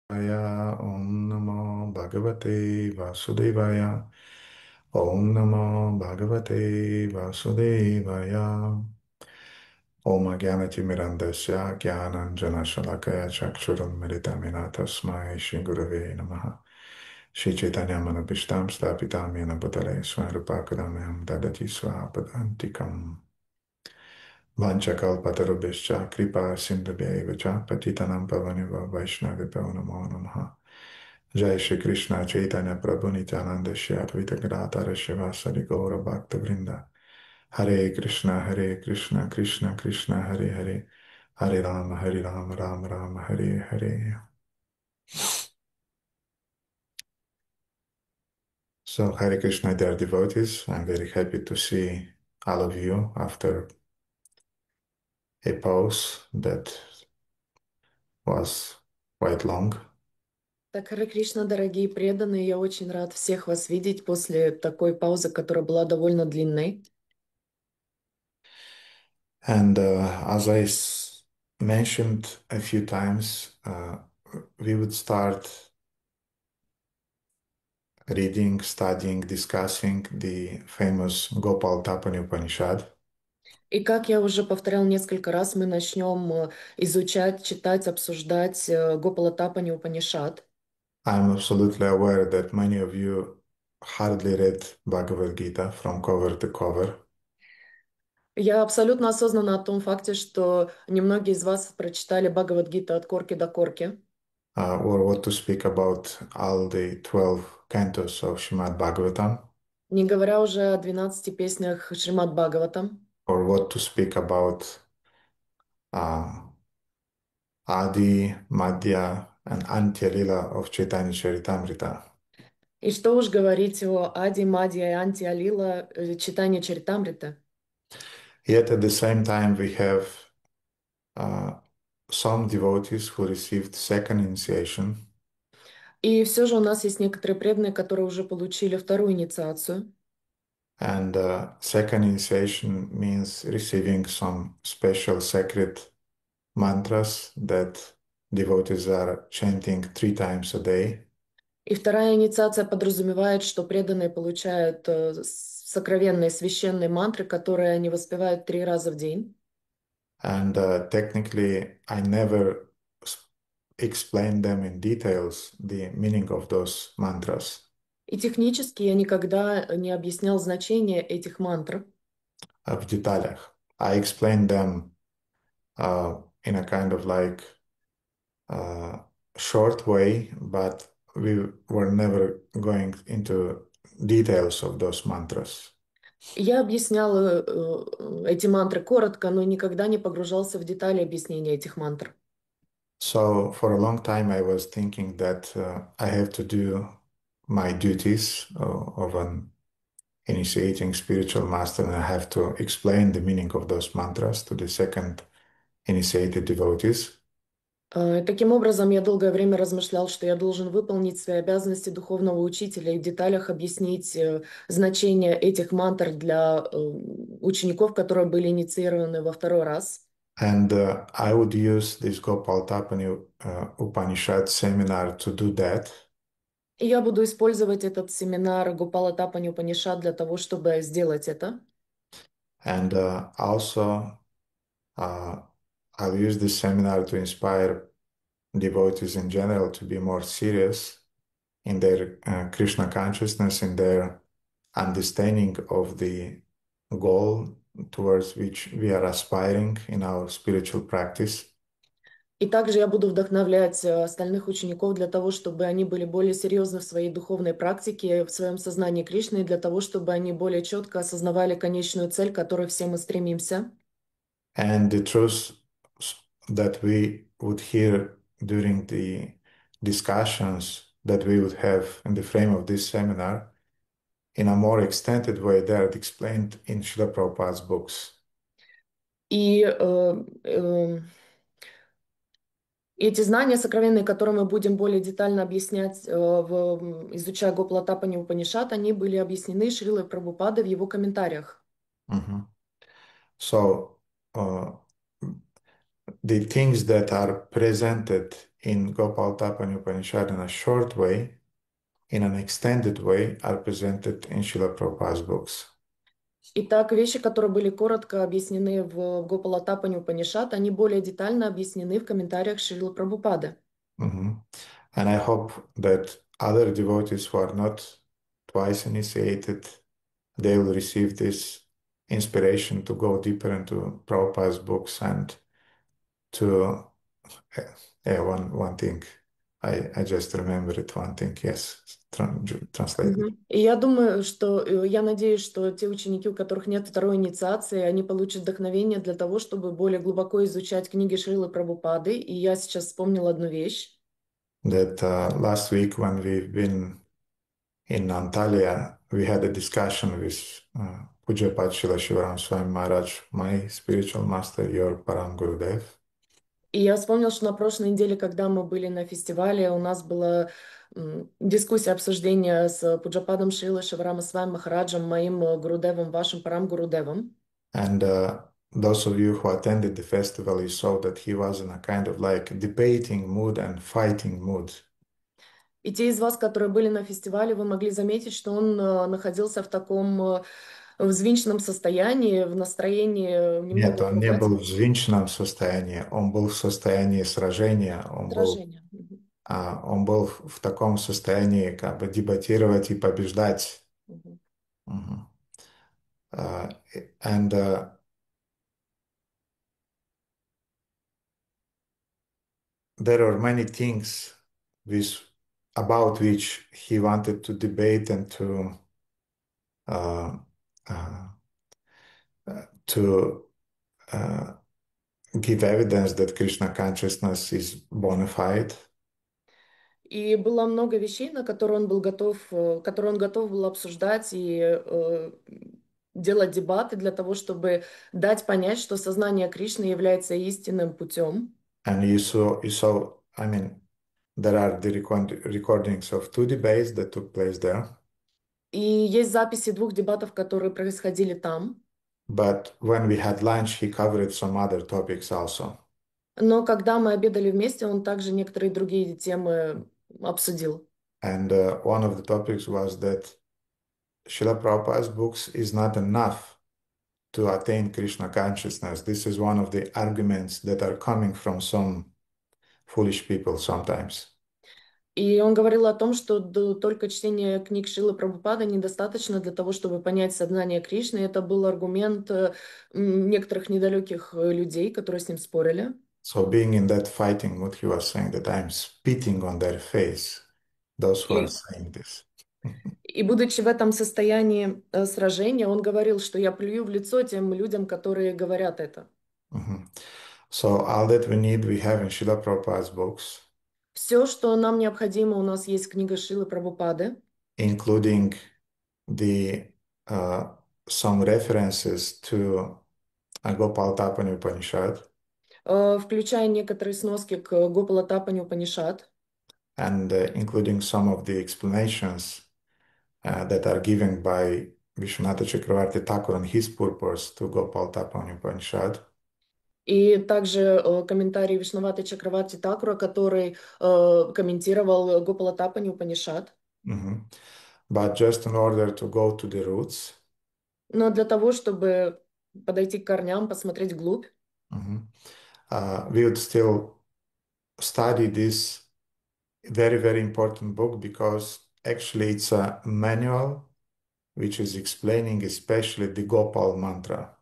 Om Namo Bhagavate Vasudevaya. Om Namo Bhagavate Vasudevaya. Om Jnanatimirandasya Jnananjana Shalakaya Chakshuram Mritamina Tasmai Shri Gurave Namaha. Shri Chaitanya Manabhishtam Stapitam Yena Bhutale Swarupakadamyam Dadati Swapadantikam. Vanchakalpatarubhishcha kripa sindhubhya cha patitanam pavaniva vaishnavibhyo namo namaha. Jai Shri Krishna Chaitanya Prabhu Nityananda Shri Advaita Gadadhara Shivasari Gaura Bhakta Vrinda. Hare Krishna Hare Krishna Krishna Krishna Hare Hare. Hare Rama Rama Rama Hare Hare. So Hare Krishna dear devotees, I'm very happy to see all of you after a pause that was quite long. Так, Харе Кришна, дорогие преданные, я очень рад всех вас видеть после такой паузы, которая была довольно длинной. And as mentioned a few times, we would start reading, studying, discussing the famous Gopal Tapani Upanishad. И как я уже повторял несколько раз, мы начнем изучать, читать, обсуждать Гопала Тапани Упанишад. I'm absolutely aware that many of you hardly read Bhagavad Gita from cover to cover, Я абсолютно осознанна о том факте, что немногие из вас прочитали Бхагавад-гиту от корки до корки. or what to speak about all the 12 cantos of Srimad Bhagavatam, Не говоря уже о 12 песнях Шримад Бхагаватам. or what to speak about uh, Adi, Madhya, and Antya Lila of Chaitanya Charitamrita. И что уж говорить о Ади, Мадья и Анти Алила читания Чаритамрита. Yet at the same time, we have uh, some devotees who received second initiation, И все же у нас есть некоторые преданные, которые уже получили вторую инициацию. and second initiation means receiving some special sacred mantras that devotees are chanting 3 times a day. И вторая инициация подразумевает, что преданные получают сокровенные священные мантры, которые они воспевают 3 раза в день. And technically, I never explained them in details, the meaning of those mantras. И технически я никогда не объяснял значение этих мантр. В деталях. I explained them in a kind of like uh, short way, but we were never going into details of those mantras. Я объяснял эти мантры коротко, но никогда не погружался в детали объяснения этих мантр. So for a long time, I was thinking that I have to do my duties of an initiating spiritual master, and I have to explain the meaning of those mantras to the second initiated devotees. Таким образом, я долгое время размышлял, что я должен выполнить свои обязанности духовного учителя и в деталях объяснить значение этих мантр для учеников, которые были инициированы во второй раз. And I would use this Gopal Tapani Upanishad seminar to do that. И я буду использовать этот семинар Гопала Тапани Упанишад для того, чтобы сделать это. And also, uh, I'll use this seminar to inspire devotees in general to be more serious in their Krishna consciousness, in their understanding of the goal towards which we are aspiring in our spiritual practice. И также я буду вдохновлять остальных учеников для того, чтобы они были более серьезны в своей духовной практике, в своем сознании Кришны, и для того, чтобы они более четко осознавали конечную цель, к которой все мы стремимся. And the truth that we would hear during the discussions that we would have in the frame of this seminar, in a more extended way, they are explained in Srila Prabhupada's books. И эти знания сокровенные, которые мы будем более детально объяснять, изучая Гопала Тапани Упанишад, они были объяснены Шрилой Прабхупадой в его комментариях. Mhm. So, the things that are presented in Gopal Tapani Upanishad in a short way, in an extended way, are presented in Srila Prabhupada's books. Итак, вещи, которые были коротко объяснены в Гопалатапане Упанишад, они более детально объяснены в комментариях Шрилы Прабхупады. Mhm. And I hope that other devotees who are not twice initiated, they will receive this inspiration to go deeper into Prabhupada's books and to, yeah, one thing. I just remembered one thing, yes, translated. Мгм. И я думаю, что, я надеюсь, что те ученики, у которых нет второй инициации, они получат вдохновение для того, чтобы более глубоко изучать книги Шрилы Прабхупады. И я сейчас вспомнила одну вещь. That last week when we've been in Antalya, we had a discussion with Pujyapat Srila Shivaram Swami Maharaj, my spiritual master, your Param Gurudev. И я вспомнила, что на прошлой неделе, когда мы были на фестивале, у нас была дискуссия, обсуждение с Пуджападом Шрилой Шиварама Свами Махараджем, моим Гурудевом, вашим Парам Гурудевом. And those of you who attended the festival, you saw that he was in a kind of like debating mood and fighting mood. И те из вас, которые были на фестивале, вы могли заметить, что он находился в таком взвинченном состоянии, в настроении Нет, немного он не был в ругательного взвинченном состоянии, он был в состоянии сражения, раздражения. Мгм. он был в таком состоянии как бы дебатировать и побеждать. Мгм. Мгм. Uh, and there are many things with, about which he wanted to debate and uh, uh, to uh, give evidence that Krishna consciousness is bona fide. И было много вещей, на которые он был готов, которые он готов был обсуждать и делать дебаты для того, чтобы дать понять, что сознание Кришны является истинным путем. And you saw, I mean, there are the recordings of two debates that took place there. И есть записи двух дебатов, которые происходили там. But when we had lunch, he covered some other topics also. Но когда мы обедали вместе, он также некоторые другие темы обсудил. And one of the topics was that Srila Prabhupada's books is not enough to attain Krishna consciousness. This is one of the arguments that are coming from some foolish people sometimes. И он говорил о том, что только чтение книг Шрилы Прабхупады недостаточно для того, чтобы понять сознание Кришны. Это был аргумент некоторых недалеких людей, которые с ним спорили. So being in that fighting mood, he was saying that I'm spitting on their face, those who are И, saying this. и будучи в этом состоянии сражения, он говорил, что я плюю в лицо тем людям, которые говорят это. Mhm. So all that we need, we have in Srila Prabhupada's books, Все, что нам необходимо, у нас есть книга Шрилы Прабхупады, including the uh, some references to Gopal Tapani Upanishad включая некоторые сноски к Гопала Тапани Упанишад, and including some of the explanations that are given by Vishwanath Chakravarti Thakur on his purpose to Gopal Tapani Upanishad. и также комментарий Вишнаваты Чакраварти Такура, который комментировал Гопала Тапани Упанишад. Mhm. But just in order to go to the roots, Но для того, чтобы подойти к корням, посмотреть вглубь, mhm, we would still study this very, very important book because actually it's a manual which is explaining especially the Gopal mantra.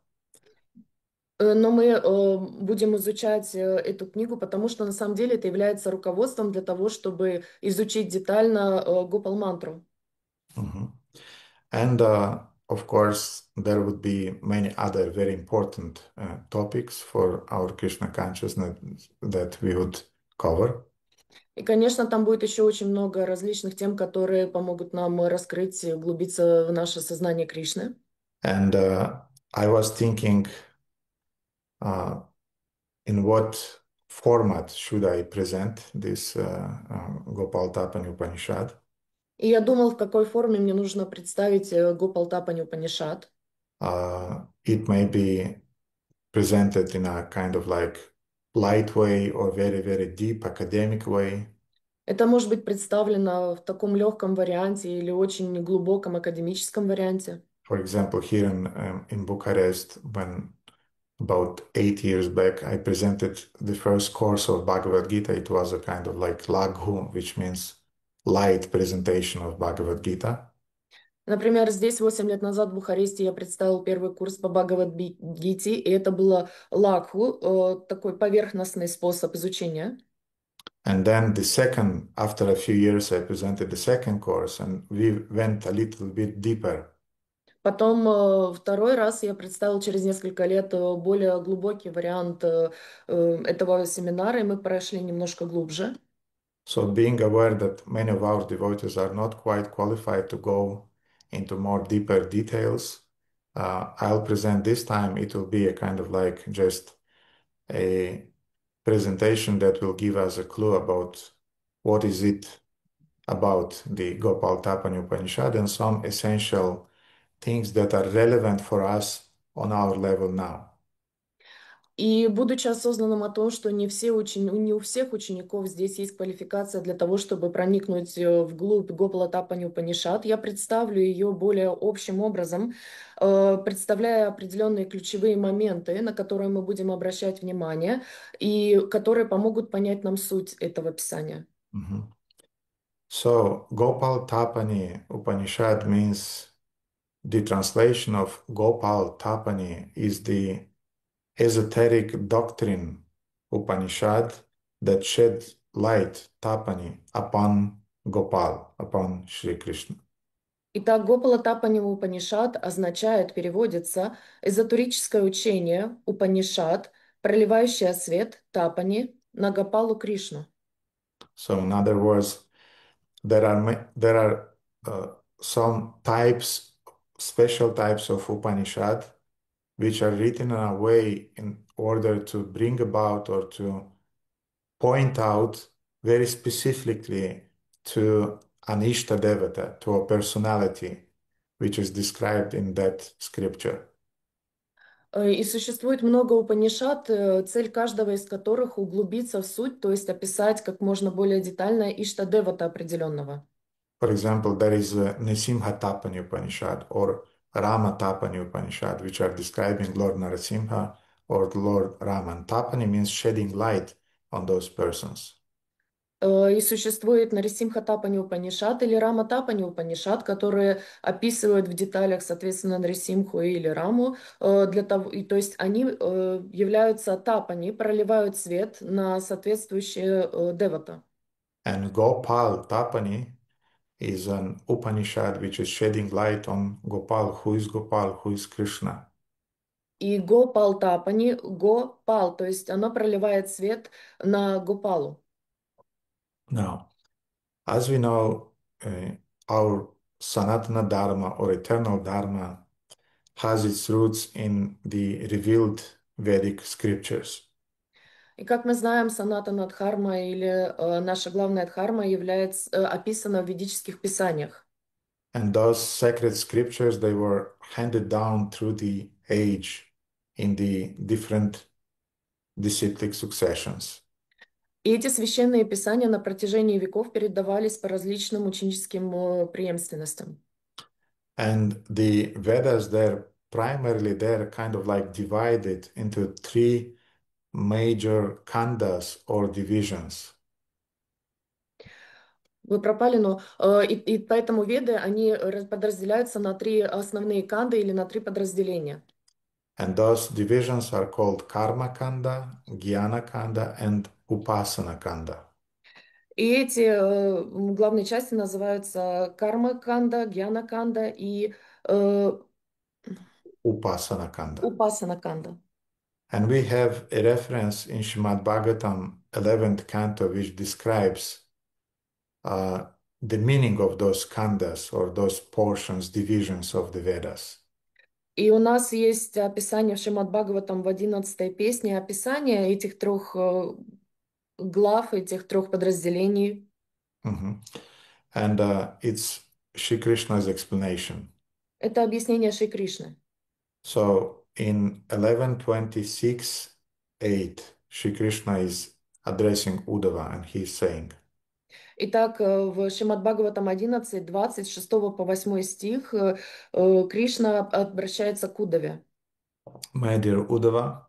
но мы будем изучать эту книгу, потому что на самом деле это является руководством для того, чтобы изучить детально Гопал-мантру. Mhm. And of course, there would be many other very important topics for our Krishna consciousness that we would cover. И, конечно, там будет еще очень много различных тем, которые помогут нам раскрыть, углубиться в наше сознание Кришны. And I was thinking, uh, in what format should I present this Gopal Tapani Upanishad? И я думал, в какой форме мне нужно представить Гопал Тапани Упанишад. It may be presented in a kind of like light way or very, very deep academic way. Это может быть представлено в таком легком варианте или очень глубоком академическом варианте. For example, here in Bucharest, when about 8 years back, I presented the first course of Bhagavad Gita. It was a kind of like laghu, which means light presentation of Bhagavad Gita. Например, здесь 8 лет назад в Бухаресте я представил первый курс по Бхагавад-гите, и это было лакху, такой поверхностный способ изучения. And then the second, after a few years, I presented the second course and we went a little bit deeper. Потом второй раз я представил через несколько лет более глубокий вариант этого семинара, и мы прошли немножко глубже. So being aware that many of our devotees are not quite qualified to go into more deeper details, I'll present this time. It will be a kind of like just a presentation that will give us a clue about what is it about the Gopal Tapani Upanishad and some essential things that are relevant for us on our level now. И будучи осознанным о том, что не у всех учеников здесь есть квалификация для того, чтобы проникнуть вглубь Гопала Тапани Упанишад, я представлю ее более общим образом, представляя определенные ключевые моменты, на которые мы будем обращать внимание, и которые помогут понять нам суть этого писания. Mhm. So Gopal Tapani Upanishad means the translation of Gopal Tapani is the esoteric doctrine Upanishad that sheds light Tapani upon Gopal, upon Sri Krishna. Итак, Гопала Тапани Упанишад означает, переводится, эзотерическое учение Упанишад, проливающее свет Тапани на Гопалу Кришну. So in other words, there are some types, special types of Upanishad which are written in a way in order to bring about or to point out very specifically to an Ishta Devata, to a personality which is described in that scripture. И существует много Упанишад, цель каждого из которых углубиться в суть, то есть описать как можно более детально Иштадевата определенного. For example, there is a Nisimha Tapani Upanishad or Rama Tapani Upanishad, which are describing Lord Narasimha or Lord Rama. And Tapani means shedding light on those persons. И существует Нарисимха Тапани Упанишад или Рама Тапани Упанишад, которые описывают в деталях, соответственно, Нарисимху или Раму, для того, и, то есть они являются тапани, проливают свет на соответствующие девата. And Gopal Tapani is an Upanishad which is shedding light on Gopal, who is Krishna. И Гопал Тапани, Гопал, то есть оно проливает свет на Гопалу. Now, as we know, our Sanatana Dharma or eternal Dharma has its roots in the revealed Vedic scriptures. И как мы знаем, Санатана Дхарма или наша главная Дхарма является описана в ведических писаниях. And those sacred scriptures, they were handed down through the age in the different disciplic successions. И эти священные писания на протяжении веков передавались по различным ученическим преемственностям. And the Vedas, they're kind of like divided into three major khandas or divisions. Вы пропали, но и поэтому веды, они подразделяются на три основные канды или на три подразделения. And those divisions are called Karma Kanda, Jnana Kanda, and Upasana Kanda. И эти главные части называются карма канда, гьяна канда и Upasana Kanda. упасана канда. And we have a reference in Srimad Bhagavatam, 11th canto, which describes uh, the meaning of those khandas or those portions, divisions of the Vedas. И у нас есть описание в Шримад Бхагаватам в 11-й песне, описание этих трех глав, этих трех подразделений. Mhm. And it's Shri Krishna's explanation. Это объяснение Шри Кришны. So in 1126.8, Shri Krishna is addressing Uddhava and he is saying, Итак, в Шримад Бхагаватам 11, 26 по 8 стих Кришна обращается к Удаве. My dear Uddhava,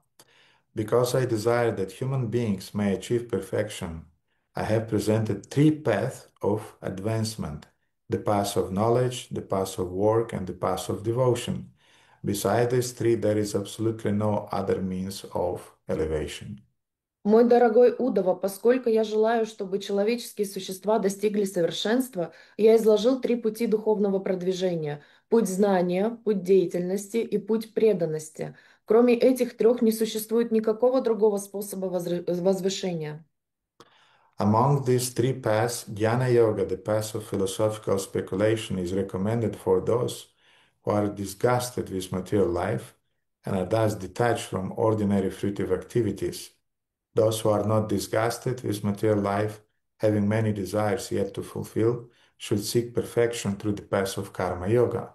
because I desire that human beings may achieve perfection, I have presented three paths of advancement: the path of knowledge, the path of work, and the path of devotion. Beside these three, there is absolutely no other means of elevation. Мой дорогой Удова, поскольку я желаю, чтобы человеческие существа достигли совершенства, я изложил три пути духовного продвижения: путь знания, путь деятельности и путь преданности. Кроме этих трех не существует никакого другого способа возвышения. Among these three paths, Jnana Yoga, the path of philosophical speculation, is recommended for those who are disgusted with material life and are thus detached from ordinary fruitive activities. Those who are not disgusted with material life, having many desires yet to fulfill, should seek perfection through the path of Karma Yoga.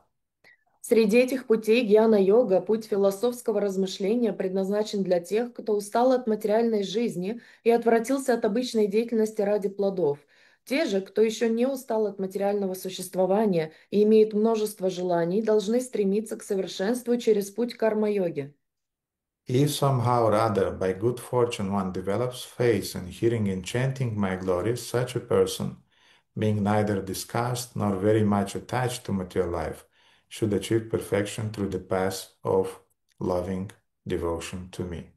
Среди этих путей гьяна-йога, путь философского размышления, предназначен для тех, кто устал от материальной жизни и отвратился от обычной деятельности ради плодов. Те же, кто еще не устал от материального существования и имеет множество желаний, должны стремиться к совершенству через путь карма-йоги. If somehow or other by good fortune one develops faith in hearing and chanting my glories, such a person, being neither disgusted nor very much attached to material life, should achieve perfection through the path of loving devotion to me.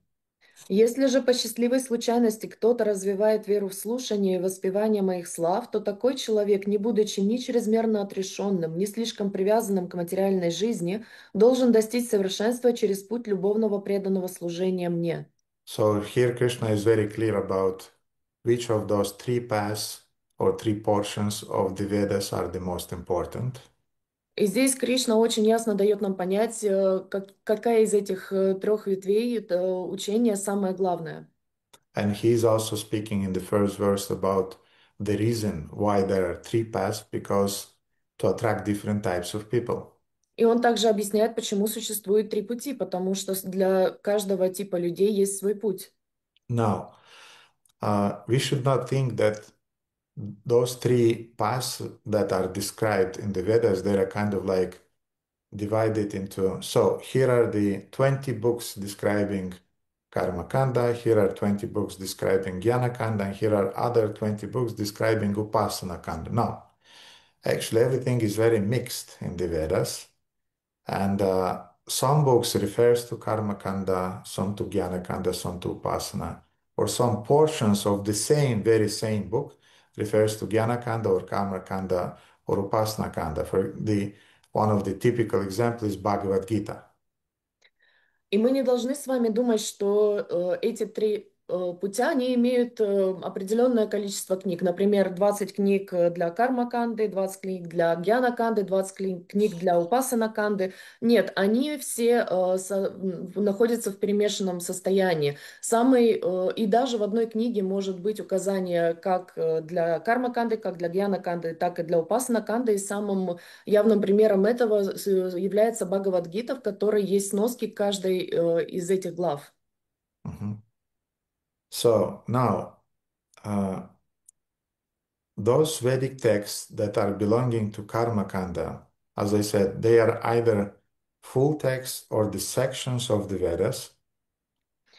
Если же по счастливой случайности кто-то развивает веру в слушание и воспевание моих слав, то такой человек, не будучи ни чрезмерно отрешенным, ни слишком привязанным к материальной жизни, должен достичь совершенства через путь любовного преданного служения мне. So here Krishna is very clear about which of those three paths or three portions of the Vedas are the most important. И здесь Кришна очень ясно дает нам понять, какая из этих трех ветвей учения самое главное. And he is also speaking in the first verse about the reason why there are three paths, because to attract different types of people. И он также объясняет, почему существует три пути, потому что для каждого типа людей есть свой путь. Now, we should not think that those three paths that are described in the Vedas, they are kind of like divided into, so here are the 20 books describing Karma Kanda, here are 20 books describing Jnana Kanda, and here are other 20 books describing Upasana Kanda. No, actually everything is very mixed in the Vedas, and some books refers to Karma Kanda, some to Jnana Kanda, some to Upasana, or some portions of the same, very same book refers to Jnana Kanda or Karma Kanda or Upasana Kanda. For the one of the typical examples is Bhagavad Gita. И мы не должны с вами думать, что эти три путя, они имеют определенное количество книг. Например, 20 книг для карма-канды, 20 книг для гьяна-канды, 20 книг для упасана-канды. Нет, они все находятся в перемешанном состоянии. И даже в одной книге может быть указание как для карма-канды, как для гьяна-канды, так и для упасана-канды. И самым явным примером этого является Бхагавад-гита, в которой есть сноски к каждой из этих глав. Mhm. So now, uh, those Vedic texts that are belonging to Karma Kanda, as I said, they are either full text or the sections of the Vedas.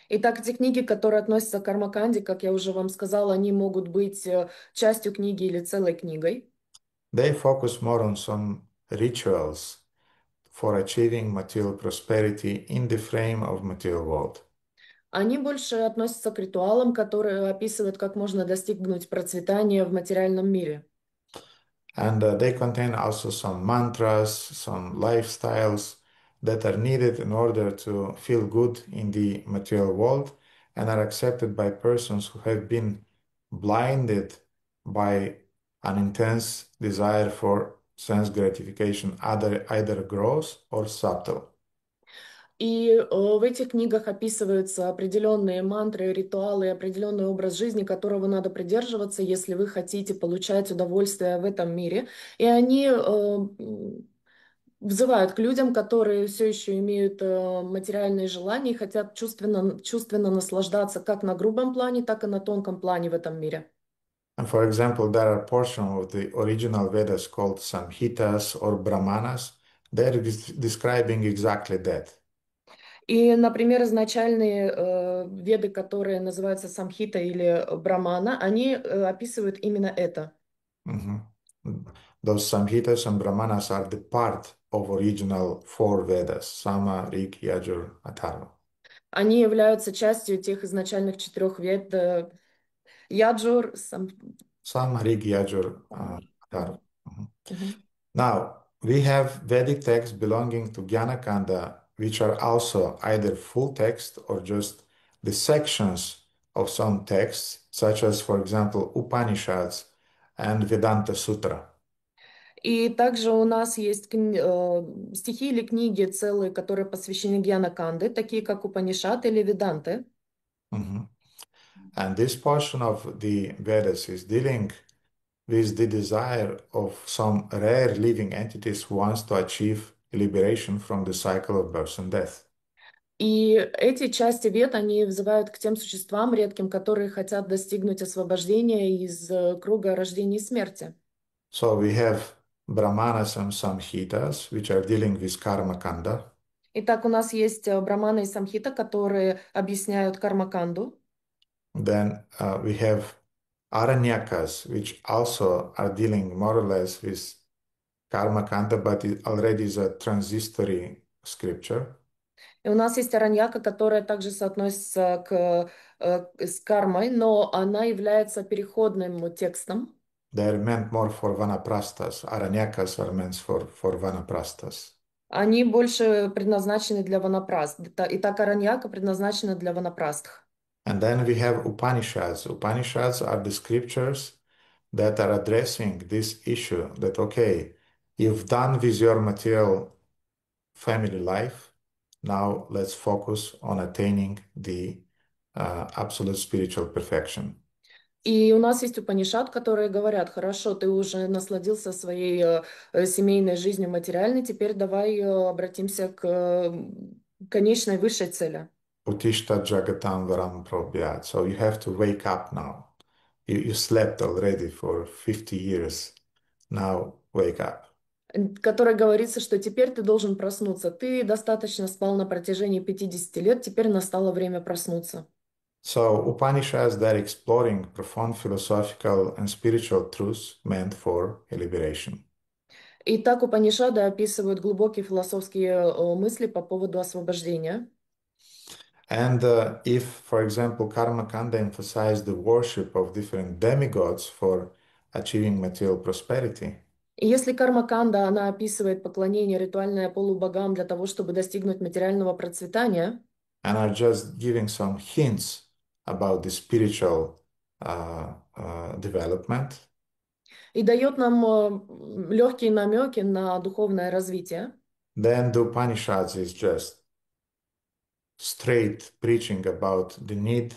Итак, эти книги, которые относятся к Кармаканде, как я уже вам сказала, они могут быть частью книги или целой книгой. They focus more on some rituals for achieving material prosperity in the frame of material world. Они больше относятся к ритуалам, которые описывают, как можно достигнуть процветания в материальном мире. And they contain also some mantras, some lifestyles that are needed in order to feel good in the material world and are accepted by persons who have been blinded by an intense desire for sense gratification, either gross or subtle. И в этих книгах описываются определенные мантры, ритуалы, определенный образ жизни, которого надо придерживаться, если вы хотите получать удовольствие в этом мире. И они взывают к людям, которые все еще имеют материальные желания и хотят чувственно наслаждаться как на грубом плане, так и на тонком плане в этом мире. And for example, there are portions of the original Vedas called Samhitas or Brahmanas. They're describing exactly that. И, например, изначальные веды, которые называются Самхита или Брамана, они описывают именно это. Mhm. Those Samhitas and Brahmanas are the part of original four Vedas, Sama, Rig, Yajur, Atharva. Они являются частью тех изначальных четырех вед Яджур, Sama, Rig, Yajur, Atharva. Mhm. Мгм. Now, we have Vedic texts belonging to Gyanakanda, which are also either full text or just the sections of some texts, such as, for example, Upanishads and Vedanta Sutra. И также у нас есть стихи или книги целые, которые посвящены Гьяна Канды, такие как Упанишад или Веданты. Mhm. And this portion of the Vedas is dealing with the desire of some rare living entities who wants to achieve liberation from the cycle of birth and death. И эти части вед, они взывают к тем существам редким, которые хотят достигнуть освобождения из круга рождения и смерти. So we have Brahmanas and Samhitas, which are dealing with Karma Kanda. Итак, у нас есть Брамана и Самхита, которые объясняют кармаканду. Then we have Aranyakas, which also are dealing more or less with Karma Kanda, but it already is a transitory scripture. И у нас есть Араньяка, которая также соотносится с кармой, но она является переходным текстом. They are meant more for Vanaprasthas. Aranyakas are meant for Vanaprasthas. Они больше предназначены для ванапраст. Итак, Араньяка предназначена для ванапрастх. And then we have Upanishads. Upanishads are the scriptures that are addressing this issue that, okay, you've done with your material family life. Now let's focus on attaining the absolute spiritual perfection. И у нас есть Упанишад, которые говорят, хорошо, ты уже насладился своей семейной жизнью материальной, теперь давай обратимся к конечной высшей цели. Utishta Jagatam Varam Probhyat. So you have to wake up now. You slept already for 50 years. Now wake up. Которой говорится, что теперь ты должен проснуться. Ты достаточно спал на протяжении 50 лет, теперь настало время проснуться. So Upanishads, they're exploring profound philosophical and spiritual truths meant for liberation. И так Упанишады описывают глубокие философские мысли по поводу освобождения. And if, for example, Karma Kanda emphasized the worship of different demigods for achieving material prosperity, И если карма-канда, она описывает поклонение ритуальное полубогам для того, чтобы достигнуть материального процветания, and are just giving some hints about the spiritual development, и дает нам легкие намеки на духовное развитие, then the Upanishads is just straight preaching about the need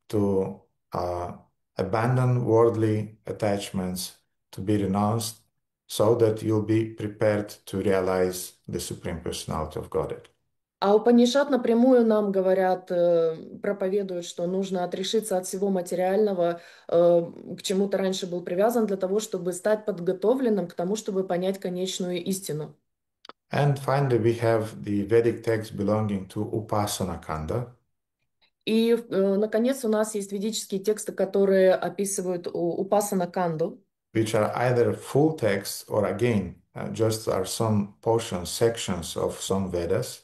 to uh, abandon worldly attachments, to be renounced, so that you'll be prepared to realize the Supreme Personality of Godhead. а Упанишад напрямую нам говорят, проповедуют, что нужно отрешиться от всего материального, к чему ты раньше был привязан, для того, чтобы стать подготовленным к тому, чтобы понять конечную истину. And finally, we have the Vedic text belonging to Upasana Kanda, И, наконец, у нас есть ведические тексты, которые описывают Упасана Канду, which are either full texts or again, just are some portions, sections of some Vedas.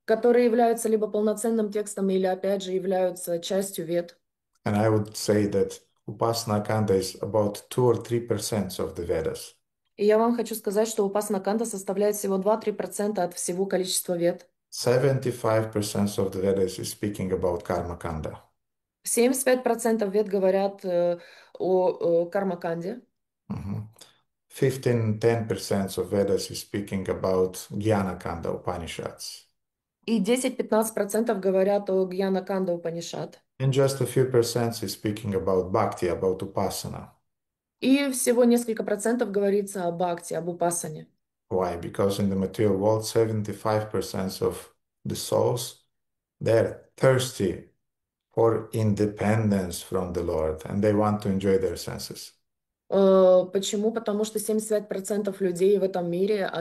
которые являются либо полноценным текстом, или, опять же, являются частью вед. And I would say that Upasana Kanda is about 2 or 3% of the Vedas. И я вам хочу сказать, что Упасана Канда составляет всего 2-3% от всего количества вед. 75% of the Vedas is speaking about Karma Kanda. 75% вед говорят о Кармаканде. Mhm. 15-10% of Vedas is speaking about Jnana Kanda Upanishads. И 10-15% говорят о Гьяна Канда Упанишад. And just a few percent is speaking about Bhakti, about Upasana. И всего несколько процентов говорится о Бхакти, об Упасане. Why? Because in the material world, 75% of the souls, they're thirsty for independence from the Lord and they want to enjoy their senses. Почему? Потому что 75% людей в этом мире,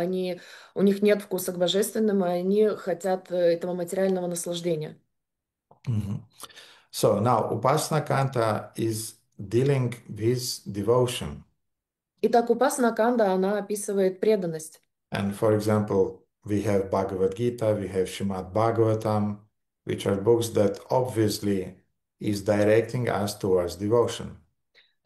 у них нет вкуса к божественному, и они хотят этого материального наслаждения. Mhm. So now Upasana Kanta is dealing with devotion. Итак, Упасана Канда, она описывает преданность. And for example, we have Bhagavad Gita, we have Srimad Bhagavatam, which are books that obviously is directing us towards devotion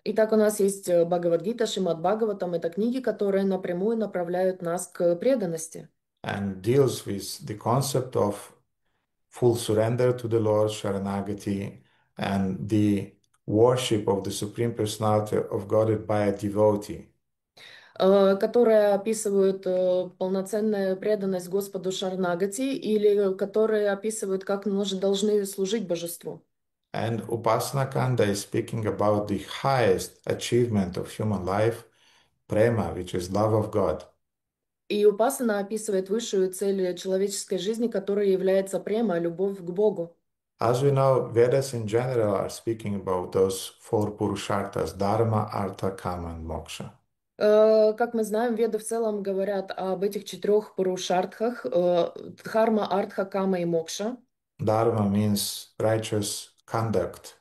Итак, у нас есть Бхагавад-гита, Шримад Бхагаватам. Это книги, которые напрямую направляют нас к преданности. and deals with the concept of full surrender to the Lord, Sharanagati, and the worship of the Supreme Personality of Godhead by a devotee. Которые описывают полноценную преданность Господу Шарнагати или которые описывают, как мы должны служить божеству. And Upasana Kanda is speaking about the highest achievement of human life, prema, which is love of God. И Упасана описывает высшую цель человеческой жизни, которая является према, любовь к Богу. As we know, Vedas in general are speaking about those four purusharthas, dharma, artha, kama, and moksha. Как мы знаем, Веды в целом говорят об этих четырех пурушартхах, дхарма, артха, кама и мокша. Dharma means righteous conduct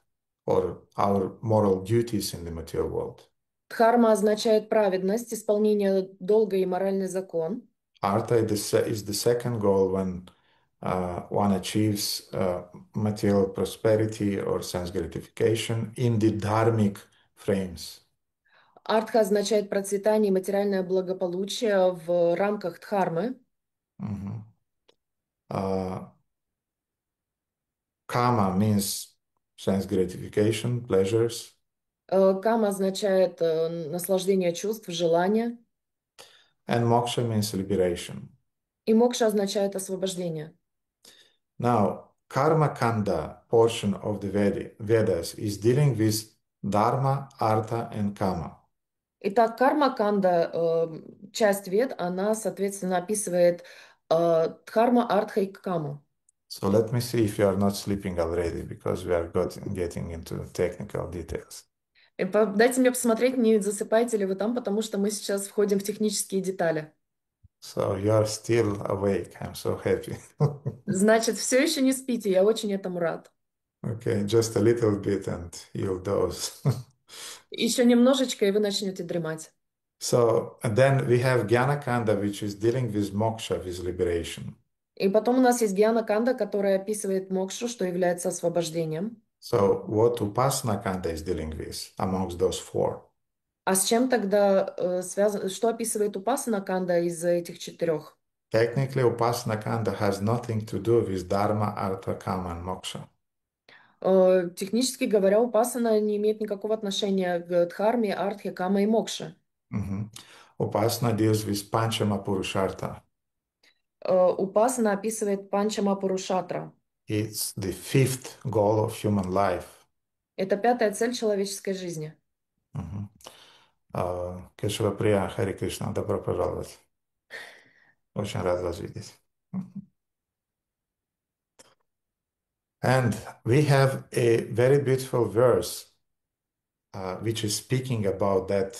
or our moral duties in the material world. Дхарма означает праведность, исполнение долга и моральный закон. Artha is the second goal when one achieves material prosperity or sense gratification in the dharmic frames. Артха означает процветание и материальное благополучие в рамках дхармы. Mhm. Uh, Kama means sense gratification, pleasures, Кама означает наслаждение чувств, желания. and moksha means liberation. И мокша означает освобождение. Now, Karma Kanda portion of the Vedas is dealing with Dharma, Artha, and Kama. Итак, карма-канда, часть вед, она, соответственно, описывает дхарма, артха и каму. So let me see if you are not sleeping already because we are getting into technical details. Дайте мне посмотреть, не засыпаете ли вы там, потому что мы сейчас входим в технические детали. So you are still awake. I'm so happy. Значит, все еще не спите, я очень этому рад. Okay, just a little bit and you'll doze. Еще немножечко, и вы начнете дремать. So and then we have Jnana Kanda, which is dealing with moksha, with liberation. И потом у нас есть Гьяна Канда, которая описывает мокшу, что является освобождением. So what Upasana Kanda is dealing with amongst those four? А с чем тогда связано, что описывает Упасана Канда из этих четырех? Technically, Upasana Kanda has nothing to do with Dharma, Artha, Kama, and Moksha. Технически говоря, Упасана не имеет никакого отношения к Дхарме, Артхе, Кама и Мокше. Mhm. Upasana deals with Panchama Purushartha. Упасана описывает Панчама Пурушатра. It's the fifth goal of human life. Это пятая цель человеческой жизни. Mhm. Кешава Прия, Хари Кришна, добро пожаловать. Очень рад вас видеть. And we have a very beautiful verse which is speaking about that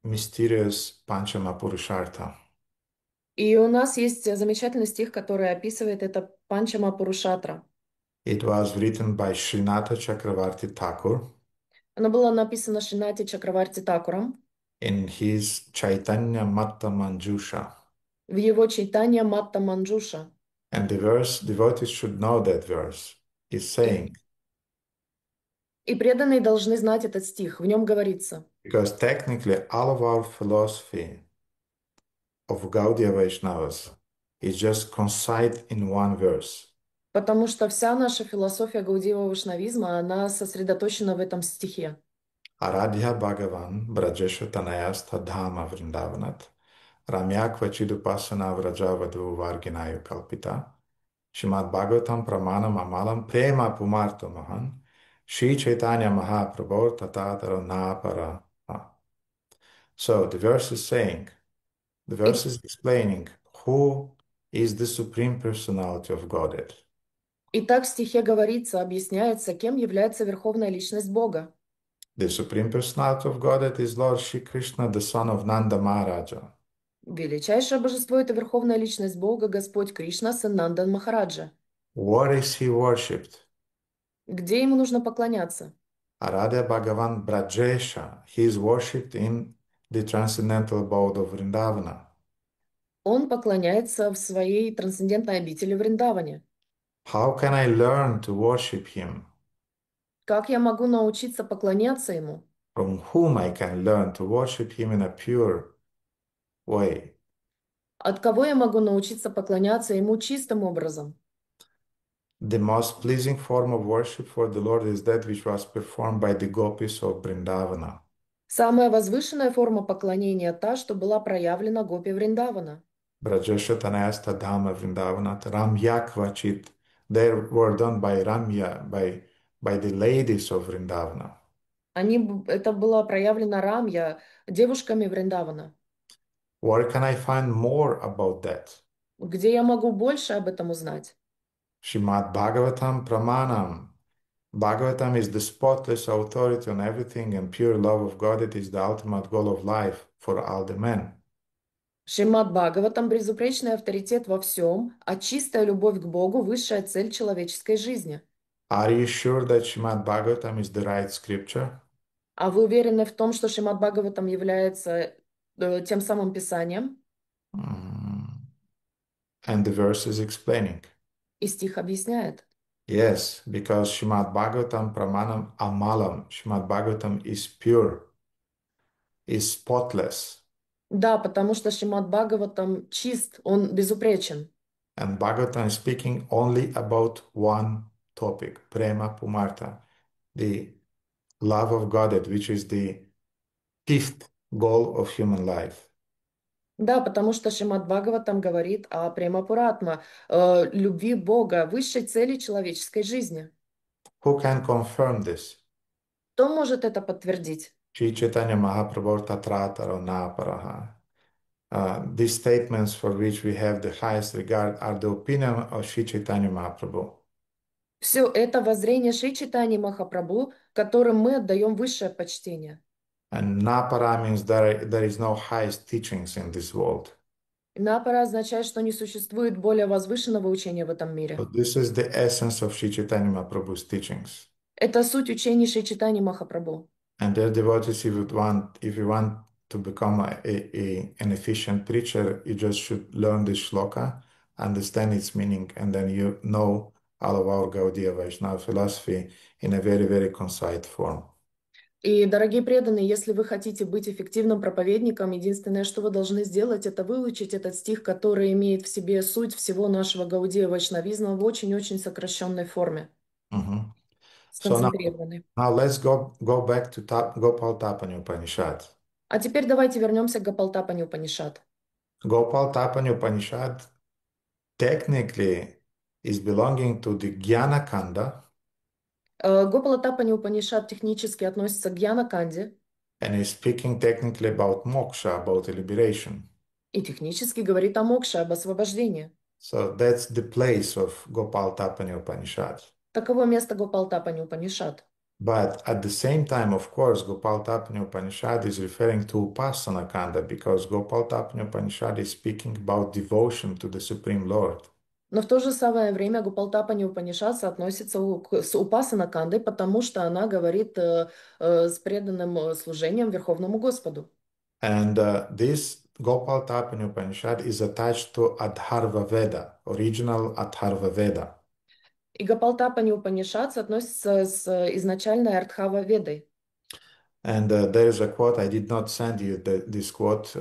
mysterious Panchama Purushartha. И у нас есть замечательный стих, который описывает это Панчама Пурушатра. It was written by Srinatha Chakravarti Thakur Оно было написано Шинати Чакраварти Такуром in his Chaitanya Matta Manjusha. в его читании Матта Манджуша. And the verse, devotees should know that verse, is И, saying, и преданные должны знать этот стих. В нем говорится, because technically all of our philosophy of Gaudiya Vaishnavas is just concise in one verse. потому что вся наша философия гаудиева вайшнавизма, она сосредоточена в этом стихе. Aradhya Bhagavan Brajesha Tanayastha Dhama Vrindavanat Ramya Kvachidupasana Vrajavadu Varginayu Kalpita Shrimad Bhagavatam Pramanam Amalam Prema Pumarto Mahan Shri Chaitanya Mahaprabhu Tatatara Napara. So the verse is saying The И- verse is explaining who is the supreme personality of Godhead. Итак, в стихе говорится, объясняется, кем является Верховная Личность Бога. The supreme personality of Godhead is Lord Shri Krishna, the son of Nanda Maharaja. Величайшее божество — это Верховная Личность Бога, Господь Кришна, сын Нандан Махараджа. Where is he worshipped? Где ему нужно поклоняться? Aradhya Bhagavan Brajesha. He is worshipped in the transcendental abode of Vrindavana. Он поклоняется в своей трансцендентной обители Вриндаване. How can I learn to worship him? Как я могу научиться поклоняться ему? From whom I can learn to worship him in a pure way? От кого я могу научиться поклоняться ему чистым образом? The most pleasing form of worship for the Lord is that which was performed by the gopis of Vrindavana. Самая возвышенная форма поклонения — та, что была проявлена гопи Вриндавана. Brajeshatanayasta Dhamma Vrindavanat Ramya Kvachit. They were done by Ramya, by the ladies of Vrindavana. Это было проявлено Рамья, девушками Вриндавана. Where can I find more about that? Где я могу больше об этом узнать? Shrimad Bhagavatam Pramanam. Bhagavatam is the spotless authority on everything, and pure love of God, it is the ultimate goal of life for all the men. Шримад Бхагаватам — безупречный авторитет во всем, а чистая любовь к Богу — высшая цель человеческой жизни. Are you sure that Shrimad Bhagavatam is the right scripture? А вы уверены в том, что Шримад Бхагаватам является тем самым писанием? Mm. And the verse is explaining. И стих объясняет. Yes, because Shrimad Bhagavatam Pramanam Amalam. Shrimad Bhagavatam is pure, is spotless. Да, потому что Шримад Бхагаватам чист, он безупречен. And Bhagavatam is speaking only about one topic, Prema Pumarta, the love of Godhead, which is the fifth goal of human life. Да, потому что Шримад Бхагаватам говорит о Премапуратма, любви Бога, высшей цели человеческой жизни. Who can confirm this? Кто может это подтвердить? Sri Chaitanya Mahaprabhu Tatrataro Naparaha. These statements for which we have the highest regard are the opinion of Sri Chaitanya Mahaprabhu. Все это воззрение Шри Чайтаньи Махапрабху, которым мы отдаем высшее почтение. And Napara means there is no highest teachings in this world. Напара означает, что не существует более возвышенного учения в этом So мире. this is the essence of Sri Chaitanya Mahaprabhu's teachings. Это суть учений Шри Чайтаньи Махапрабху. And their devotees, if you want to become an efficient preacher, you just should learn this shloka, understand its meaning, and then you know all of our Gaudiya Vaishnava philosophy in a very, very concise form. И, дорогие преданные, если вы хотите быть эффективным проповедником, единственное, что вы должны сделать, это выучить этот стих, который имеет в себе суть всего нашего гаудия вайшнавизма в очень-очень сокращенной форме, Mhm. So сконцентрированной. now let's go back to Gopal Tapani Upanishad. А теперь давайте вернемся к Гопалтапани Упанишад. Gopal Tapani Upanishad technically is belonging to the Jnana Kanda Гопалтапани Упанишад технически относится к Гьяна-канде and is speaking technically about moksha, about liberation. и технически говорит о мокше, об освобождении. So that's the place of Gopal Tapani Upanishad. Таково место Гопалтапани Упанишад. But at the same time, of course, Gopal Tapani Upanishad is referring to Upasana Kanda because Gopal Tapani Upanishad is speaking about devotion to the Supreme Lord. Но в то же самое время Гопалтапани Упанишад соотносится с Упасана Кандой, потому что она говорит с преданным служением Верховному Господу. And this Gopal Tapani Upanishad is attached to Adharva Veda, original Adharva Veda. И Гопалтапани Упанишад соотносится с изначальной Артхава Ведой. And there is a quote, I did not send you this quote,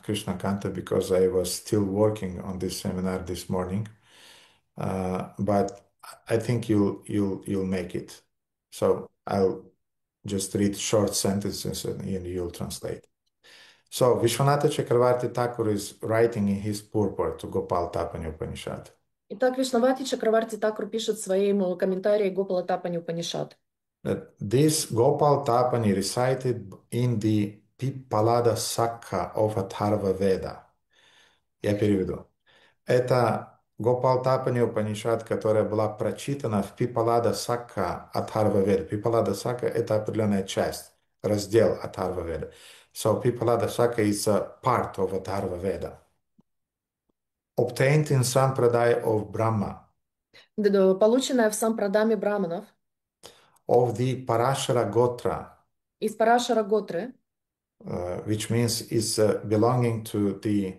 Krishna Kanta, because I was still working on this seminar this morning. But I think you'll make it. So I'll just read short sentences and you'll translate. So Vishwanatha Chakravarti Thakur is writing in his purport to Gopal Tapani Upanishad. Итак, Вишнавати Чакраварти Такур пишет в своем комментарии Гопалтапани Упанишад. That this Gopal Tapani recited in the Pippalada Sakha of Atharva Veda. Я переведу. Это Гопалтапани Упанишад, которая была прочитана в Пипалада Сакка Атхарваведа. Пипалада Сакка — это определенная часть, раздел Атхарваведа. So Pipalada Saka is a part of Atharvaveda. Obtained in Sampradaya of Brahma, Полученная в Сампрадаме браманов of the Parashara Gotra, из Парашара Готры, which means is belonging to the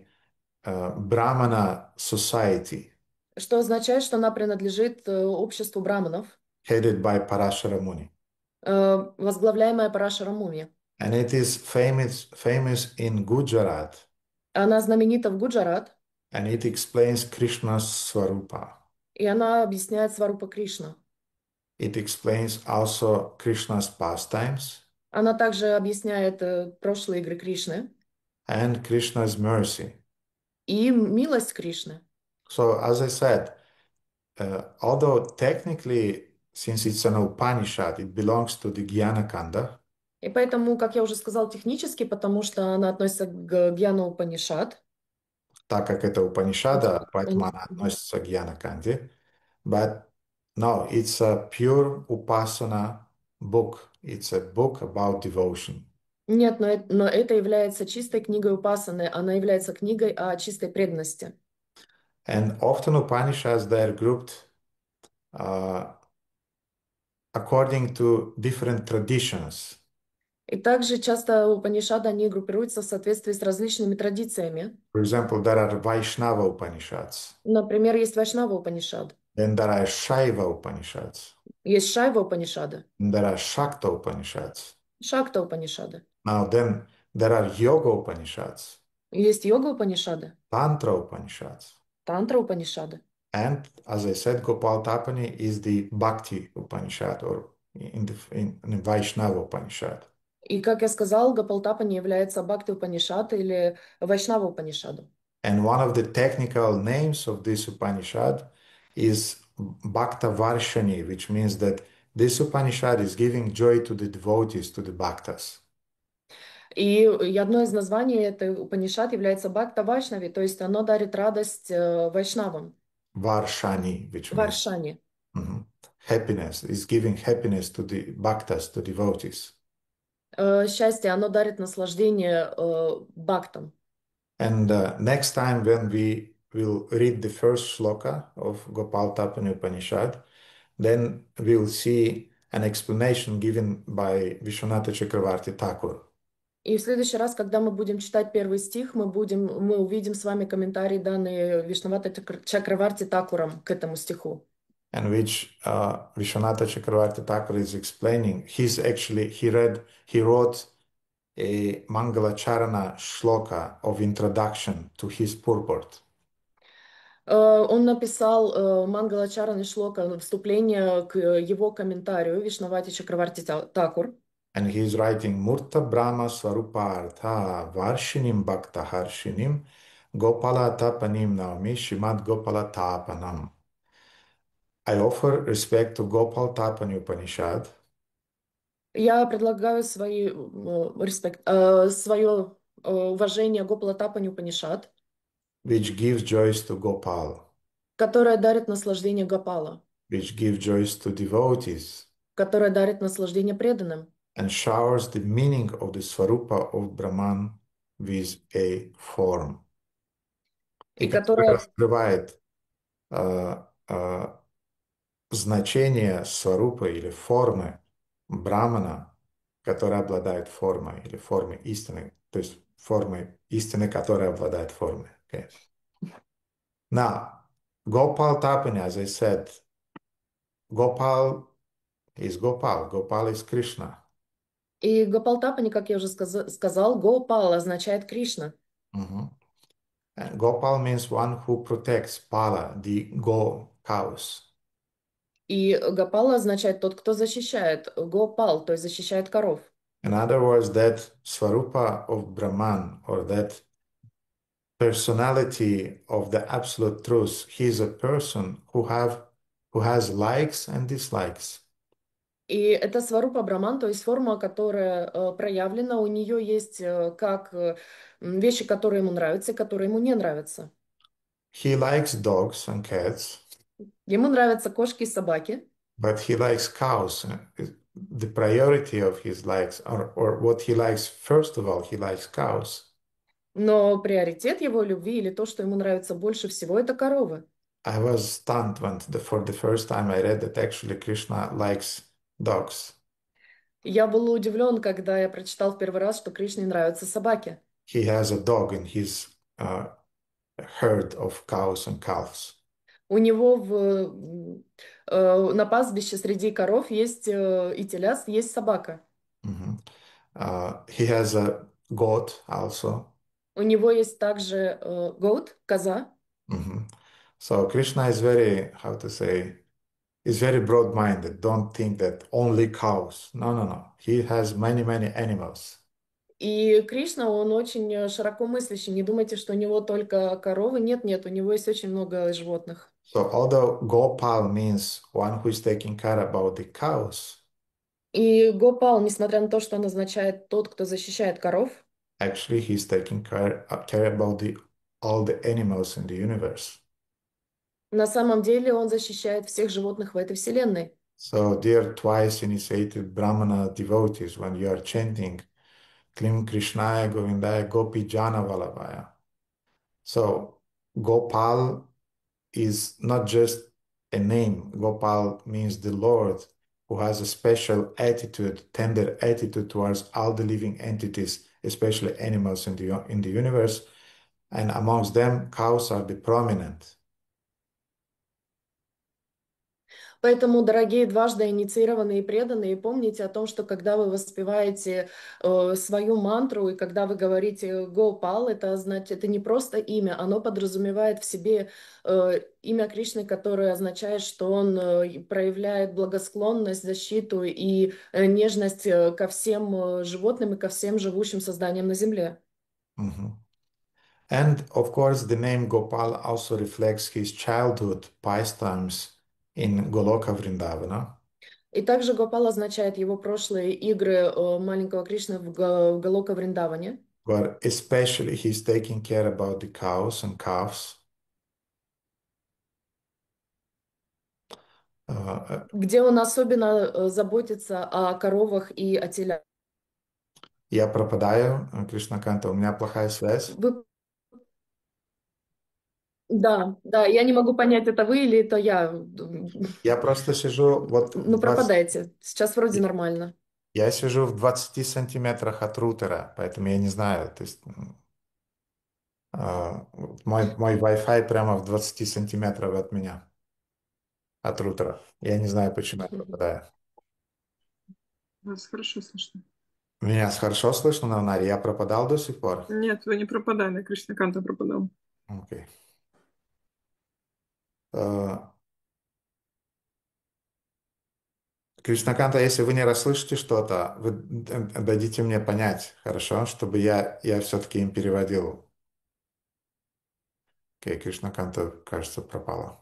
Brahmana society, что означает, что она принадлежит обществу браманов, headed by Parashara Muni. возглавляемая Парашаром Муни. And it is famous in Gujarat, Она знаменита в Гуджарат, and it explains Krishna's Swarupa. и она объясняет Сварупа Кришна. It explains also Krishna's pastimes Она также объясняет прошлые игры Кришны and Krishna's mercy. и милость Кришны. So, as I said, although technically, since it's an Upanishad, it belongs to the Jnana Kanda, И поэтому, как я уже сказал, технически, потому что она относится к Гьяну Упанишад. так как это Упанишада, поэтому она относится к Jnana Канде. But no, it's a pure Upasana book. It's a book about devotion. Нет, но это является чистой книгой Упасаны. Она является книгой о чистой преданности. And often Upanishads, they are grouped uh, according to different traditions. И также часто Упанишады, они группируются в соответствии с различными традициями. For example, there are Vaishnava Upanishads. Например, есть Вайшнава Упанишад, Then there are Shaiva Upanishads. есть Шайва Упанишады, And there are Shakta Upanishads. Шакта Упанишады, Now then there are Yoga Upanishads, есть Йога Упанишады, Tantra Upanishads. Тантра Упанишады. And as I said, Gopal Tapani is the Bhakti Upanishad or in Vaishnava Upanishad. И, как я сказал, Гапалтапани является Бхакти Упанишад или Вайшнава Упанишаду. And one of the technical names of this Upanishad is Bhakta Varshani, which means that this Upanishad is giving joy to the devotees, to the bhaktas. И одно из названий этой Упанишад является Бхакта Вайшнави, то есть оно дарит радость вайшнавам, Varshani, which means Варшане. mhm, happiness, is giving happiness to the bhaktas, to devotees. Счастье, оно дарит наслаждение бхактам. And next time when we will read the first shloka of Gopal Tapani Upanishad, then we'll see an explanation given by Vishwanatha Chakravarti Thakur. И в следующий раз, когда мы будем читать первый стих, мы увидим с вами комментарий, данные Вишнавата Чакраварти Такуром к этому стиху. And which Vishwanatha Chakravarti Thakur is explaining. He wrote a Mangalacharana shloka of introduction to his purport. Он написал Мангалачарана Шлока, вступление к его комментарию Вишнавати Чакраварти Такур. And he is writing Murta Brahma Swarupartha Varshinim Bhakta Harshinim Gopala Tapanim Naumi Shimad Gopala Tapanam. I offer respect to Gopal Tapani Upanishad, Я предлагаю свое уважение Гопала Тапани Упанишад, which gives joys to Gopal, которое дарит наслаждение Гопала, which gives joys to devotees, которое дарит наслаждение преданным, and showers the meaning of the Swarupa of Brahman with a form. и И которая которое раскрывает э, э, значение сварупы или формы брамана, которая обладает формой или формой истины, то есть формой истины, которая обладает формой. Okay. Now, Gopal Tapani, as I said, Gopal is Gopal. Gopal is Krishna. И Гопал Тапани, как я уже сказал, Гопал означает Кришна. Mhm. And Gopal means one who protects Pala, the go cows. И Гопал означает тот, кто защищает. Гопал, то есть защищает коров. In other words, that Swarupa of Brahman or that personality of the absolute truth, he is a person who has likes and dislikes. И это сварупа Браман, то есть форма, которая проявлена. У нее есть как вещи, которые ему нравятся, и которые ему не нравятся. He likes dogs and cats, Ему нравятся кошки и собаки, but he likes cows. The priority of his likes, or what he likes, first of all, he likes cows. но приоритет его любви или то, что ему нравится больше всего, это коровы. I was stunned when for the first time I read that actually Krishna likes dogs. Я был удивлен, когда я прочитал в первый раз, что Кришне нравятся собаки. He has a dog in his herd of cows and calves. У него на пастбище среди коров есть и телят, есть собака. Mhm. He has a goat also. У него есть также goat, коза. Mhm. So Krishna is very, how to say, is very broad-minded. Don't think that only cows. No, no, no. He has many, many animals. И Кришна, он очень широко мыслящий. Не думайте, что у него только коровы. Нет, нет, у него есть очень много животных. So although Gopal means one who is taking care about the cows, И Гопал, несмотря на то, что он означает тот, кто защищает коров, actually he's taking care about the all the animals in the universe. на самом деле он защищает всех животных в этой вселенной. So dear twice initiated Brahmana devotees, when you are chanting Klim Krishnaya Govindaya Gopi Jana Vallabhaya. So Gopal is not just a name. Gopal means the Lord who has a special attitude, tender attitude towards all the living entities, especially animals in the universe. And amongst them, cows are the prominent. Поэтому, дорогие дважды инициированные и преданные, помните о том, что когда вы воспеваете свою мантру и когда вы говорите «Гопал», это значит, это не просто имя, оно подразумевает в себе имя Кришны, которое означает, что он проявляет благосклонность, защиту и нежность ко всем животным и ко всем живущим созданиям на земле. Mhm. And of course, the name Gopal also reflects his childhood pastimes in Goloka Vrindavana, И также Гопал означает его прошлые игры маленького Кришны в Галока Вриндаване, where especially he's taking care about the cows and calves. Uh, где он особенно заботится о коровах и о телях. я пропадаю, Кришнаканта, у меня плохая связь. Вы... Да, да, я не могу понять, это вы или это я. Я просто сижу вот в Ну, 20... пропадаете. Сейчас вроде нормально. Я сижу в 20 сантиметрах от рутера, поэтому я не знаю. То есть мой Wi-Fi прямо в 20 сантиметрах от меня, от рутера. Я не знаю, почему я Мгм. пропадаю. Вас хорошо слышно. Меня хорошо слышно на Наре? Я пропадал до сих пор? Нет, вы не пропадали, Кришнаканта пропадал. Окей. Э, Кришнаканта, если вы не расслышите что-то, вы дадите мне понять, хорошо? Чтобы я все-таки им переводил. Окей, Кришнаканта, кажется, пропала.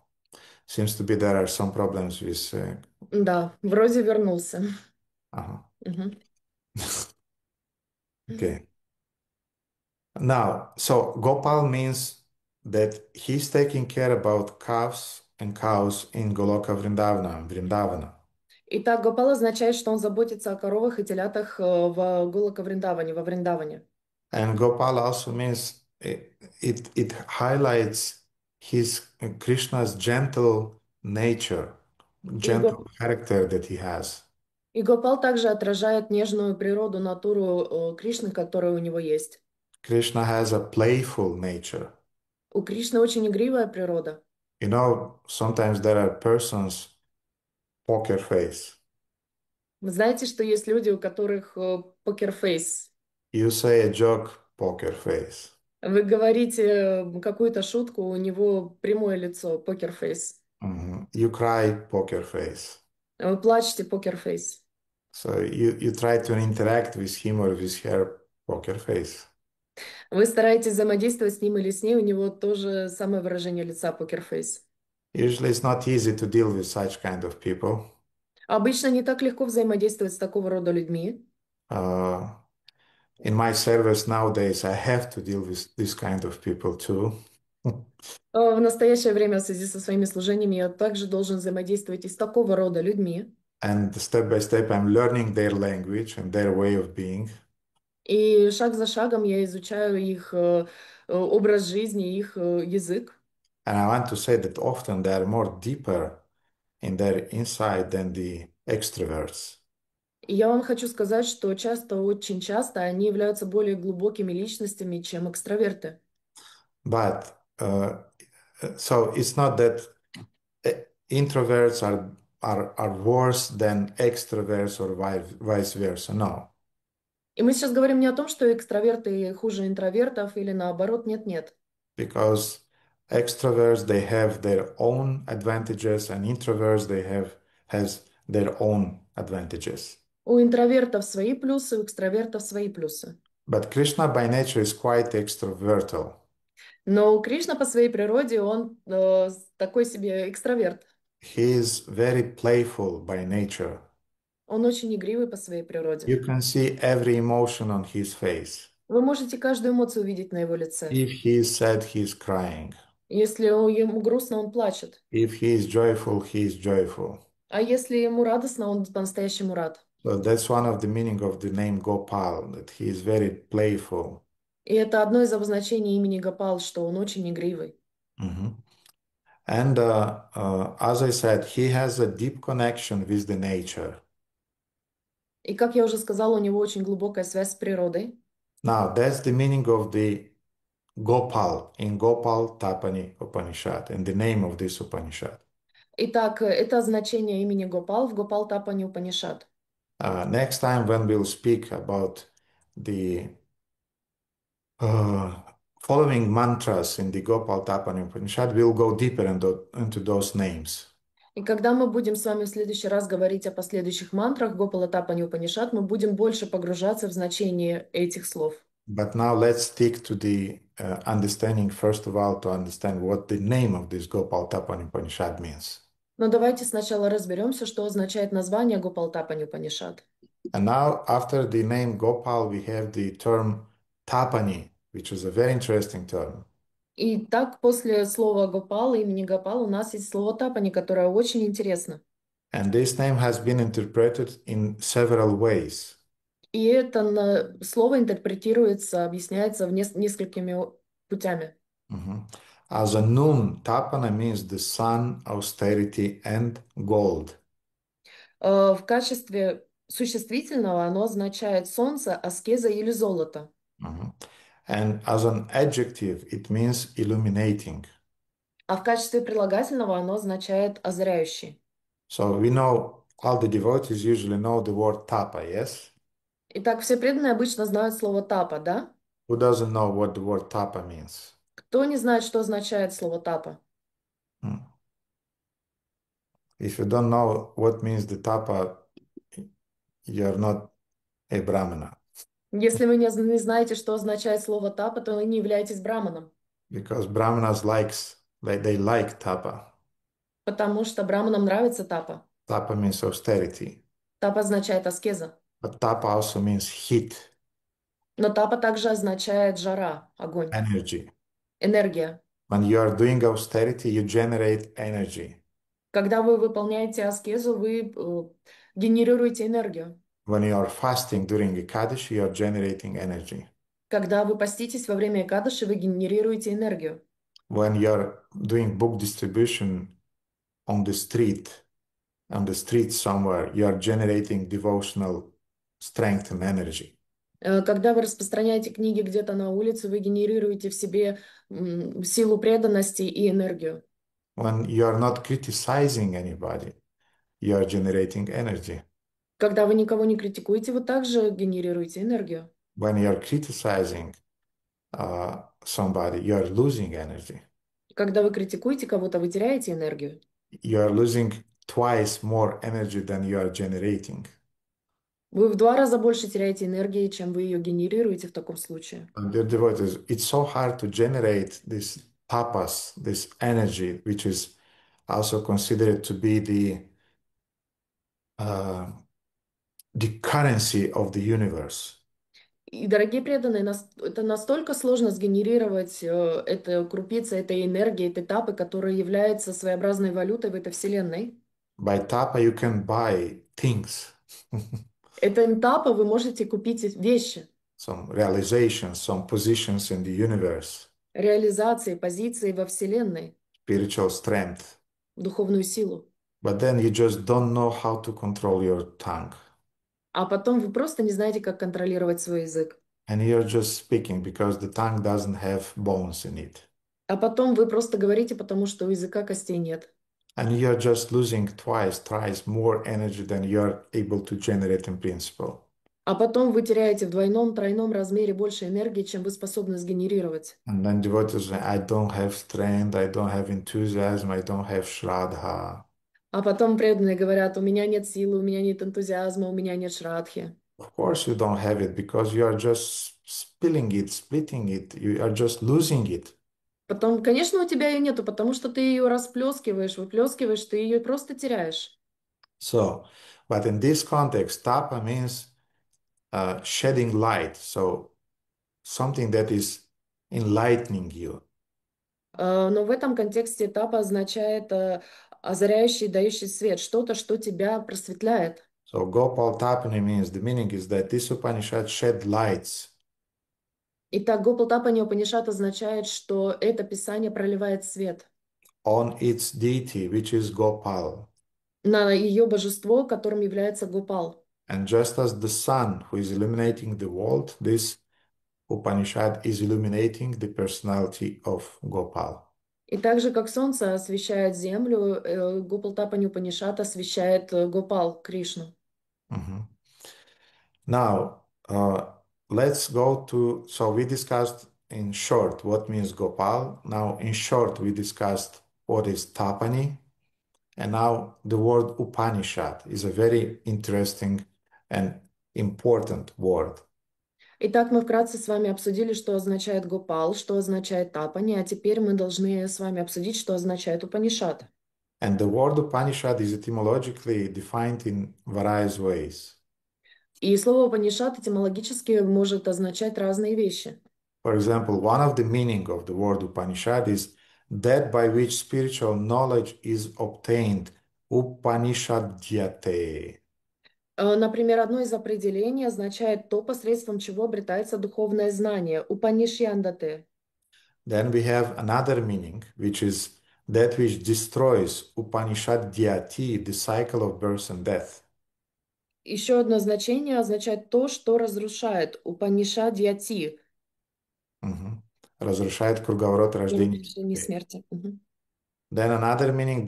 Seems to be there are some problems with... Да, вроде вернулся. ага, Мгм. окей. Now, so Gopal means that he's taking care about calves and cows in Goloka Vrindavana. Итак, Гопал означает, что он заботится о коровах и телятах в Голока Вриндаване, во Вриндаване. And Gopal also means it highlights his Krishna's gentle nature, И, gentle character that he has. и Гопал также отражает нежную природу, натуру Кришны, которая у него есть. Krishna has a playful nature. У Кришны очень игривая природа. You know, sometimes there are persons poker face. Вы знаете, что есть люди, у которых покерфейс. You say a joke, poker face. Вы говорите какую-то шутку, у него прямое лицо, покерфейс. Mhm. You cry, poker face. Вы плачете, покерфейс. So you try to interact with him or with her, poker face. Вы стараетесь взаимодействовать с ним или с ней, у него тоже самое выражение лица, покерфейс. Usually it's not easy to deal with such kind of people. Обычно не так легко взаимодействовать с такого рода людьми. Uh, in my service nowadays, I have to deal with this kind of people too. В настоящее время в связи со своими служениями я также должен взаимодействовать и с такого рода людьми. And step by step, I'm learning their language and their way of being. И шаг за шагом я изучаю их образ жизни, их язык. And I want to say that often they are more deeper in their inside than the extroverts. И я вам хочу сказать, что часто, очень часто они являются более глубокими личностями, чем экстраверты. But so it's not that uh, introverts are worse than extroverts or vice versa. No, И мы сейчас говорим не о том, что экстраверты хуже интровертов или наоборот, нет-нет. because extroverts they have their own advantages and introverts they have has their own advantages. У интровертов свои плюсы, у экстравертов свои плюсы. But Krishna by nature is quite extroverted. Но у Кришна по своей природе он такой себе экстраверт. He is very playful by nature. Он очень игривый по своей природе. You can see every emotion on his face. Вы можете каждую эмоцию увидеть на его лице. If he is sad, he is crying. Если ему грустно, он плачет. If he is joyful, he is joyful. А если ему радостно, он по-настоящему рад. So that's one of the meaning of the name Gopal, that he is very playful. И это одно из обозначений имени Гопал, что он очень игривый. Mhm. And as I said, he has a deep connection with the nature. И, как я уже сказала, у него очень глубокая связь с природой. Now, that's the meaning of the Gopal in Gopal Tapani Upanishad, and the name of this Upanishad. Итак, это значение имени Гопал в Гопал Тапани Упанишад. Next time, when we'll speak about the uh, following mantras in the Gopal Tapani Upanishad, we'll go deeper into those names. И когда мы будем с вами в следующий раз говорить о последующих мантрах Гопала Тапани Упанишад, мы будем больше погружаться в значение этих слов. But now let's stick to the understanding, first of all, to understand what the name of this Gopal Tapani Upanishad means. Но давайте сначала разберемся, что означает название Гопал Тапани Упанишад. And now, after the name Gopal, we have the term Tapani, which is a very interesting term. И так, после слова Гопал, имени Гопал, у нас есть слово Тапани, которое очень интересно. And this name has been interpreted in several ways. И это слово интерпретируется, объясняется несколькими путями. Mhm. As a noun, Tapana means the sun, austerity, and gold. В качестве существительного оно означает солнце, аскеза или золото. Mhm. And as an adjective, it means illuminating. А в качестве прилагательного оно означает озаряющий. So we know all the devotees usually know the word tapa, yes? Итак, все преданные обычно знают слово тапа, да? Who doesn't know what the word tapa means? Кто не знает, что означает слово тапа? Hmm. If you don't know what means the tapa, you're not a brahmana. Если вы не знаете, что означает слово тапа, то вы не являетесь браманом, Because brahmanas they like tapa. потому что браманам нравится тапа. Tapa means austerity. Тапа означает аскеза. But tapa also means heat, Но тапа также означает жара, огонь, energy. энергия. When you are doing austerity, you generate energy. Когда вы выполняете аскезу, вы генерируете энергию. When you are fasting during Ekadashi, you are generating energy. Когда вы поститесь во время Экадыши, вы генерируете энергию. When you are doing book distribution on the street somewhere, you are generating devotional strength and energy. Когда вы распространяете книги где-то на улице, вы генерируете в себе силу преданности и энергию. When you are not criticizing anybody, you are generating energy. Когда вы никого не критикуете, вы также генерируете энергию. When you are criticizing somebody, you are losing energy. Когда вы критикуете кого-то, вы теряете энергию. You are losing twice more energy than you are generating. Вы в 2 раза больше теряете энергии, чем вы ее генерируете в таком случае. And dear devotees, it's so hard to generate this tapas, this energy, which is also considered to be uh, the currency of the universe. И, дорогие преданные, это настолько сложно сгенерировать это крупицы этой энергии, этой тапы, которая является своеобразной валютой в этой вселенной. By tapa, you can buy things, Это тапа вы можете купить вещи, some realizations, some positions in the universe, реализации, позиции во вселенной, spiritual strength. духовную силу. But then you just don't know how to control your tongue. А потом вы просто не знаете, как контролировать свой язык. And you're just speaking because the tongue doesn't have bones in it. А потом вы просто говорите, потому что у языка костей нет. And you're just losing twice, thrice more energy than you're able to generate in principle. А потом вы теряете в двойном, тройном размере больше энергии, чем вы способны сгенерировать. And then devotees say, I don't have strength, I don't have enthusiasm, I don't have shraddha. А потом преданные говорят, у меня нет силы, у меня нет энтузиазма, у меня нет шрадхи. Of course you don't have it because you are just spilling it, splitting it, you are just losing it. Потом, конечно, у тебя ее нету, потому что ты ее расплескиваешь, выплескиваешь, ты ее просто теряешь. So, but in this context, tapa means shedding light. So something that is enlightening you. Но в этом контексте этапа означает озаряющий, дающий свет, что-то, что тебя просветляет. So Gopal Tapani means the meaning is that this Upanishad shed lights Итак, Гопалтапани Упанишад означает, что это писание проливает свет on its deity, which is Gopal. на ее божество, которым является Гопал. And just as the sun who is illuminating the world, this Upanishad is illuminating the personality of Gopal. И так же, как солнце освещает землю, Гопалтапани Упанишад освещает Гопал, Кришну. Mhm. Now, let's go to, so we discussed in short what means Gopal. Now, in short, we discussed what is Tapani. And now the word Upanishad is a very interesting and important word. Итак, мы вкратце с вами обсудили, что означает Гопал, что означает Тапани, а теперь мы должны с вами обсудить, что означает Упанишад. And the word Upanishad is etymologically defined in various ways. И слово Упанишад этимологически может означать разные вещи. For example, one of the meaning of the word Upanishad is that by which spiritual knowledge is obtained, Upanishadyate. Например, одно из определений означает то, посредством чего обретается духовное знание, Упанишьяндате. Then we have another meaning, which is that which destroys Upanishadyati, the cycle of birth and death. Еще одно значение означает то, что разрушает, Упанишадьяти, Мгм. Разрушает круговорот рождения и разрушение смерти. смерти. Мгм. Then another meaning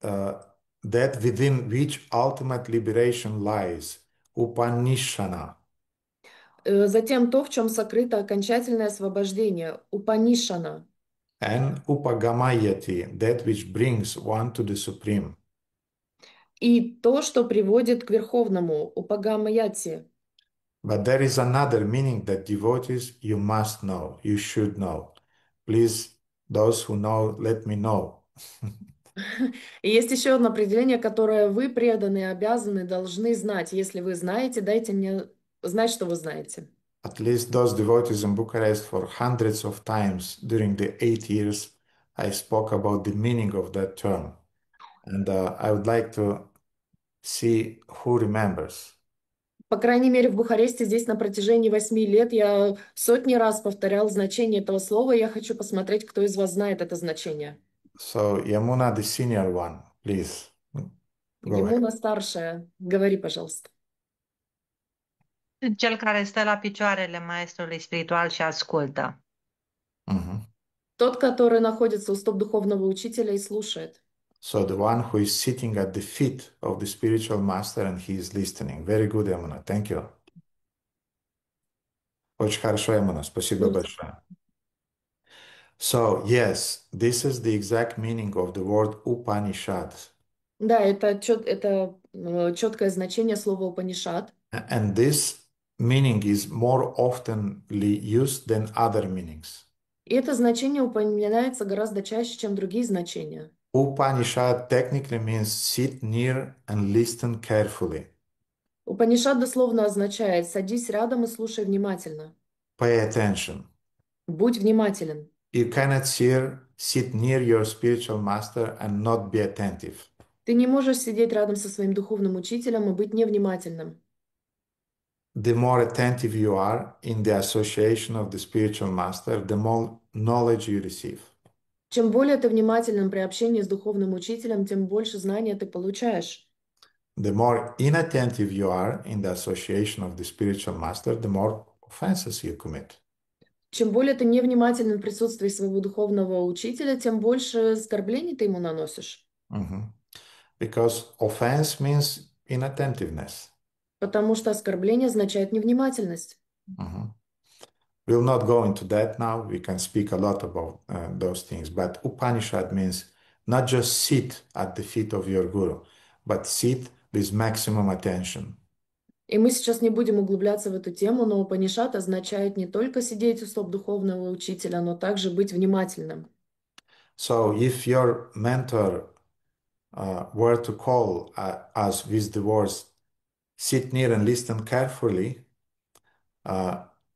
uh, that within which ultimate liberation lies, Upanishana. Затем то, в чем сокрыто окончательное освобождение, Упанишана. And Upagamayati, that which brings one to the supreme. И то, что приводит к Верховному, Упагамаяти. But there is another meaning that devotees you must know, you should know. Please, those who know, let me know. И есть еще одно определение, которое вы, преданные, обязаны, должны знать. Если вы знаете, дайте мне знать, что вы знаете. At least those devotees in Bucharest for hundreds of times during the 8 years, I spoke about the meaning of that term. And I would like to see who remembers. По крайней мере, в Бухаресте здесь на протяжении 8 лет я сотни раз повторял значение этого слова, и я хочу посмотреть, кто из вас знает это значение. So, Yamuna, the senior one, please go ahead. Емуна старшая, говори, пожалуйста. Cel care stă la picioarele maestrului spiritual și ascultă. Mhm. Tот, который находится у стоп духовного учителя и слушает. So, the one who is sitting at the feet of the spiritual master and he is listening. Very good, Yamuna. Thank you. Очень хорошо, Yamuna. Спасибо большое. So, yes, this is the exact meaning of the word Upanishad. Да, это четкое значение слова Упанишад. And this meaning is more oftenly used than other meanings. И это значение упоминается гораздо чаще, чем другие значения. Upanishad technically means sit near and listen carefully. Упанишад дословно означает «садись рядом и слушай внимательно». Pay attention. Будь внимателен. You cannot sit near your spiritual master and not be attentive. Ты не можешь сидеть рядом со своим духовным учителем и быть невнимательным. The more attentive you are in the association of the spiritual master, the more knowledge you receive. Чем более ты внимателен при общении с духовным учителем, тем больше знания ты получаешь. The more inattentive you are in the association of the spiritual master, the more offenses you commit. Чем более ты невнимателен в присутствии своего духовного учителя, тем больше оскорблений ты ему наносишь. Mhm. Because offense means inattentiveness. Потому что оскорбление означает невнимательность. Mhm. We'll not go into that now. We can speak a lot about those things. But Upanishad means not just sit at the feet of your guru, but sit with maximum attention. И мы сейчас не будем углубляться в эту тему, но Упанишад означает не только сидеть у стоп духовного учителя, но также быть внимательным. So if your mentor were to call us with the words, sit near and listen carefully,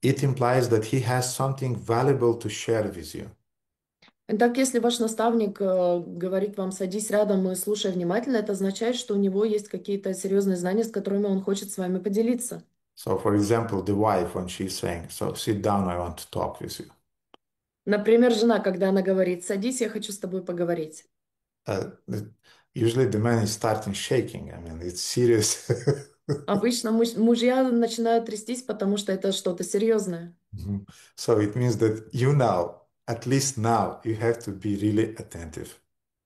it implies that he has something valuable to share with you. Итак, если ваш наставник говорит вам «садись рядом и слушай внимательно», это означает, что у него есть какие-то серьезные знания, с которыми он хочет с вами поделиться. So, for example, the wife, when she's saying, so sit down, I want to talk with you. Например, жена, когда она говорит «садись, я хочу с тобой поговорить». Uh, Usually the man is starting shaking. I mean, it's serious. Обычно мужья начинают трястись, потому что это что-то серьезное. Mhm. So it means that you now, at least now, you have to be really attentive.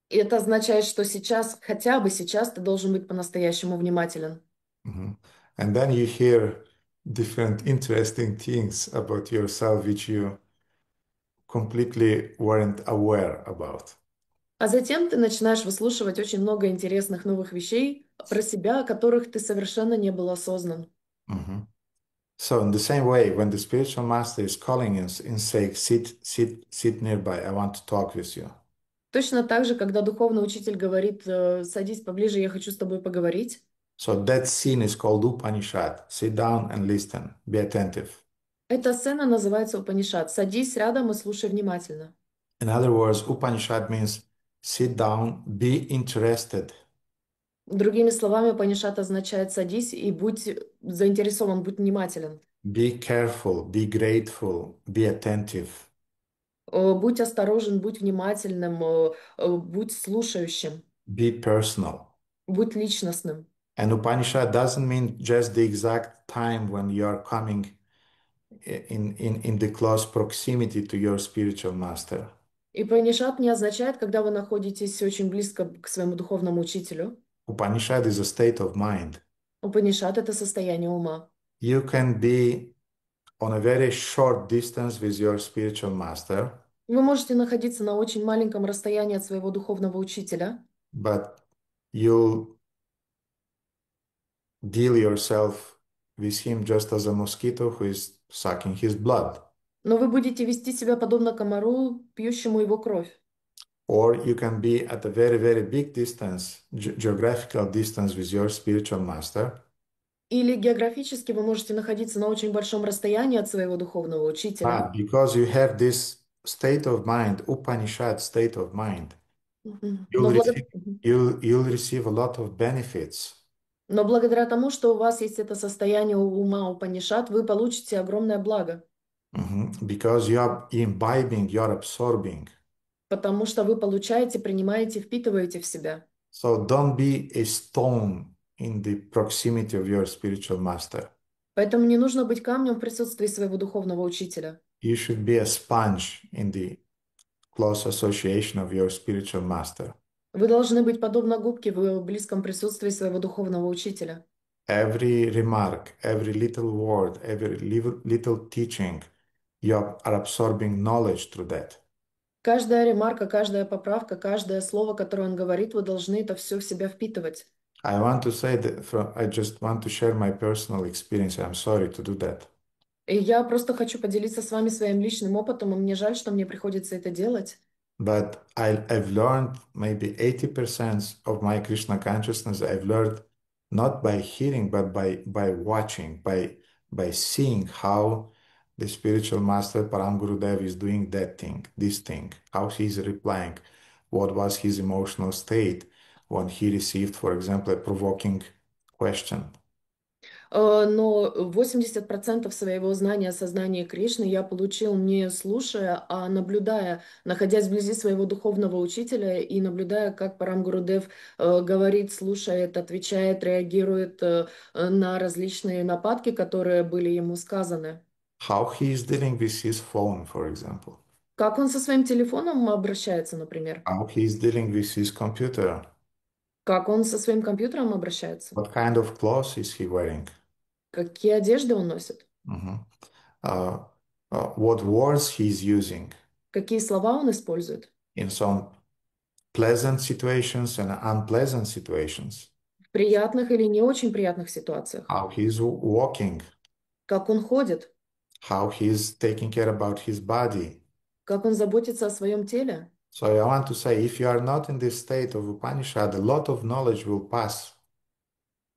И это означает, что сейчас, хотя бы сейчас, ты должен быть по-настоящему внимателен. Mhm. And then you hear different interesting things about yourself which you completely weren't aware about. А затем ты начинаешь выслушивать очень много интересных новых вещей про себя, о которых ты совершенно не был осознан. Mhm. So in the same way, when the spiritual master is calling us and saying, sit nearby, I want to talk with you. Точно так же, когда духовный учитель говорит «садись поближе, я хочу с тобой поговорить», So that scene is called Upanishad. Sit down and listen. Be attentive. эта сцена называется Упанишад. «Садись рядом и слушай внимательно». In other words, Upanishad means sit down, be interested, Другими словами, Упанишад означает «садись и будь заинтересован, будь внимателен». be careful, be grateful, be attentive, Будь осторожен, будь внимательным, будь слушающим, be personal. будь личностным. And Upanishad doesn't mean just the exact time when you are coming in the close proximity to your spiritual master. И Упанишад не означает, когда вы находитесь очень близко к своему духовному учителю. Upanishad is a state of mind. Упанишад — это состояние ума. You can be on a very short distance with your spiritual master, Вы можете находиться на очень маленьком расстоянии от своего духовного учителя, but you'll deal yourself with him just as a mosquito who is sucking his blood. но вы будете вести себя подобно комару, пьющему его кровь. Or you can be at a very, very big distance, geographical distance with your spiritual master, Или географически вы можете находиться на очень большом расстоянии от своего духовного учителя. but because you have this state of mind, Upanishad state of mind, Мгм. you'll receive, you'll receive a lot of benefits. Но благодаря тому, что у вас есть это состояние ума Упанишад, вы получите огромное благо, Because you are imbibing, you are absorbing. потому что вы получаете, принимаете, впитываете в себя. So don't be a stone in the proximity of your spiritual master. Поэтому не нужно быть камнем в присутствии своего духовного учителя. You should be a sponge in the close association of your spiritual master. Вы должны быть подобно губке в близком присутствии своего духовного учителя. Every remark, every little word, every little teaching, you are absorbing knowledge through that. Каждая ремарка, каждая поправка, каждое слово, которое он говорит, вы должны это все в себя впитывать. I want to say that I just want to share my personal experience. I'm sorry to do that. И я просто хочу поделиться с вами своим личным опытом, и мне жаль, что мне приходится это делать. But I've learned maybe 80% of my Krishna consciousness. I've learned not by hearing, but by watching, by seeing how the spiritual master Param Gurudev is doing that thing, this thing, how he's replying, what was his emotional state when he received, for example, a provoking question. Но 80% своего знания о сознании Кришны я получил не слушая, а наблюдая, находясь вблизи своего духовного учителя и наблюдая, как Парам Гурудев говорит, слушает, отвечает, реагирует на различные нападки, которые были ему сказаны. How he is dealing with his phone, for example. Как он со своим телефоном обращается, например? How he is dealing with his computer. Как он со своим компьютером обращается? What kind of clothes is he wearing? Какие одежды он носит? Mhm. Uh, what words he is using Какие слова он использует? in some pleasant situations and unpleasant situations. В приятных или не очень приятных ситуациях? How he is walking. Как он ходит? How he is taking care about his body. Как он заботится о своем теле? So I want to say, if you are not in this state of Upanishad, a lot of knowledge will pass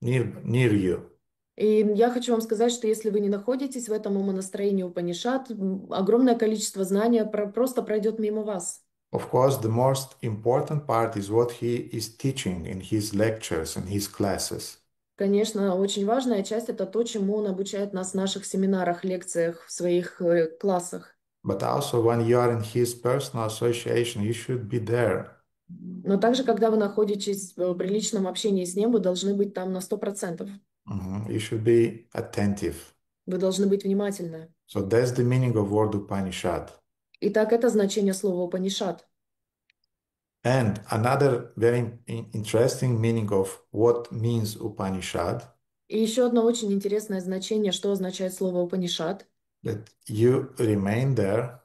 near you. И я хочу вам сказать, что если вы не находитесь в этом умонастроении Упанишад, огромное количество знания просто пройдет мимо вас. Of course, the most important part is what he is teaching in his lectures and his classes. Конечно, очень важная часть — это то, чему он обучает нас в наших семинарах, лекциях, в своих классах. But also when you are in his personal association, you should be there. Но также, когда вы находитесь в приличном общении с ним, вы должны быть там на 100%. You should be attentive. Вы должны быть внимательны. So that's the meaning of word Upanishad. Итак, это значение слова Упанишад. And another very interesting meaning of what means Upanishad, И еще одно очень интересное значение, что означает слово Упанишад. that you remain there,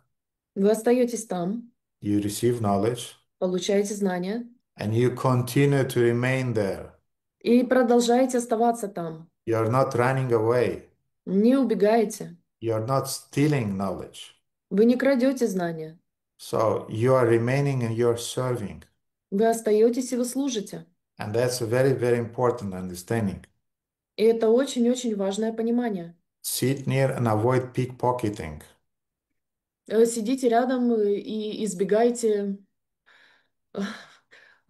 Вы остаетесь там, you receive knowledge, получаете знания and you continue to remain there. и продолжаете оставаться там. You are not running away. Не убегаете. You are not stealing knowledge. Вы не крадете знания. So you are remaining and you are serving. Вы остаетесь и вы служите. And that's a very, very important understanding. И это очень-очень важное понимание. Sit near and avoid pickpocketing. Сидите рядом и избегайте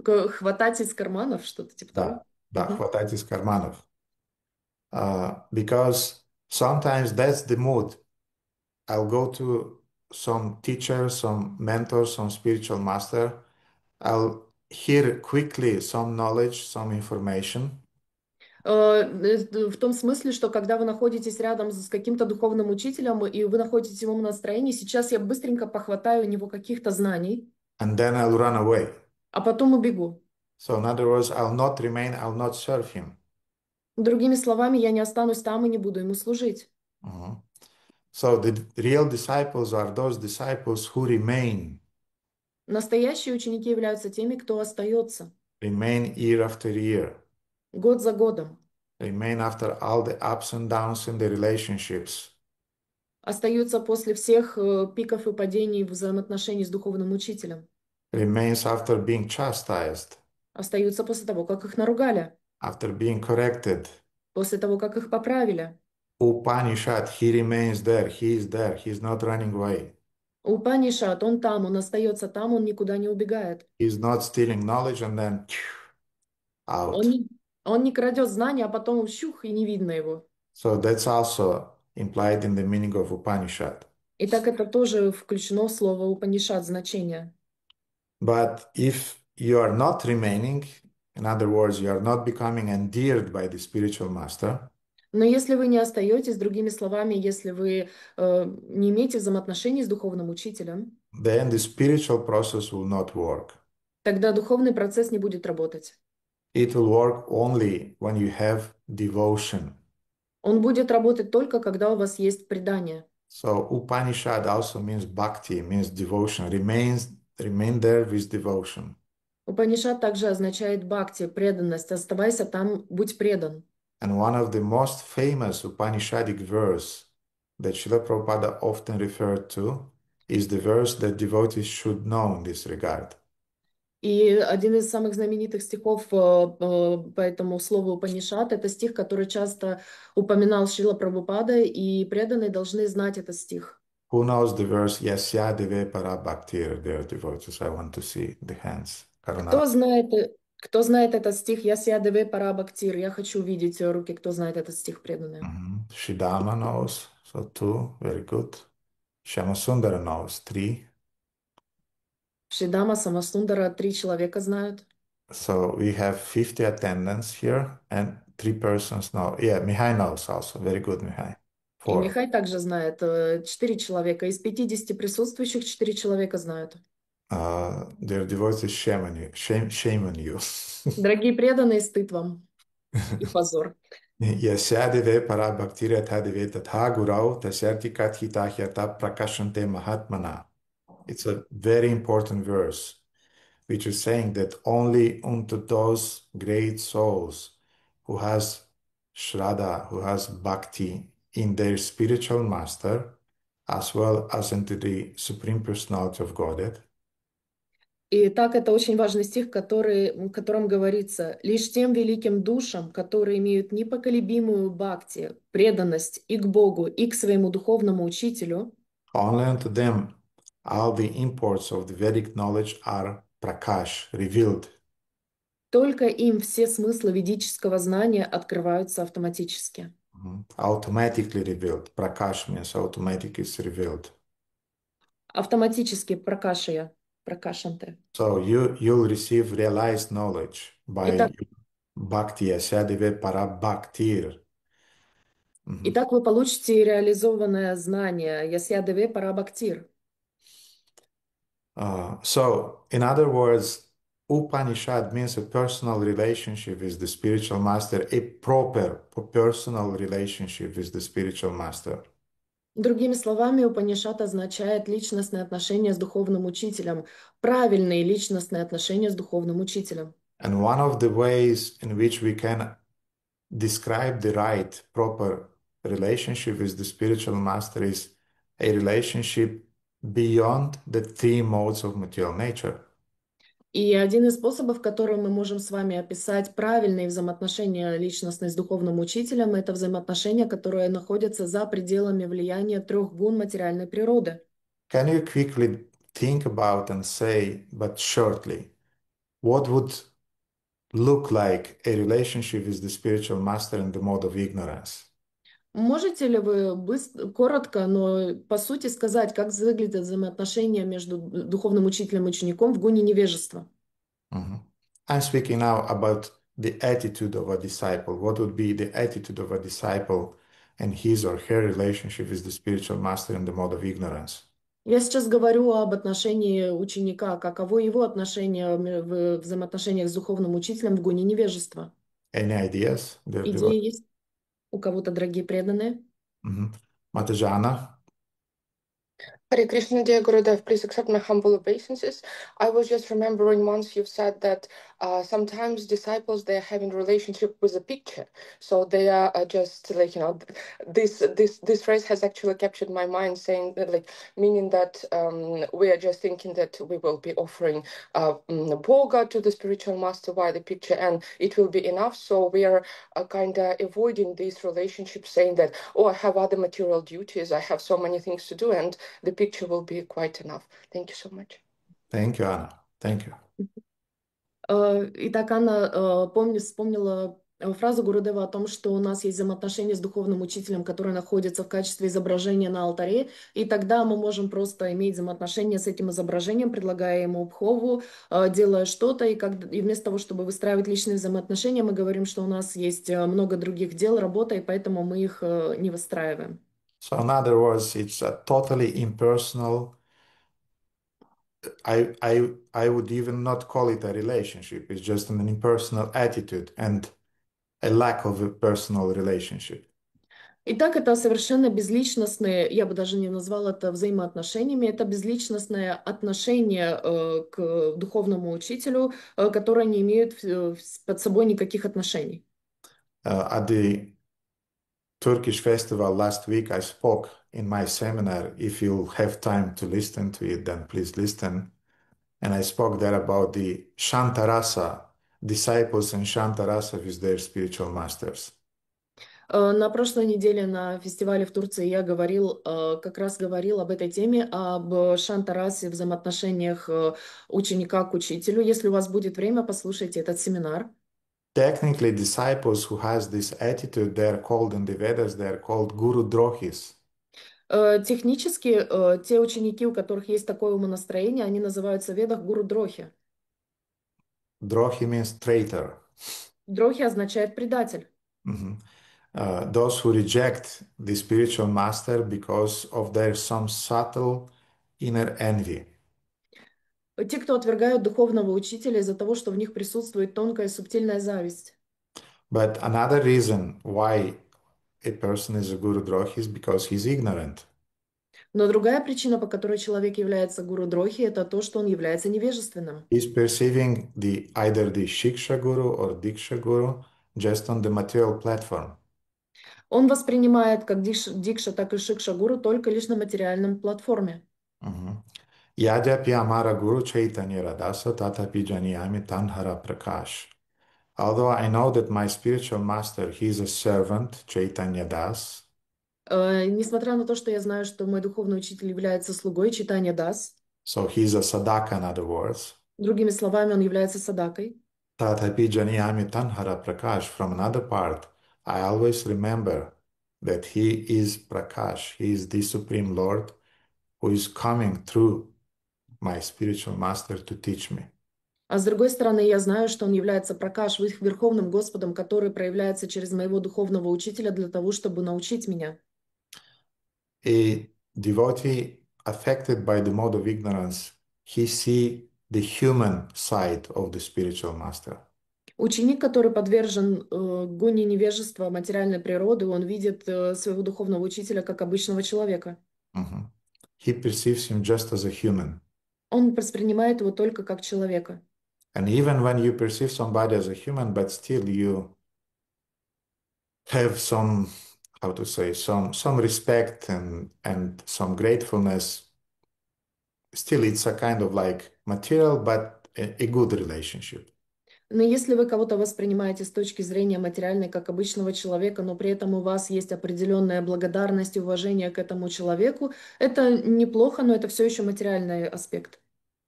хватать из карманов, что-то типа того. Да, Мгм. хватать из карманов. Because sometimes that's the mood. I'll go to some teacher, some mentor, some spiritual master. I'll hear quickly some knowledge, some information. В том смысле, что когда вы находитесь рядом с каким-то духовным учителем, и вы находитесь в его настроении, сейчас я быстренько похватаю у него каких-то знаний, And then I'll run away. а потом убегу. So in other words, I'll not remain, I'll not serve him. Другими словами, я не останусь там и не буду ему служить. Mhm. So the real disciples are those disciples who remain Настоящие ученики являются теми, кто остается year after year, год за годом, remain after all the ups and downs in the relationships, остаются после всех пиков и падений взаимоотношений с духовным учителем, remains after being chastised, остаются после того, как их наругали, after being corrected. после того, как их поправили. Upanishad, he remains there, he's not running away. Упанишад, он там, он остается там, он никуда не убегает. He's not stealing knowledge and then out. Он не крадет знания, а потом щух, и не видно его. So that's also implied in the meaning of Upanishad. Итак, это тоже включено в слово Упанишад, значение. But if you are not remaining, in other words, you are not becoming endeared by the spiritual master, Но если вы не остаетесь, другими словами, если вы не имеете взаимоотношений с духовным учителем, then the spiritual process will not work. тогда духовный процесс не будет работать. It will work only when you have devotion. Он будет работать только, когда у вас есть предание. So Upanishad also means bhakti, means devotion. Remain there with devotion. Упанишад также означает бхакти, преданность. Оставайся там, будь предан. And one of the most famous Upanishadic verse that Srila Prabhupada often referred to is the verse that devotees should know in this regard. И один из самых знаменитых стихов по этому слову Упанишад — это стих, который часто упоминал Шрила Прабхупада, и преданные должны знать этот стих. Who knows the verse Yasya Deve Para Bhaktir, dear devotees? I want to see the hands. Karuna. Кто знает, кто знает этот стих? Я деве пара бхактир. Я хочу видеть руки, кто знает этот стих, преданные. Shidama knows, so two, very good. Shyamasundara knows, three. Шидама, Самасундара, 3 человека знают. So we have 50 attendants here and 3 persons know. Yeah, Mihai knows also. Very good, Mihai. И 4. Михай также знает. 4 человека. Из 50 присутствующих 4 человека знают. Their devotees shame on you. Дорогие преданные, стыд вам и позор. Yasyadeve parabhaktirya tadeve tatha gurau tasyarti kathitahyata prakashante mahatmana. It's a very important verse, which is saying that only unto those great souls who has shraddha, who has bhakti in their spiritual master, as well as into the Supreme Personality of Godhead, И так это очень важный стих, в котором говорится: «Лишь тем великим душам, которые имеют непоколебимую бхакти, преданность и к Богу, и к своему духовному учителю, only unto them all the imports of the Vedic knowledge are prakash, revealed. только им все смыслы ведического знания открываются автоматически». Automatically revealed. Prakash means automatic is revealed. Автоматически пракашия, пракашанте. So you'll receive realized knowledge by Итак, bhakti, asyadeve para bhaktir. итак, вы получите реализованное знание ясья-деве парабхактир. So, in other words, Upanishad means a personal relationship with the spiritual master, a proper personal relationship with the spiritual master. Другими словами, Упанишад означает личностные отношения с духовным учителем, правильные личностные отношения с духовным учителем. And one of the ways in which we can describe the right, proper relationship with the spiritual master is a relationship beyond the three modes of material nature. И один из способов, которым мы можем с вами описать правильные взаимоотношения личностные с духовным учителем, это взаимоотношения, которые находятся за пределами влияния 3 гун материальной природы. Can you quickly think about and say, but shortly, what would look like a relationship with the spiritual master in the mode of ignorance? Можете ли вы коротко, но по сути сказать, как выглядят взаимоотношения между духовным учителем и учеником в гуне невежества? Mhm. I'm speaking now about the attitude of a disciple. What would be the attitude of a disciple and his or her relationship with the spiritual master in the mode of ignorance? Я сейчас говорю об отношении ученика, каково его отношение в взаимоотношениях с духовным учителем в гуне невежества. Any ideas? Идеи есть у кого-то, дорогие преданные? Matajana? Hare Krishna, dear Gurudev, please accept my humble obeisances. I was just remembering once you've said that sometimes disciples, they're having relationship with a picture, so they are just like, this phrase has actually captured my mind, saying that, like, meaning that we are just thinking that we will be offering bhoga to the spiritual master via the picture, and it will be enough. So we are kind of avoiding these relationships, saying that, oh, I have other material duties, I have so many things to do, and the picture will be quite enough. Thank you so much. Thank you, Anna. Thank you. Итак, Анна, вспомнила фразу Гурудева о том, что у нас есть взаимоотношения с духовным учителем, который находится в качестве изображения на алтаре, и тогда мы можем просто иметь взаимоотношения с этим изображением, предлагая ему бхову, делая что-то, и вместо того, чтобы выстраивать личные взаимоотношения, мы говорим, что у нас есть много других дел, работа, и поэтому мы их не выстраиваем. So in other words, it's a totally impersonal. I would even not call it a relationship. It's just an impersonal attitude and a lack of a personal relationship. Итак, это совершенно безличностные, я бы даже не назвала это взаимоотношениями, это безличностное отношение к духовному учителю, которое не имеет под собой никаких отношений. At the Turkish festival last week, I spoke in my seminar. If you have time to listen to it, then please listen. And I spoke there about the Shantarasa, disciples and Shantarasa with their spiritual masters. На прошлой неделе на фестивале в Турции я говорил, как раз говорил об этой теме, об шантарасе, взаимоотношениях ученика к учителю. Если у вас будет время, послушайте этот семинар. Technically, disciples who has this attitude, they are called in the Vedas, they are called Guru Drohis. Технически, те ученики, у которых есть такое умонастроение, они называются в ведах гуру-дрохи. Drohi means traitor. Дрохи означает предатель. Mhm. Those who reject the spiritual master because of their some subtle inner envy. Те, кто отвергают духовного учителя из-за того, что в них присутствует тонкая субтильная зависть. But another reason why a person is a Guru Drohi is because he's ignorant. Но другая причина, по которой человек является гуру-дрохи, это то, что он является невежественным. He's perceiving either the Shiksha Guru or Diksha Guru just on the material platform. Он воспринимает как дикша, так и шикша-гуру только лишь на материальном платформе. Yadyapi Amara Guru Chaitanya Radasa Tatapi Janiyami Tanhara Prakash. Although I know that my spiritual master, he is a servant, Chaitanya Das, Несмотря на то, что я знаю, что мой духовный учитель является слугой Чайтанья Дас, so he's a sadhaka in other words, другими словами, он является садакой, Tatapi Janiyami Tanhara Prakash, from another part, I always remember that he is Prakash, he is the Supreme Lord who is coming through my spiritual master to teach me. а с другой стороны, я знаю, что он является Пракаш, Верховным Господом, который проявляется через моего духовного учителя для того, чтобы научить меня. A devotee affected by the mode of ignorance, he see the human side of the spiritual master. Ученик, который подвержен гоне невежества материальной природы, он видит своего духовного учителя как обычного человека. Mhm. He perceives him just as a human. Он воспринимает его только как человека. And even when you perceive somebody as a human, but still you have some, how to say, some respect and some gratefulness, still it's a kind of like material, but a good relationship. Но если вы кого-то воспринимаете с точки зрения материальной, как обычного человека, но при этом у вас есть определенная благодарность и уважение к этому человеку, это неплохо, но это все еще материальный аспект.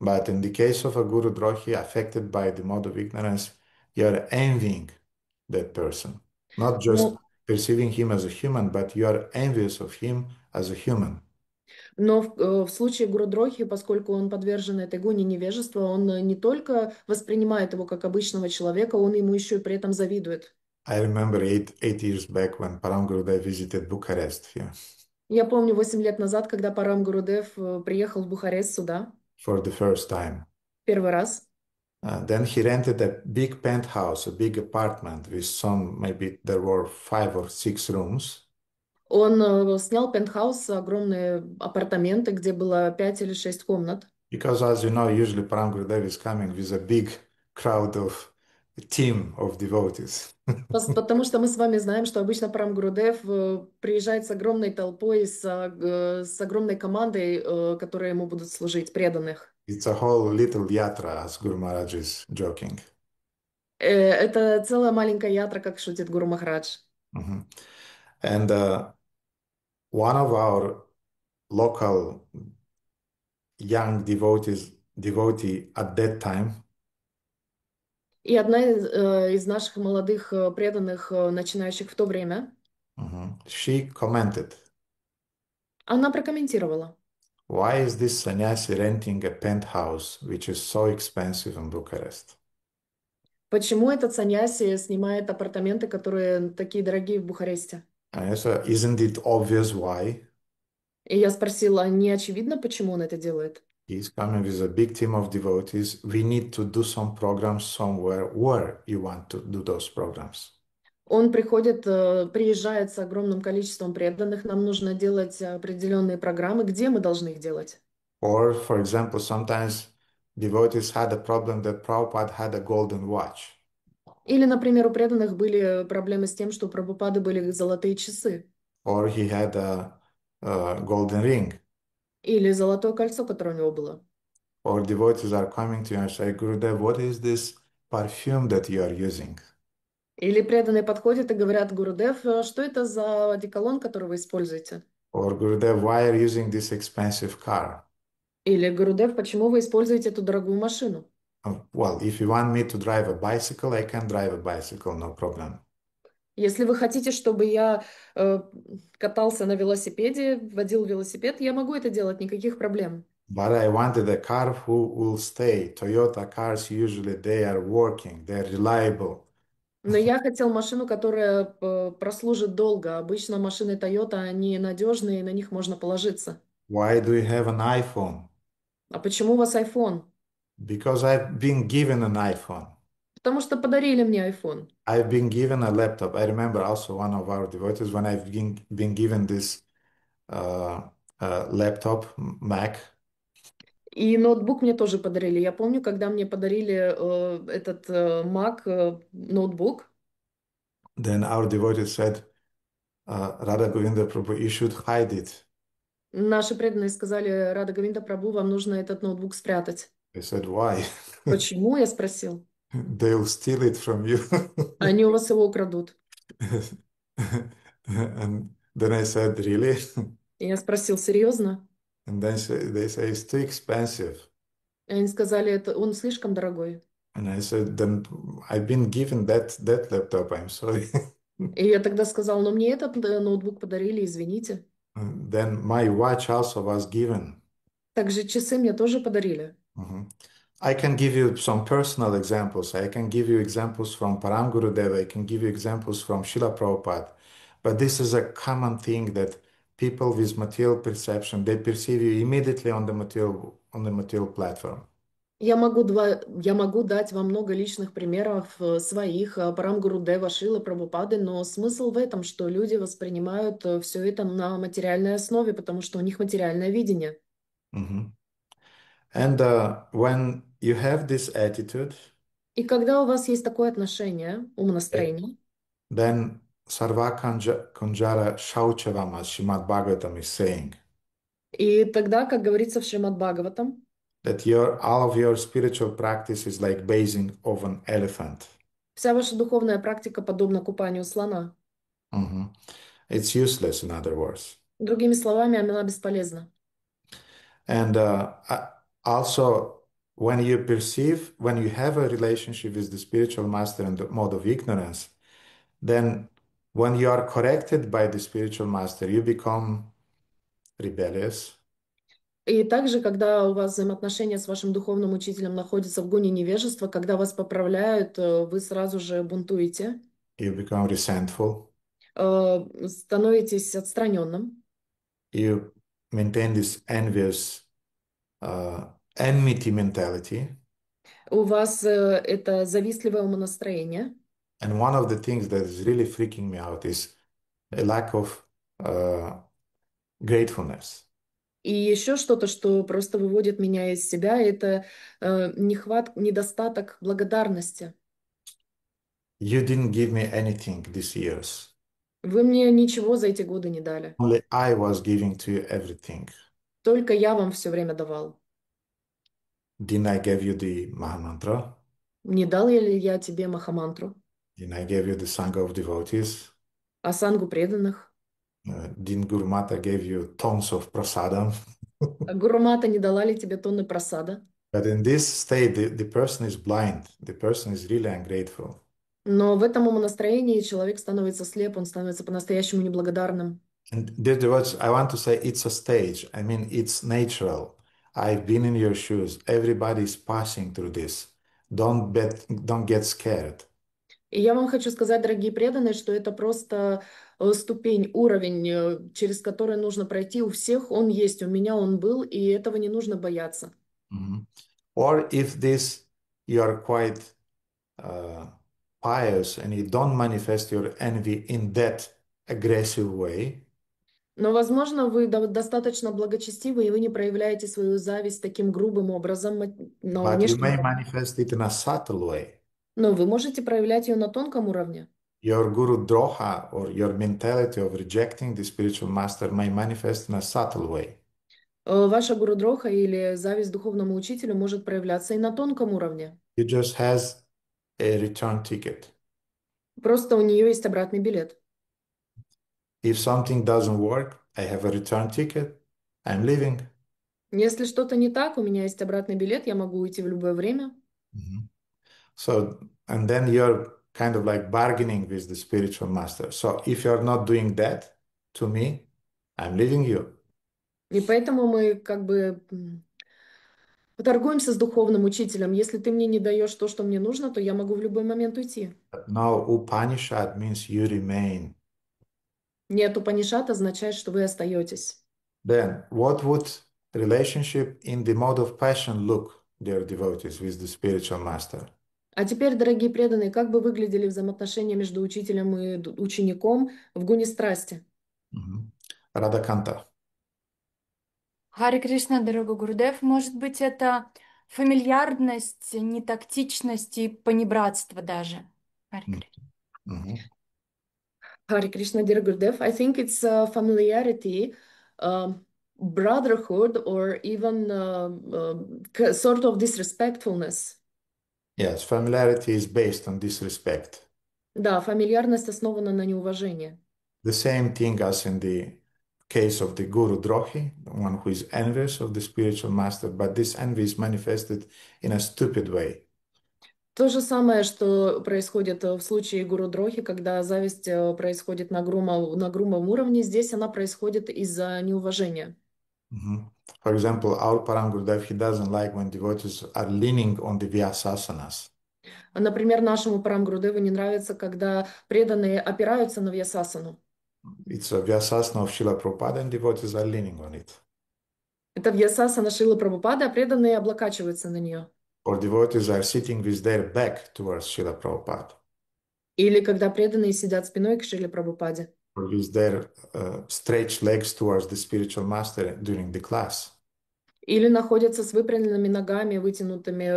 But in the case of a Guru Drohi affected by the mode of ignorance, you're envying that person, not just Но, perceiving him as a human, but you are envious of him as a human. но в случае Гуру-дрохи, поскольку он подвержен этой гоне невежества, он не только воспринимает его как обычного человека, он ему еще и при этом завидует. I remember eight years back when Param Gurudev visited Bucharest here Я помню 8 лет назад, когда Парам Гурудев приехал в Бухарест сюда for the first time. первый раз. Then he rented a big penthouse, a big apartment with maybe there were 5 or 6 rooms. Он снял пентхаус, огромные апартаменты, где было 5 или 6 комнат. Because as you know, usually Param Gurudev is coming with a big crowd of a team of devotees. Потому что мы с вами знаем, что обычно Парам Гурудев приезжает с огромной толпой, с огромной командой, которые ему будут служить, преданных. It's a whole little yatra, as Guru Maharaj is joking. Это целая маленькая ятра, как шутит Гуру Махарадж. Mhm. And one of our local young devotee at that time, И одна из наших молодых преданных, начинающих в то время, she commented, она прокомментировала. why is this sannyasi renting a penthouse which is so expensive in Bucharest? Почему этот саньяси снимает апартаменты, которые такие дорогие в Бухаресте? And I said, isn't it obvious why? И я спросила, не очевидно, почему он это делает? He's coming with a big team of devotees. We need to do some programs somewhere where you want to do those programs. Он приезжает с огромным количеством преданных. Нам нужно делать определенные программы. Где мы должны их делать? Or, for example, sometimes devotees had a problem that Prabhupada had a golden watch. Или, например, у преданных были проблемы с тем, что у Прабхупады были золотые часы. Or he had a golden ring. Или золотое кольцо, которое у него было. or devotees are coming to you and say, Gurudev, what is this perfume that you are using? Или преданные подходят и говорят: Гурудев, что это за одеколон, который вы используете? Or Gurudev, why are you using this expensive car? Или Гурудев, почему вы используете эту дорогую машину? Well, if you want me to drive a bicycle, I can drive a bicycle, no problem. Если вы хотите, чтобы я катался на велосипеде, водил велосипед, я могу это делать, никаких проблем. But I wanted a car who will stay. Toyota cars usually they are working, they're reliable. Но я хотел машину, которая прослужит долго. Обычно машины Toyota, они надежные, и на них можно положиться. Why do you have an iPhone? А почему у вас iPhone? Because I've been given an iPhone. Потому что подарили мне iPhone. I've been given a laptop. I remember also one of our devotees when I've been given this laptop, Mac. И ноутбук мне тоже подарили. Я помню, когда мне подарили этот Mac ноутбук, Then our devotee said, Radha Govinda Prabhu, you should hide it. наши преданные сказали: Рада Говинда Прабhu, вам нужно этот ноутбук спрятать. I said, why? Почему? Я спросил. They'll steal it from you. Они у вас его украдут. And then I said, really? И я спросил: серьезно? And then they say it's too expensive. И они сказали: это он слишком дорогой. And I said, then I've been given that laptop, I'm sorry. И я тогда сказал: но мне этот ноутбук подарили, извините. Then my watch also was given. Также часы мне тоже подарили. Mhm. I can give you some personal examples. I can give you examples from Param Gurudev. I can give you examples from Srila Prabhupada. But this is a common thing that people with material perception, they perceive you immediately on the material platform. Я могу дать вам много личных примеров своих, Парам Гурудева, Шрилы Прабхупады, но смысл в этом, что люди воспринимают все это на материальной основе, потому что у них материальное видение. Mhm. And when you have this attitude, И когда у вас есть такое отношение, умонастроение, then Sarva Kunjara Shauchavam, as Srimad Bhagavatam is saying, и тогда, как говорится в Шримад Бхагаватам, that all of your spiritual practice is like bathing of an elephant. вся ваша духовная практика подобна купанию слона. Mhm. It's useless, in other words. Другими словами, она бесполезна. And also, when you have a relationship with the spiritual master in the mode of ignorance, then when you are corrected by the spiritual master, you become rebellious. И также, когда у вас взаимоотношения с вашим духовным учителем находятся в гуне невежества, когда вас поправляют, вы сразу же бунтуете, You become resentful. становитесь отстраненным, You maintain this envious enmity mentality. у вас это завистливое умонастроение. And one of the things that is really freaking me out is a lack of gratefulness. И еще что-то, что просто выводит меня из себя, это недостаток благодарности. You didn't give me anything these years. Вы мне ничего за эти годы не дали. Only I was giving to you everything. Только я вам все время давал. Didn't I give you the Mahamantra? Не дал ли я тебе Махамантру, Didn't I give you the Sangha of devotees? Асангу преданных? Didn't Guru Mata give you tons of prasadam? А Гурумата не дала ли тебе тонны просада? But in this state, the person is blind. The person is really ungrateful. Но в этом умонастроении человек становится слеп, он становится по-настоящему неблагодарным. And dear devotees, I want to say it's a stage. I mean, it's natural. I've been in your shoes. Everybody is passing through this. Don't get scared. И я вам хочу сказать, дорогие преданные, что это просто ступень, уровень, через который нужно пройти. У всех он есть, у меня он был, и этого не нужно бояться. Mhm. Or if this, you are quite pious and you don't manifest your envy in that aggressive way, Но, возможно, вы достаточно благочестивы, и вы не проявляете свою зависть таким грубым образом, но but you внешне. may manifest it in a subtle way. Но вы можете проявлять ее на тонком уровне. Your guru droha or your mentality of rejecting the spiritual master may manifest in a subtle way. Ваша гурудроха или зависть к духовному учителю может проявляться и на тонком уровне. He just has a return ticket. Просто у нее есть обратный билет. If something doesn't work, I have a return ticket. I'm leaving. Если что-то не так, у меня есть обратный билет, я могу уйти в любое время. Mhm. So, and then you're kind of like bargaining with the spiritual master. So, if you're not doing that to me, I'm leaving you. И поэтому мы как бы торгуемся с духовным учителем. Если ты мне не даешь то, что мне нужно, то я могу в любой момент уйти. But no, Upanishad means you remain. Нет, Упанишад означает, что вы остаетесь. Then, what would relationship in the mode of passion look, dear devotees, with the spiritual master? А теперь, дорогие преданные, как бы выглядели взаимоотношения между учителем и учеником в гуне страсти? Mhm. Radhakanta. Харе Кришна, дорогой Гурудев, может быть, это фамильярность, нетактичность и понебратство даже. Харе Mm. Кришна. Mhm. Hare Krishna, dear Gurudev, I think it's familiarity, brotherhood, or even sort of disrespectfulness. Yes, familiarity is based on disrespect. Да, фамильярность основана на неуважении. The same thing as in the case of the Guru Drohi, the one who is envious of the spiritual master, but this envy is manifested in a stupid way. То же самое, что происходит в случае Гуру Дрохи, когда зависть происходит на грубом уровне, здесь она происходит из-за неуважения. Mhm. For example, our Param Gurudev, he doesn't like when devotees are leaning on the Vyasasanas. Например, нашему Парамгурудеву не нравится, когда преданные опираются на Вьясасану. It's a Vyasasana of Srila Prabhupada and devotees are leaning on it. Это Вьясасана Шрилы Прабхупады, а преданные облокачиваются на нее. Or devotees are sitting with their back towards Srila Prabhupada, Или когда преданные сидят спиной к Шриле Прабхупаде. or with their stretched legs towards the spiritual master during the class. Или находятся с выпрямленными ногами, вытянутыми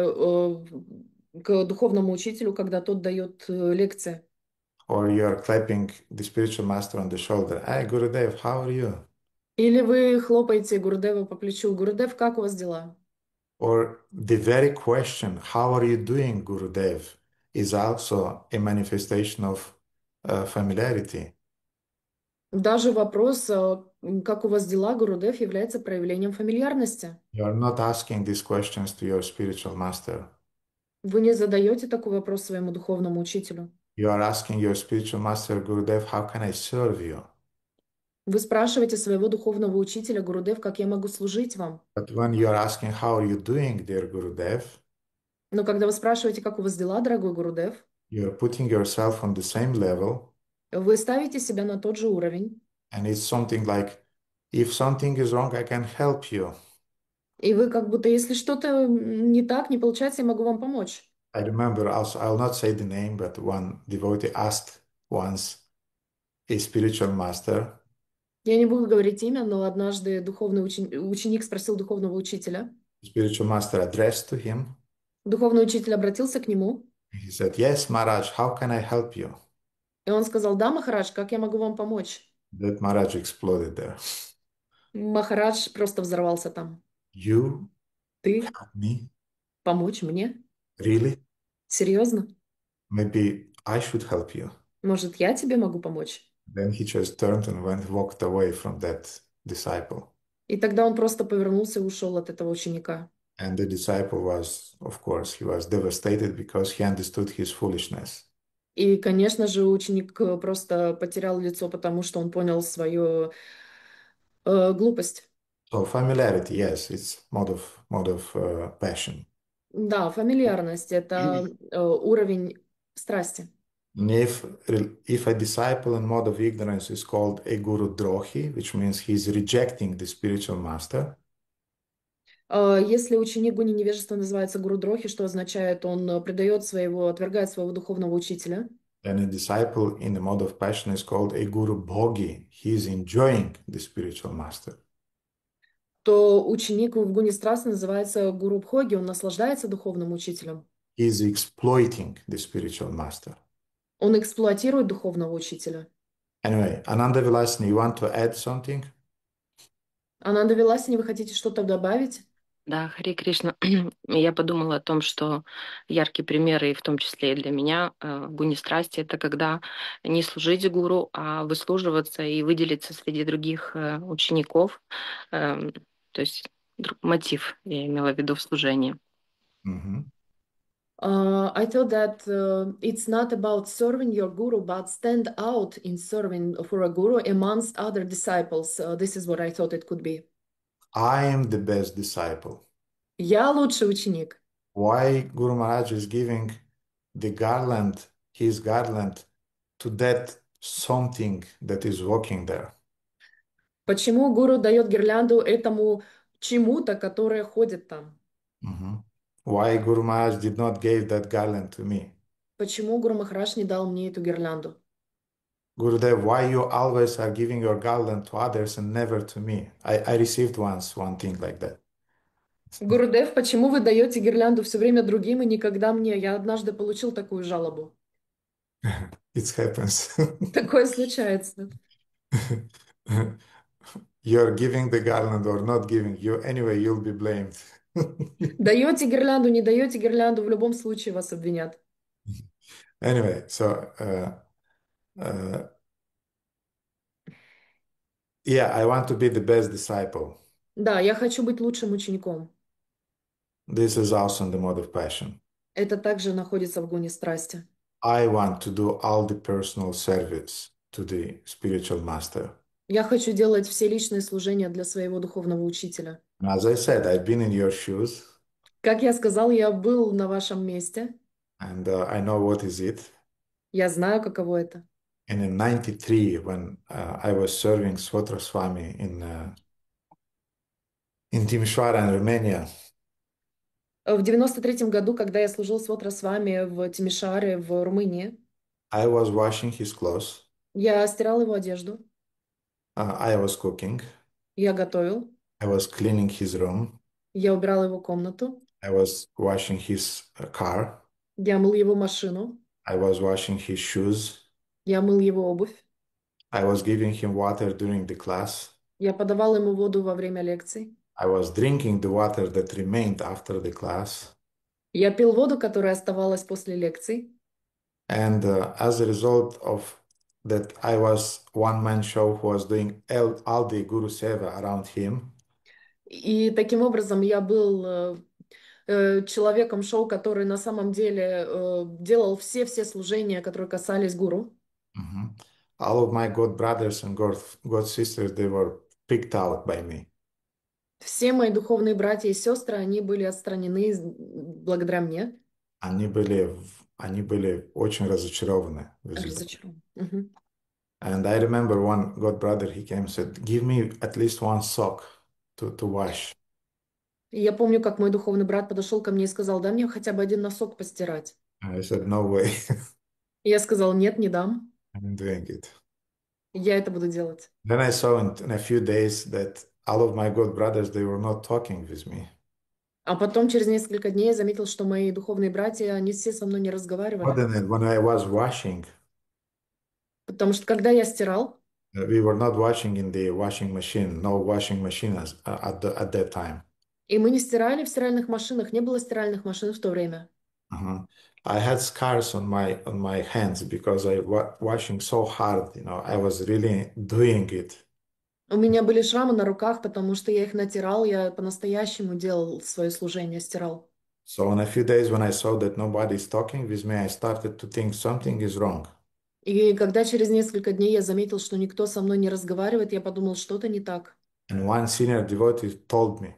к духовному учителю, когда тот дает лекции. Or you are clapping the spiritual master on the shoulder. Hey, Gurudev, how are you? Или вы хлопаете Гурудева по плечу. Гурудев, как у вас дела? Or the very question, how are you doing, Gurudev, is also a manifestation of familiarity. Даже вопрос, как у вас дела, Гурудев, является проявлением фамильярности. You are not asking these questions to your spiritual master. Вы не задаете такой вопрос своему духовному учителю. You are asking your spiritual master, Gurudev, how can I serve you? Вы спрашиваете своего духовного учителя, Гурудев, как я могу служить вам? But when you are asking, how are you doing, dear Gurudev, Но когда вы спрашиваете, как у вас дела, дорогой Гурудев, you are putting yourself on the same level, вы ставите себя на тот же уровень. and it's something like, if something is wrong, I can help you. И вы как будто, если что-то не так, не получается, я могу вам помочь. I remember also, I'll not say the name, but one devotee asked once a spiritual master, Я не буду говорить имя, но однажды духовный ученик спросил духовного учителя. spiritual master addressed to him. Духовный учитель обратился к нему, He said, yes, Maharaj, how can I help you? и он сказал: да, Махарадж, как я могу вам помочь? That Maharaj exploded there. Махарадж просто взорвался там. You, Ты me, помочь мне? really? Серьезно? Maybe I should help you. Может, я тебе могу помочь? Then he just turned and walked away from that disciple. И тогда он просто повернулся и ушел от этого ученика. And the disciple was, of course, he was devastated because he understood his foolishness. И, конечно же, ученик просто потерял лицо, потому что он понял свою глупость. So familiarity, yes, it's mode of passion. Да, фамильярность — это уровень страсти. And if a disciple in mode of ignorance is called a guru drohi, which means he's rejecting the spiritual master, Если ученик гуни невежества называется гуру дрохи, что означает, он отвергает своего духовного учителя, then a disciple in the mode of passion is called a guru bhogi. He is enjoying the spiritual master. то ученик в гуне страсти называется гуру бхоги, он наслаждается духовным учителем. He is exploiting the spiritual master. Он эксплуатирует духовного учителя. Anyway, Ananda Vilasini, you want to add something? Она довела Сини, вы хотите что-то добавить? Да, Харе Кришна. Я подумала о том, что яркий пример, и в том числе и для меня, гуни страсти, это когда не служить гуру, а выслуживаться и выделиться среди других учеников. Эм, То есть мотив я имела в виду в служении. Mhm. I thought that it's not about serving your guru, but stand out in serving for a guru amongst other disciples. This is what I thought it could be. I am the best disciple. Я лучший ученик. Why Guru Maharaj is giving the garland, his garland, to that something that is walking there? Почему гуру дает гирлянду этому чему-то, которое ходит там? Mhm. Why Guru Maharaj did not give that garland to me? Почему Гуру Махарадж не дал мне эту гирлянду? Gurudev, why you always are giving your garland to others and never to me? I received once one thing like that. Гурудев, почему вы даете гирлянду все время другим и никогда мне? Я однажды получил такую жалобу. It happens. Такое случается. You're giving the garland or not giving, you anyway you'll be blamed. Даете гирлянду, не даете гирлянду, в любом случае вас обвинят. Anyway, so uh, yeah, I want to be the best disciple. Да, я хочу быть лучшим учеником. This is also in the mode of passion. Это также находится в гуне страсти. I want to do all the personal service to the spiritual master. Я хочу делать все личные служения для своего духовного учителя. And as I said, I've been in your shoes Как я сказал, я был на вашем месте. and I know what is it. Я знаю, каково это. And in 93, when I was serving Svotra Swami in Timișoara in Romania, В 93-м году, когда я служил с Свами в Тимишаре в Румынии, I was washing his clothes, я стирал его одежду, I was cooking, я готовил, I was cleaning his room, я убирал его комнату, I was washing his car, я мыл его машину, I was washing his shoes, я мыл его обувь, I was giving him water during the class, я подавал ему воду во время лекций, I was drinking the water that remained after the class. я пил воду, которая оставалась после лекций. And as a result of that, I was one-man show who was doing all the Guru Seva around him. И таким образом я был человеком шоу, который на самом деле делал все служения, которые касались гуру. Mhm. All of my God brothers and God sisters, they were picked out by me. Все мои духовные братья и сестры, они были отстранены благодаря мне. Они были очень разочарованы в результате. Разочарован. Мгм. And I remember one God brother, he came and said, give me at least one sock to wash. И я помню, как мой духовный брат подошел ко мне и сказал, дай мне хотя бы один носок постирать. And I said, no way, И я сказал, нет, не дам. I'm doing it. Я это буду делать. Then I saw in a few days that all of my God brothers, they were not talking with me. А потом, через несколько дней, я заметил, что мои духовные братья, они все со мной не More разговаривали. than that, when I was washing, Потому что, когда я стирал, we were not washing in the washing machine, no washing machine at that time. и мы не стирали в стиральных машинах, не было стиральных машин в то время. Uh-huh. I had scars on my hands because I was washing so hard, I was really doing it. У меня были шрамы на руках, потому что я их натирал, я по-настоящему делал свое служение, стирал. So in a few days when I saw that nobody is talking with me, I started to think something is wrong. И когда через несколько дней я заметил, что никто со мной не разговаривает, я подумал, что-то не так. And one senior devotee told me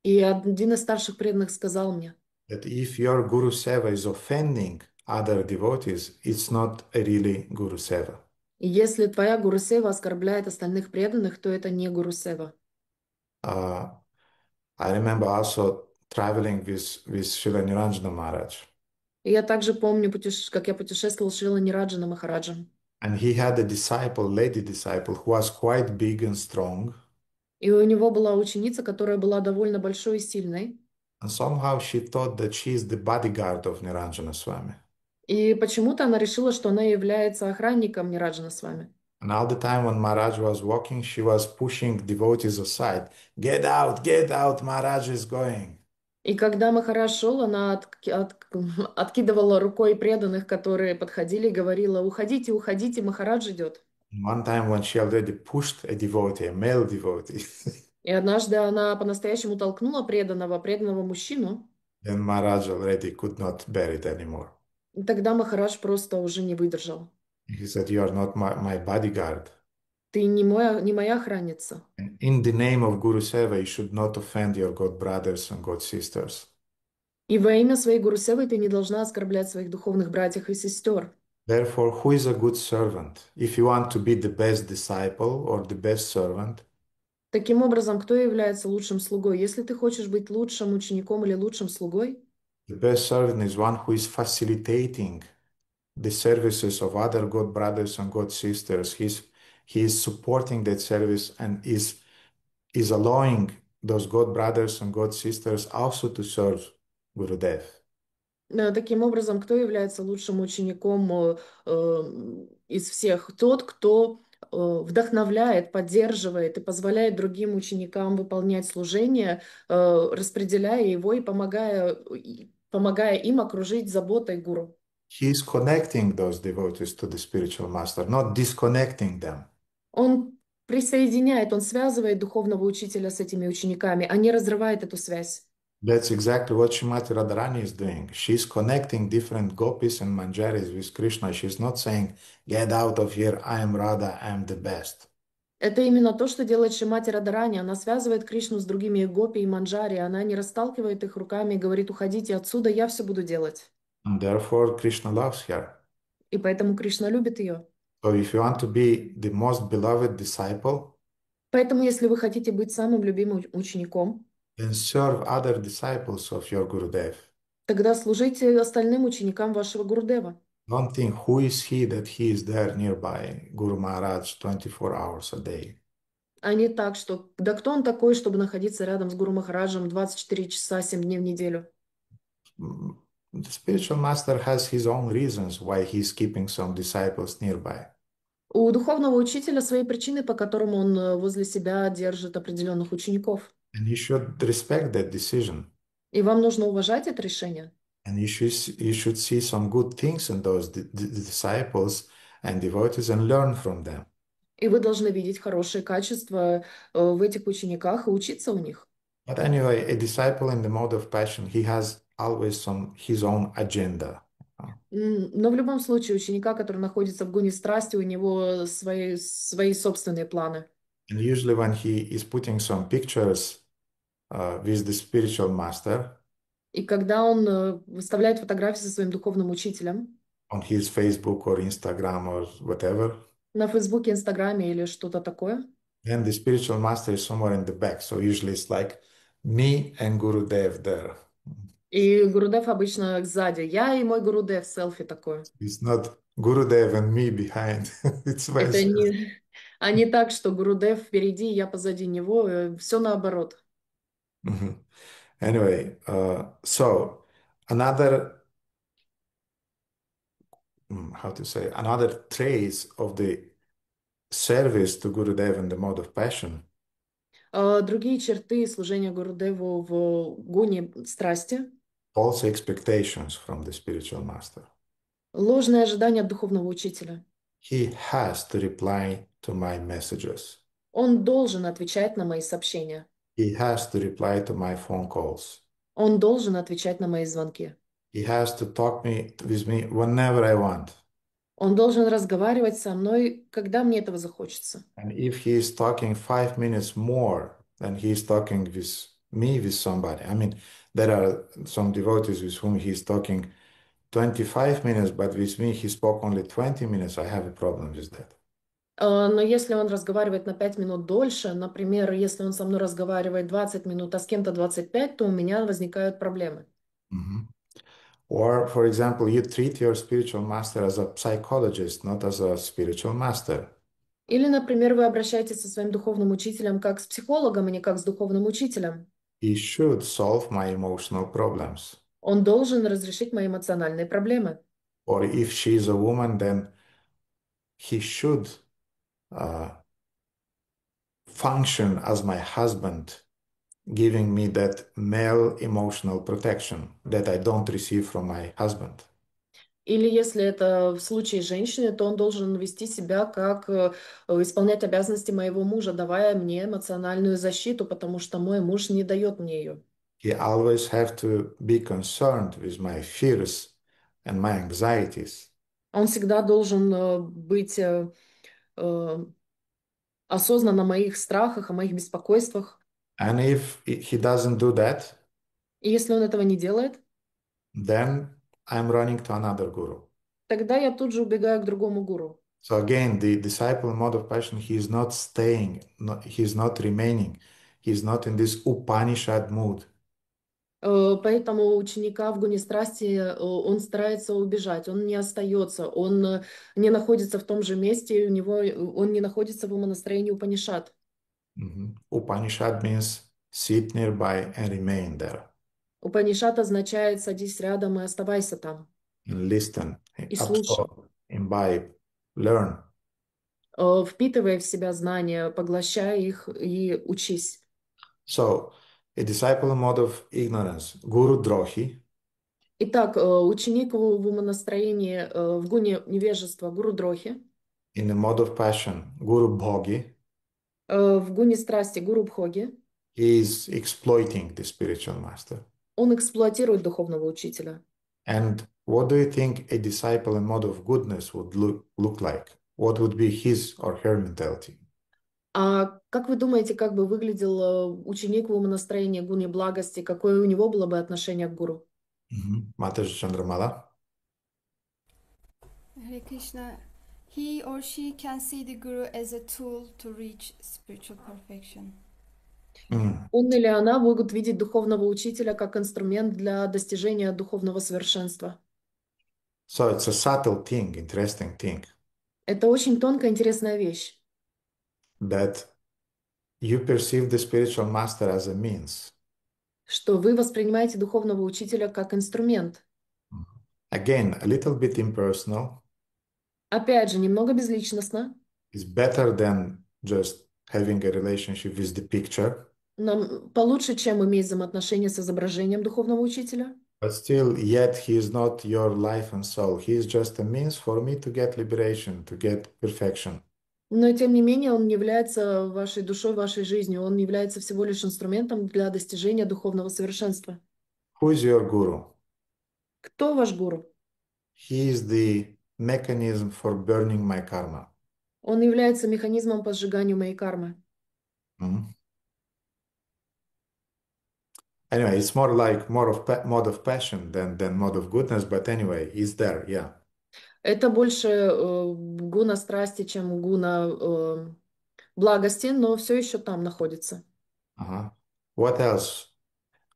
И один из старших преданных сказал мне, that if your Guru Seva is offending other devotees, it's not a really Guru Seva. если твоя гурусева оскорбляет остальных преданных, то это не гурусева. Uh, I remember also traveling with Srila Niranjana Maharaj. И я также помню, как я путешествовал с Шрила Нираджаном Махараджем. And he had a disciple, lady disciple, who was quite big and strong. И у него была ученица, которая была довольно большой и сильной. And somehow she thought that she is the bodyguard of Niranjana Swami. И почему-то она решила, что она является охранником Нираджана с вами. And all the time when Maharaj was walking, she was pushing devotees aside. Get out, Maharaj is going. И когда Махарадж шел, она откидывала рукой преданных, которые подходили, и говорила: уходите, уходите, Махарадж идет. One time when she already pushed a devotee, a male devotee, И однажды она по-настоящему толкнула преданного мужчину, then Maharaj already could not bear it anymore. и тогда Махарадж просто уже не выдержал. He said, "You are not my bodyguard. Ты не моя охранница. And in the name of Guru Seva, you should not offend your God brothers and God sisters. И во имя своей Гуру-севы ты не должна оскорблять своих духовных братьев и сестер. Therefore, who is a good servant? If you want to be the best disciple or the best servant, Таким образом, кто является лучшим слугой? Если ты хочешь быть лучшим учеником или лучшим слугой, the best servant is one who is facilitating the services of other God brothers and God sisters. He is supporting that service and is allowing those God brothers and God sisters also to serve Gurudev. таким образом, кто является лучшим учеником из всех? Тот, кто вдохновляет, поддерживает и позволяет другим ученикам выполнять служение, распределяя его и помогая им окружить заботой гуру. He is connecting those devotees to the spiritual master, not disconnecting them. Он присоединяет, он связывает духовного учителя с этими учениками, а не разрывает эту связь. That's exactly what Srimati Radharani is doing. She's connecting different gopis and manjaris with Krishna. She's not saying, get out of here, I am Radha, I am the best. Это именно то, что делает Шримати Радхарани. Она связывает Кришну с другими гопи и манджари. Она не расталкивает их руками и говорит: уходите отсюда, я все буду делать. And therefore, Krishna loves her. И поэтому Кришна любит ее. So if you want to be the most beloved disciple, Поэтому, если вы хотите быть самым любимым учеником, then serve other disciples of your Gurudev. тогда служите остальным ученикам вашего Гурудева. Don't think who is he that he is there nearby, Guru Maharaj, 24 hours a day. А не так, что да кто он такой, чтобы находиться рядом с Гуру Махараджем 24 часа, 7 дней в неделю. The spiritual master has his own reasons why he's keeping some disciples nearby. У духовного учителя свои причины, по которым он возле себя держит определенных учеников. And you should respect that decision. И вам нужно уважать это решение. And you should see some good things in those disciples and devotees and learn from them. И вы должны видеть хорошие качества в этих учениках и учиться у них. But anyway, a disciple in the mode of passion, he has always his own agenda. Но в любом случае ученика, который находится в гуне страсти, у него свои собственные планы. And usually when he is putting some pictures with the spiritual master И когда он выставляет фотографии со своим духовным учителем on his Facebook or Instagram or whatever, на Фейсбуке, Инстаграме или что-то такое, then the spiritual master is somewhere in the back. So usually it's like me and Gurudev there. и Гурудев обычно сзади. Я и мой Гурудев, селфи такое. It's not Gurudev and me behind. It's Это vice versa. а не так, что Гурудев впереди, я позади него. Все наоборот. Mhm. Anyway, so another, how to say, another trace of the service to Gurudev in the mode of passion Другие черты служения Гурудеву в гуне страсти. false expectations from the spiritual master. Ложное ожидание от духовного учителя. He has to reply to my messages. Он должен отвечать на мои сообщения. He has to reply to my phone calls. Он должен отвечать на мои звонки. He has to talk with me whenever I want. Он должен разговаривать со мной, когда мне этого захочется. And if he is talking 5 minutes more than he is talking with me, with somebody, I mean, there are some devotees with whom he is talking 25 minutes, but with me he spoke only 20 minutes. I have a problem with that. Но если он разговаривает на 5 минут дольше, например, если он со мной разговаривает 20 минут, а с кем-то 25, то у меня возникают проблемы. Mhm. Or, for example, you treat your spiritual master as a psychologist, not as a spiritual master. Или, например, вы обращаетесь со своим духовным учителем как с психологом, а не как с духовным учителем. He should solve my emotional problems. Он должен разрешить мои эмоциональные проблемы. Or if she is a woman, then he should function as my husband, giving me that male emotional protection that I don't receive from my husband. Или если это в случае женщины, то он должен вести себя как исполнять обязанности моего мужа, давая мне эмоциональную защиту, потому что мой муж не дает мне ее. He always have to be concerned with my fears and my anxieties. Он всегда должен быть э, осознан о моих страхах, о моих беспокойствах. And if he doesn't do that, И если он этого не делает, then I'm running to another guru. тогда я тут же убегаю к другому гуру. So again, the disciple mode of passion, he is not staying, he's not remaining, he's not in this Upanishad mood. Поэтому у ученика в гуне страсти он старается убежать, он не остается, он не находится в том же месте, он не находится в умонастроении Упанишад. Upanishad means sit nearby and remain there Упанишад означает «садись рядом и оставайся там» and listen, и слушай, absorb, imbibe, learn. впитывая в себя знания, поглощая их и учись. So, a disciple mode of ignorance, guru drohi, Итак, ученик в умонастроении, в гуне невежества, гуру Дрохи, in the mode of passion, guru bhogi, в гуне страсти, гуру Бхоги, he is exploiting the spiritual master. он эксплуатирует духовного учителя. And what do you think a disciple in mode of goodness would look like? What would be his or her mentality? А как вы думаете, как бы выглядел ученик в умонастроении гуне благости? Какое у него было бы отношение к гуру? Mataji Chandramala? Hare Krishna, he or she can see the Guru as a tool to reach spiritual perfection. Он или она могут видеть духовного учителя как инструмент для достижения духовного совершенства. So it's a subtle thing, interesting thing, Это очень тонкая, интересная вещь, that you perceive the spiritual master as a means. что вы воспринимаете духовного учителя как инструмент. Again, a little bit impersonal Опять же, немного безличностно, is better than just having a relationship with the picture, нам получше, чем иметь взаимоотношения с изображением духовного учителя. but still, yet he is not your life and soul. He is just a means for me to get liberation, to get perfection. Но, тем не менее, он не является вашей душой, вашей жизнью. Он является всего лишь инструментом для достижения духовного совершенства. Who is your guru? Кто ваш гуру? He is the mechanism for burning my karma. Он является механизмом по сжиганию моей кармы. Anyway, it's more like mode of passion than mode of goodness, but anyway, it's there, yeah. Это больше гуна страсти, чем гуна благости, но все еще там находится. What else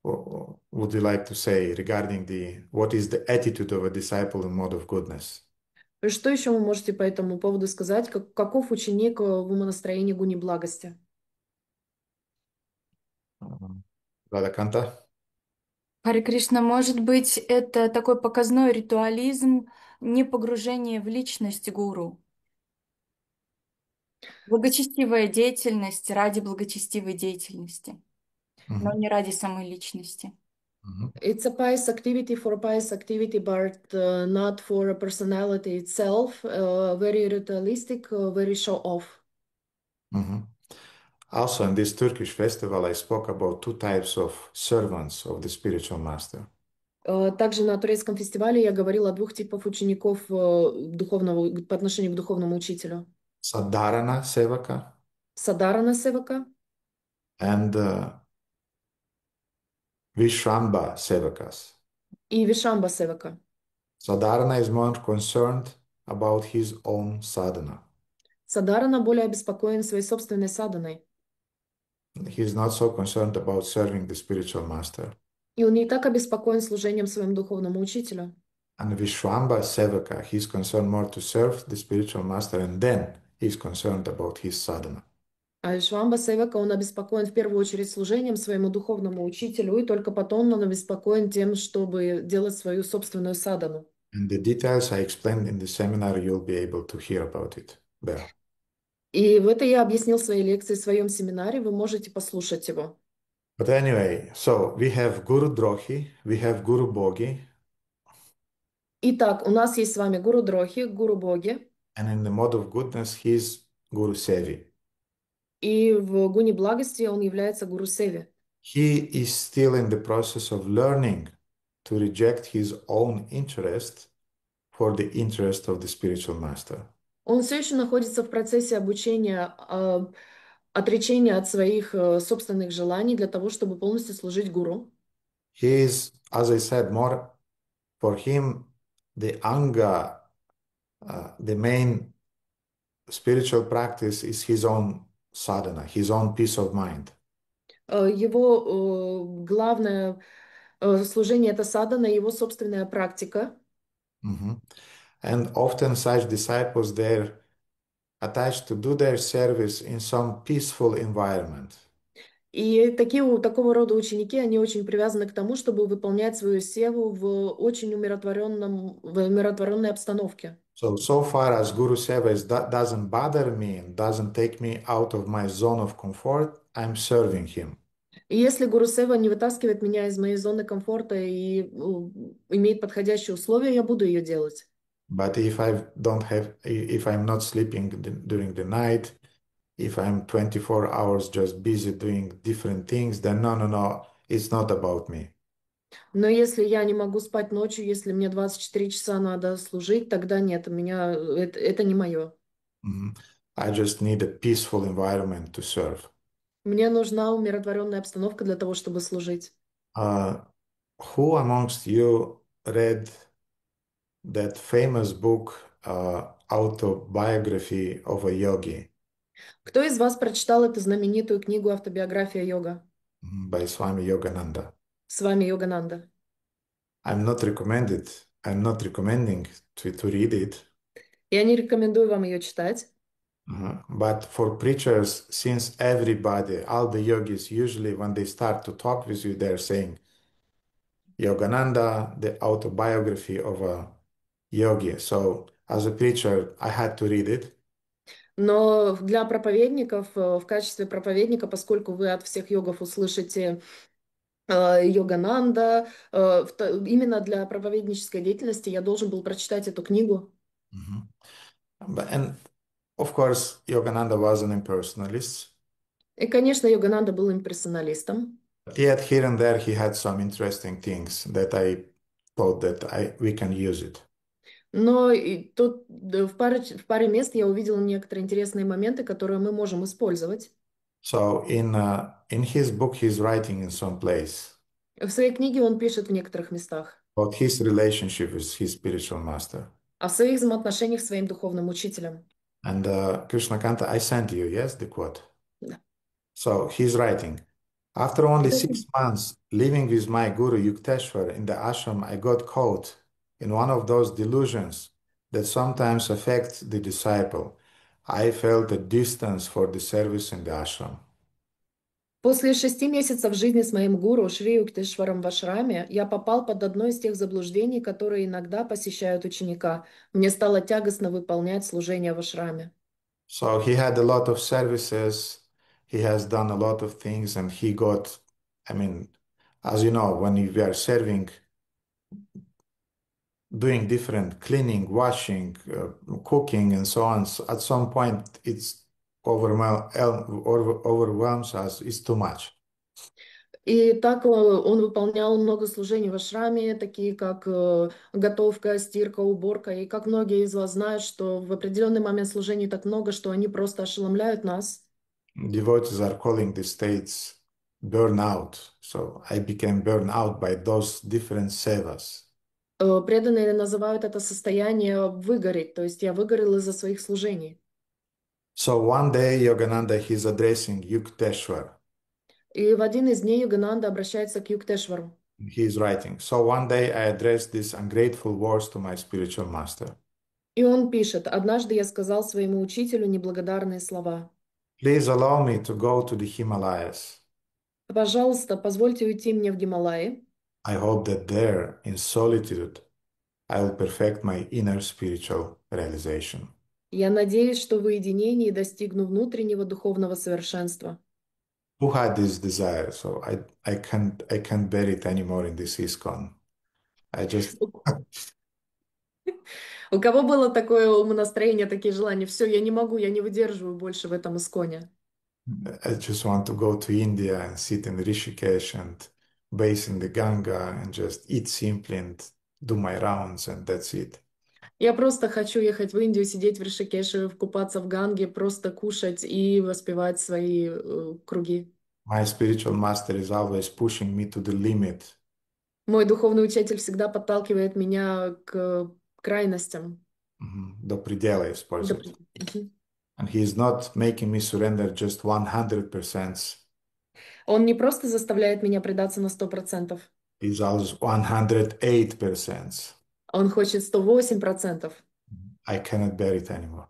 would you like to say regarding what is the attitude of a disciple in mode of goodness? Что еще вы можете по этому поводу сказать? Каков ученик в умонастроении гуни благости? Радаканта? Харе Кришна, может быть, это такой показной ритуализм, не погружение в личность гуру. Благочестивая деятельность ради благочестивой деятельности, но не ради самой личности. It's a pious activity for pious activity, but not for a personality itself. Very ritualistic, very show off. Also, in this Turkish festival, I spoke about two types of servants of the spiritual master. Также на турецком фестивале я говорила о двух типах учеников духовного, по отношению к духовному учителю. Sadharana Sevaka Садарана Севака and Vishramba Sevakas. и Вишамба Севака. Sadharana is more concerned about his own sadhana. Садарана более обеспокоен своей собственной саданой. He is not so concerned about serving the spiritual master. И он не так обеспокоен служением своему духовному учителю. And Vishwamba Sevaka, he's concerned more to serve the spiritual master, and then he's concerned about his sadhana. А Вишвамба Севака, он обеспокоен в первую очередь служением своему духовному учителю, и только потом он обеспокоен тем, чтобы делать свою собственную садану. And the details I explained in the seminar, you'll be able to hear about it there. И в это я объяснил в своей лекции, в своем семинаре. Вы можете послушать его. But anyway, so we have Guru Drohi, we have Guru Bogi, Итак, у нас есть с вами Гуру Дрохи, Гуру Боги. and in the mode of goodness, he's Guru Sevi. И в гуне благости он является Гуру Севи. He is still in the process of learning to reject his own interest for the interest of the spiritual master. Он все еще находится в процессе обучения, отречения от своих собственных желаний для того, чтобы полностью служить гуру. He is, as I said, more for him, the anga, the main spiritual practice is his own sadhana, his own peace of mind. Его главное служение — это садхана, его собственная практика. Mhm. And often such disciples, they're attached to do their service in some peaceful environment. И такого рода ученики, они очень привязаны к тому, чтобы выполнять свою севу в очень умиротворенной обстановке. So far as Guru Seva doesn't bother me and doesn't take me out of my zone of comfort, I'm serving him. И если Гуру Сева не вытаскивает меня из моей зоны комфорта и имеет подходящие условия, я буду ее делать. But if I'm not sleeping during the night, if I'm 24 hours just busy doing different things, then no, it's not about me. Но если я не могу спать ночью, если мне 24 часа надо служить, тогда нет, это не мое. Mhm. I just need a peaceful environment to serve. Мне нужна умиротворенная обстановка для того, чтобы служить. Who amongst you read that famous book, Autobiography of a Yogi, Кто из вас прочитал эту знаменитую книгу «Автобиография йога» by Swami Yogananda? с вами Йогананда? I'm not recommending to read it. Я не рекомендую вам ее читать. But for preachers, since everybody, all the yogis, usually when they start to talk with you, they're saying Yogananda, the autobiography of a yogi. So as a preacher, I had to read it. Но для проповедников, в качестве проповедника, поскольку вы от всех йогов услышите Йогананда, именно для проповеднической деятельности я должен был прочитать эту книгу. And of course, Yogananda was an impersonalist. И, конечно, Йогананда был имперсоналистом. But yet, here and there, he had some interesting things that I thought that we can use it. Но и тут в паре мест я увидела некоторые интересные моменты, которые мы можем использовать. So in his book, he's writing in some place В своей книге он пишет в некоторых местах about his relationship with his spiritual master. о своих взаимоотношениях с своим духовным учителем. And Krishna Kanta, I sent you, yes, the quote. Да. So he's writing, after only 6 months living with my guru Yukteswar in the ashram, I got caught in one of those delusions that sometimes affect the disciple. I felt a distance for the service in the ashram. После 6 месяцев жизни с моим гуру Шри Юктешваром в ашраме я попал под одно из тех заблуждений, которые иногда посещают ученика. Мне стало тягостно выполнять служение в ашраме. So he had a lot of services, he has done a lot of things, and he got, I mean, as you know, when we are serving, doing different cleaning, washing, cooking, and so on, so at some point it's overwhelms us, it's too much. И так он выполнял много служений в ашраме, такие как готовка, стирка, уборка. И как многие из вас знают, что в определенный момент служений так много, что они просто ошеломляют нас. Devotees are calling the states burnout. So I became burned out by those different sevas. Преданные называют это состояние выгореть, то есть я выгорел из-за своих служений. So one day Yogananda, he's addressing Yukteswar. И в один из дней Йогананда обращается к Юктешвару. He's writing, so one day I addressed these ungrateful words to my spiritual master. И он пишет: «Однажды я сказал своему учителю неблагодарные слова. Please allow me to go to the Himalayas. Пожалуйста, позвольте уйти мне в Гималаи. I hope that there, in solitude, I will perfect my inner spiritual realization». Я надеюсь, что в уединении достигну внутреннего духовного совершенства. Who had this desire? So I can't bear it anymore in this ISKCON. I just У кого было такое умонастроение, такие желания? Все, я не могу, я не выдерживаю больше в этом исконе. I just want to go to India and sit in Rishikesh and bathe in the Ganga and just eat simply and do my rounds and that's it. Я просто хочу ехать в Индию, сидеть в Ришикеше, купаться в Ганге, просто кушать и воспевать свои круги. My spiritual master is always pushing me to the limit. Мой духовный учитель всегда подталкивает меня к крайностям. До предела До использует. Мгм. And he is not making me surrender just 100%. Он не просто заставляет меня предаться на 100%, He's also 108%. он хочет 108%. I cannot bear it anymore.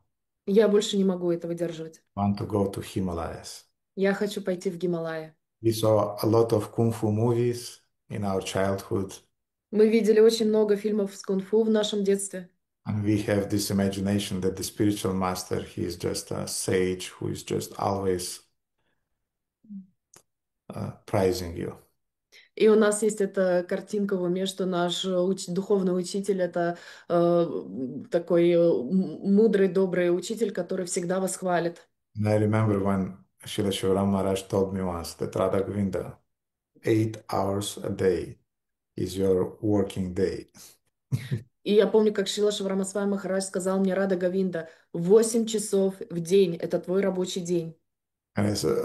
Я больше не могу это выдерживать. Want to go to Himalayas. Я хочу пойти в Гималаи. We saw a lot of kung fu movies in our childhood, Мы видели очень много фильмов с кунг-фу в нашем детстве. and we have this imagination that the spiritual master, he is just a sage who is just always praising you. И у нас есть эта картинка в уме, что наш духовный учитель — это такой мудрый, добрый учитель, который всегда вас хвалит. And I remember when Srila Shivaram Maharaj told me once that Radha Govinda, 8 hours a day is your working day. И я помню, как Шрила Шиварамасвами Махарадж сказал мне: Рада Говинда, 8 часов в день — это твой рабочий день. And I said,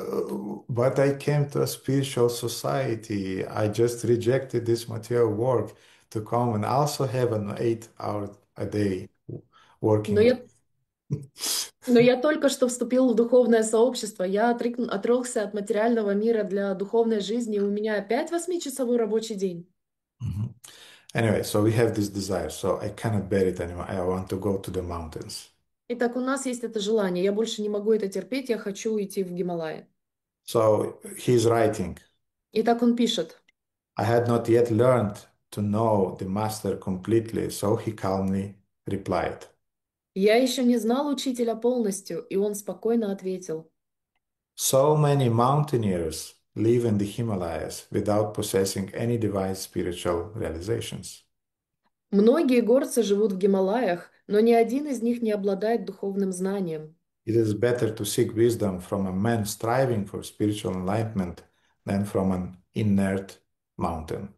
but I came to a spiritual society. I just rejected this material work to come and also have an 8 hour a day Но working я, day. но я только что вступил в духовное сообщество, я отрекся от материального мира для духовной жизни, и у меня опять 8-часовой рабочий день. Mhm. Anyway, so we have this desire, so I cannot bear it anymore. I want to go to the mountains. Итак, у нас есть это желание, я больше не могу это терпеть, я хочу идти в Гималаи. So he's writing, Итак, он пишет: I had not yet learned to know the master completely, so he calmly replied. я еще не знал учителя полностью, и он спокойно ответил: So many mountaineers live in the Himalayas without possessing any divine spiritual realizations. многие горцы живут в Гималаях, но ни один из них не обладает духовным знанием. It is better to seek wisdom from a man striving for spiritual enlightenment than from an inert mountain.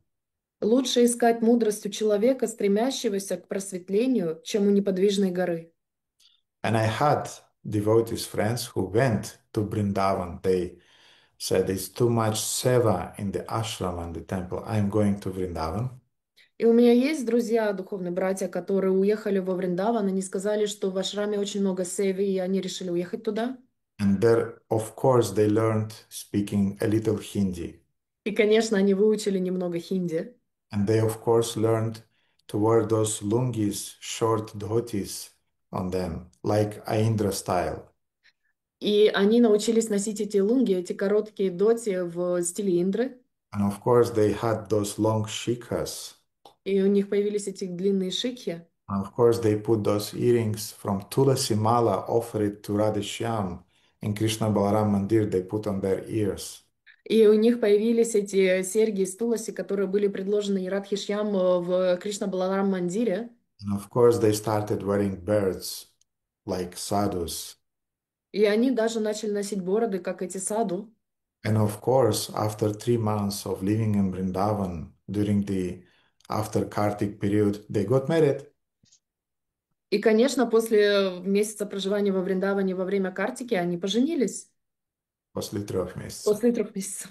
Лучше искать мудрость у человека, стремящегося к просветлению, чем у неподвижной горы. And I had devotees friends who went to Brindavan. They said it's too much seva in the ashram and the temple. I'm going to Vrindavan. И у меня есть друзья, духовные братья, которые уехали во Вриндаван, они сказали, что в ашраме очень много севи, и они решили уехать туда. And there, of course, they learned speaking a little Hindi. И, конечно, они выучили немного хинди. And they, of course, learned to wear those lungis, short dhotis on them, like Aindra style. И они научились носить эти лунги, эти короткие доти в стиле Индры. And of course, they had those long shikhas. И у них появились эти длинные шикхи. And of course, they put those earrings from Tulasi Mala, offer it to Radhishyam. In Krishna Balaram Mandir, they put on their ears. И у них появились эти серьги из Туласи, которые были предложены Радхишьям в Кришна Баларам Мандире. And of course, they started wearing birds like sadhus. И они даже начали носить бороды, как эти саду. And of course, after 3 months of living in Vrindavan during the after Kartik period, they got married. И, конечно, после месяца проживания во Вриндаване во время Картики они поженились. После 3 месяцев. После 3 месяцев.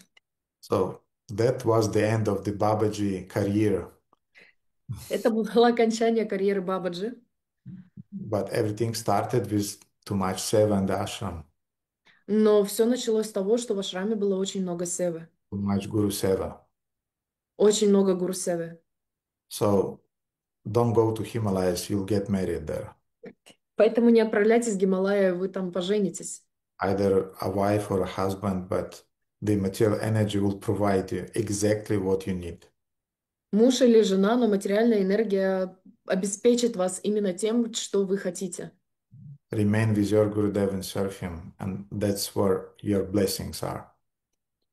So that was the end of the Babaji career. Это было окончание карьеры Бабаджи. But everything started with too much seva in the ashram, Но все началось с того, что в ашраме было очень много севы. too much guru seva. Очень много гуру севы. So don't go to Himalayas, you'll get married there. Поэтому не отправляйтесь в Гималая, вы там поженитесь. Either a wife or a husband, but the material energy will provide you exactly what you need. Муж или жена, но материальная энергия обеспечит вас именно тем, что вы хотите. remain with your Gurudev and serve him, and that's where your blessings are.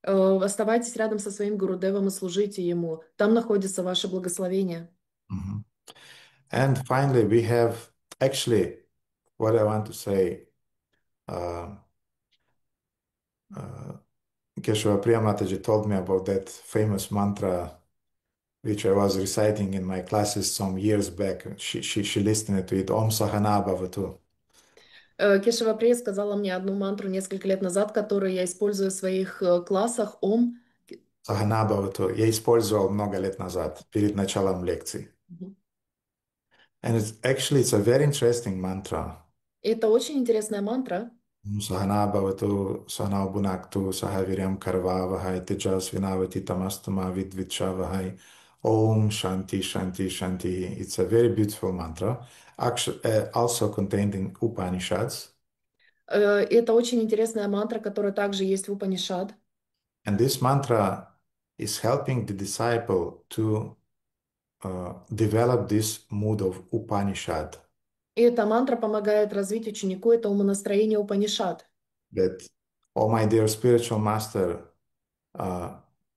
Оставайтесь рядом со своим Гурудевом и служите ему. Там находится ваше благословение. Mhm. And finally, we have actually what I want to say. Uh, Keshava Priya Mataji told me about that famous mantra which I was reciting in my classes some years back. She listened to it. Om Sahana Bhavatu. Кешава Прия сказала мне одну мантру несколько лет назад, которую я использую в своих классах. Ом. Sahana Bhavatu. Я использовал много лет назад, перед началом лекции. Мгм. And it's a very interesting mantra. Это очень интересная мантра. Sahana Bhavatu, Sahana Bhunaktu, Sahaviryam Karvavahai, Tejasvinavati Tamastama Vidvichavahai. Om Shanti Shanti Shanti. It's a very beautiful mantra, actually, also contained in Upanishads. Это очень интересная мантра, которая также есть в Упанишад. And this mantra is helping the disciple to develop this mood of Upanishad. И эта мантра помогает развить ученику это умонастроение Упанишад. That, oh my dear spiritual master,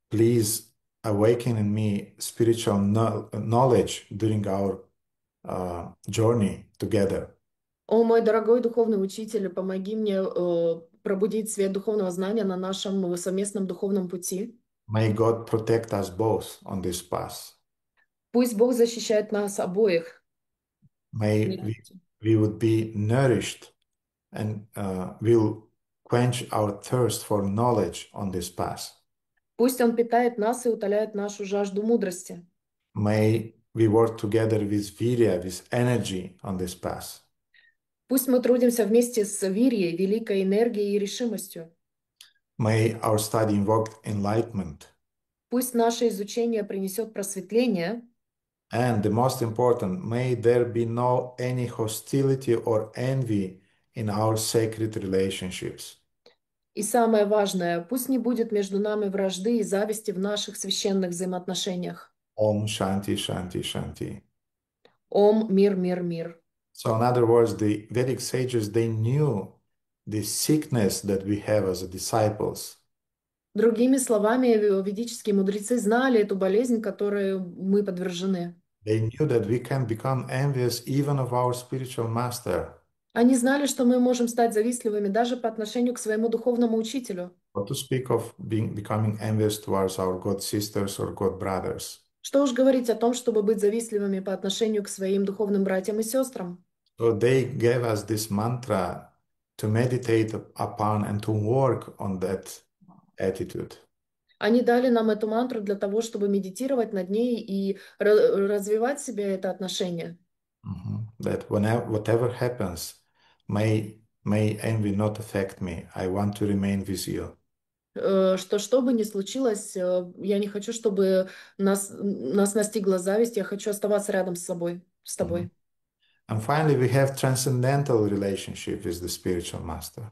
please awaken in me spiritual knowledge during our journey together. О, мой дорогой духовный учитель, помоги мне пробудить свет духовного знания на нашем совместном духовном пути. May God protect us both on this path. Пусть Бог защищает нас обоих. May we would be nourished and will quench our thirst for knowledge on this path. Пусть Он питает нас и утоляет нашу жажду мудрости. May we work together with virya, with energy on this path. Пусть мы трудимся вместе с вирьей, великой энергией и решимостью. May our study invoke enlightenment. Пусть наше изучение принесет просветление. And the most important, may there be no any hostility or envy in our sacred relationships. И самое важное, пусть не будет между нами вражды и зависти в наших священных взаимоотношениях. Om Shanti Shanti Shanti. Ом, мир, мир, мир. So in other words, the Vedic sages, they knew the sickness that we have as disciples. Другими словами, ведические мудрецы знали эту болезнь, которой мы подвержены. They knew that we can become envious even of our spiritual master. Они знали, что мы можем стать завистливыми даже по отношению к своему духовному учителю. What to speak of becoming envious towards our god sisters or god brothers. Что уж говорить о том, чтобы быть завистливыми по отношению к своим духовным братьям и сестрам. So they gave us this mantra to meditate upon and to work on that attitude. Они дали нам эту мантру для того, чтобы медитировать над ней и развивать в себе это отношение. That whatever happens, may envy not affect me. I want to remain with you. Что бы ни случилось, я не хочу, чтобы нас настигла зависть, я хочу оставаться рядом с тобой. And finally, we have transcendental relationship with the spiritual master.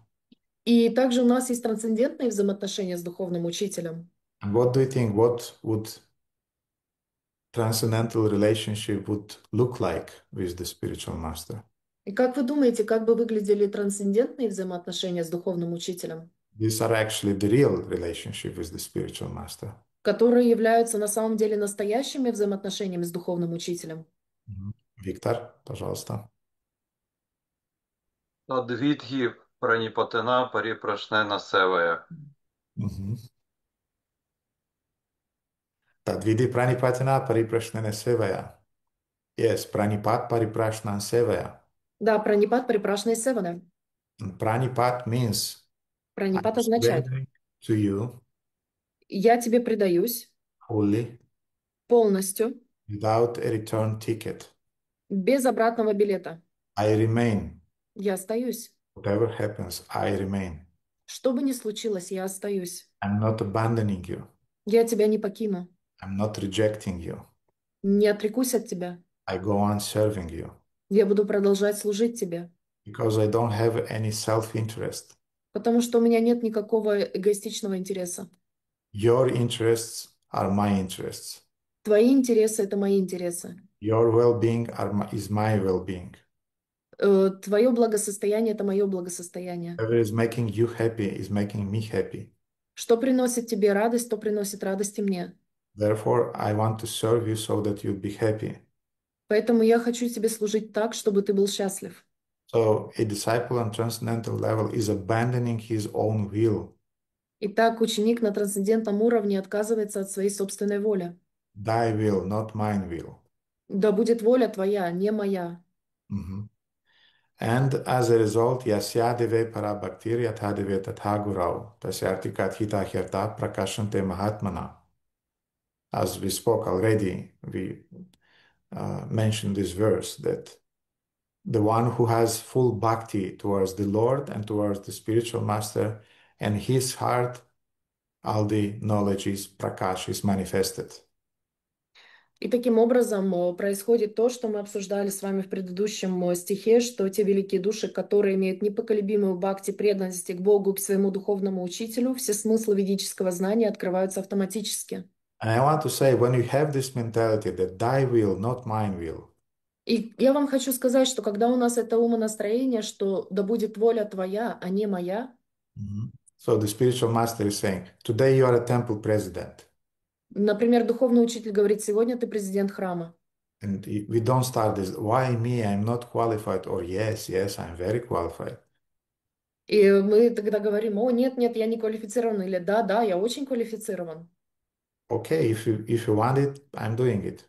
И также у нас есть трансцендентные взаимоотношения с духовным учителем. And what do you think? What would transcendental relationship would look like with the spiritual master? И как вы думаете, как бы выглядели трансцендентные взаимоотношения с духовным учителем, These are actually the real relationship with the spiritual master. которые являются на самом деле настоящими взаимоотношениями с духовным учителем? Виктор, пожалуйста. Тадвидхи пранипатена парипрашнена севая. Tadvidi pranipatena pariprashnena sevaya. Yes, pranipat pariprashnan sevaya. Да, пранипат припрашной севана. And pranipat means Пранипат I'm означает surrendering to you «я тебе предаюсь wholly полностью, without a return ticket. без обратного билета. I remain. Я остаюсь. Whatever happens, I remain. Что бы ни случилось, я остаюсь. I'm not abandoning you. Я тебя не покину. I'm not rejecting you. Не отрекусь от тебя. I go on serving you Я буду продолжать служить тебе, because I don't have any self-interest. потому что у меня нет никакого эгоистичного интереса. Your interests are my interests. Твои интересы — это мои интересы. Your well-being is my well-being. Твое благосостояние– это мое благосостояние. Whatever is making you happy is making me happy. Что приносит тебе радость, то приносит радость и мне. Therefore, I want to serve you so that you'll be happy. Поэтому я хочу тебе служить так, чтобы ты был счастлив. So, a disciple on transcendental level is abandoning his own will. Итак, ученик на трансцендентном уровне отказывается от своей собственной воли. Thy will, not mine will. Да будет воля твоя, не моя. Mhm. And as a result, yasyadeve parabhaktir yathadeve tathagurau tasyartikat hita prakashante mahatmana. As we spoke already, we mentioned this verse that the one who has full bhakti towards the Lord and towards the spiritual master, and his heart, all the knowledge is prakash, is manifested. И таким образом происходит то, что мы обсуждали с вами в предыдущем стихе, что те великие души, которые имеют непоколебимую бхакти преданности к Богу, к своему духовному учителю, все смыслы ведического знания открываются автоматически. And I want to say, when you have this mentality that thy will, not mine will, И я вам хочу сказать, что когда у нас это умонастроение, что да будет воля твоя, а не моя, mhm. So the spiritual master is saying, today you are a temple president. например, духовный учитель говорит, сегодня ты президент храма. And we don't start this, why me, I'm not qualified, or yes, yes, I'm very qualified. И мы тогда говорим, о, нет, нет, я не квалифицирован, или да, да, я очень квалифицирован. Okay, if you want it, I'm doing it.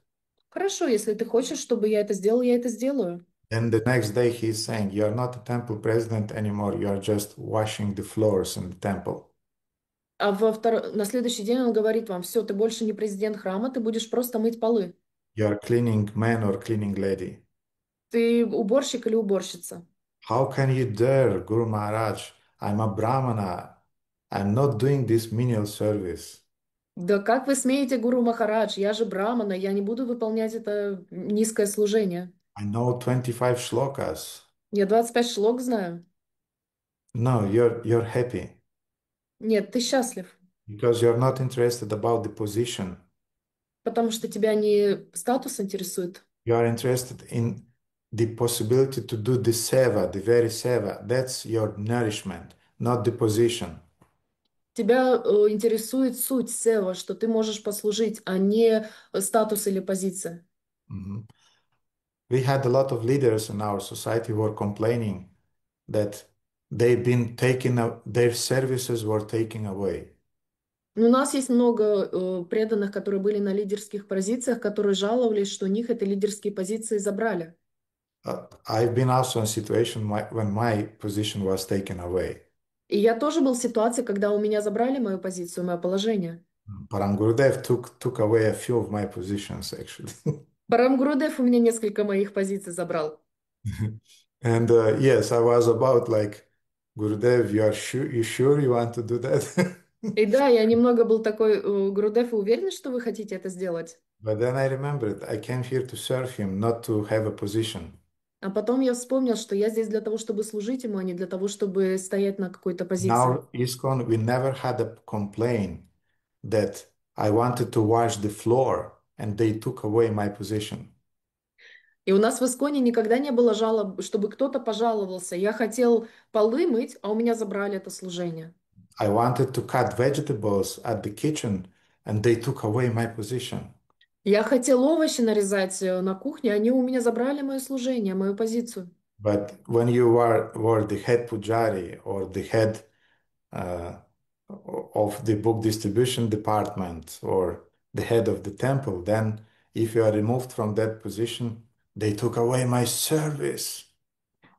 Хорошо, если ты хочешь, чтобы я это сделал, я это сделаю. Then the next day he's saying, you're not a temple president anymore, you are just washing the floors in the temple. А на следующий день он говорит вам, все, ты больше не президент храма, ты будешь просто мыть полы. You are cleaning man or cleaning lady. Ты уборщик или уборщица. How can you dare, Guru Maharaj? I'm a Brahmana. I'm not doing this menial service. Да как вы смеете, Гуру Махарадж, я же брамана, я не буду выполнять это низкое служение. I know 25 shlokas. Я 25 шлок знаю. No, you're happy Нет, ты счастлив, because you're not interested about the position. потому что тебя не статус интересует. You are interested in the possibility to do the seva, the very seva. That's your nourishment, not the position. Тебя интересует суть сева, что ты можешь послужить, а не статус или позиция. Mhm. We had a lot of leaders in our society who were complaining that they've been taken, their services were taken away. Но у нас есть много преданных, которые были на лидерских позициях, которые жаловались, что у них эти лидерские позиции забрали. I've been also in a situation when my position was taken away. И я тоже был в ситуации, когда у меня забрали мою позицию, мое положение. Param Gurudev took away a few of my positions actually. Парам Гурудев у меня несколько моих позиций забрал. And yes, I was about like, Gurudev, you sure you want to do that? И да, я немного был такой, Гурудев, вы уверены, что вы хотите это сделать? But then I remembered I came here to serve him, not to have a position. А потом я вспомнил, что я здесь для того, чтобы служить ему, а не для того, чтобы стоять на какой-то In позиции. our ISKCON, we never had a complaint that I wanted to wash the floor and they took away my position. И у нас в Исконе никогда не было жалоб, чтобы кто-то пожаловался. Я хотел полы мыть, а у меня забрали это служение. I wanted to cut vegetables at the kitchen and they took away my position. Я хотел овощи нарезать на кухне, они у меня забрали мое служение, мою позицию. But when you were the head pujari or the head uh, of the book distribution department or the head of the temple, then if you are removed from that position, they took away my service.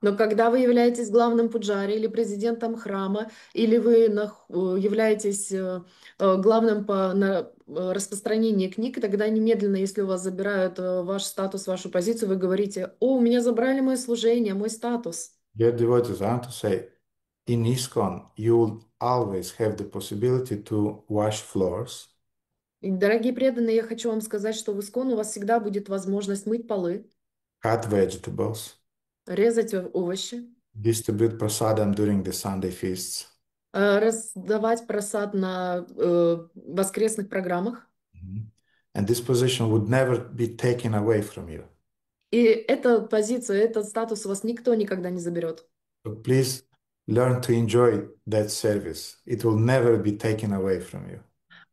Но когда вы являетесь главным пуджари или президентом храма, или вы являетесь главным на распространении книг, тогда немедленно, если у вас забирают ваш статус, вашу позицию, вы говорите, о, у меня забрали мое служение, мой статус. Dear devotees, I want to say, in ISKCON, you will always have the possibility to wash floors, И, дорогие преданные, я хочу вам сказать, что в Искон у вас всегда будет возможность мыть полы, cut vegetables, резать овощи, distribute prasadam during the Sunday feasts. раздавать просад на воскресных программах. Mhm. And this position would never be taken away from you. И эта позиция, этот статус у вас никто никогда не заберет. So please learn to enjoy that service. It will never be taken away from you.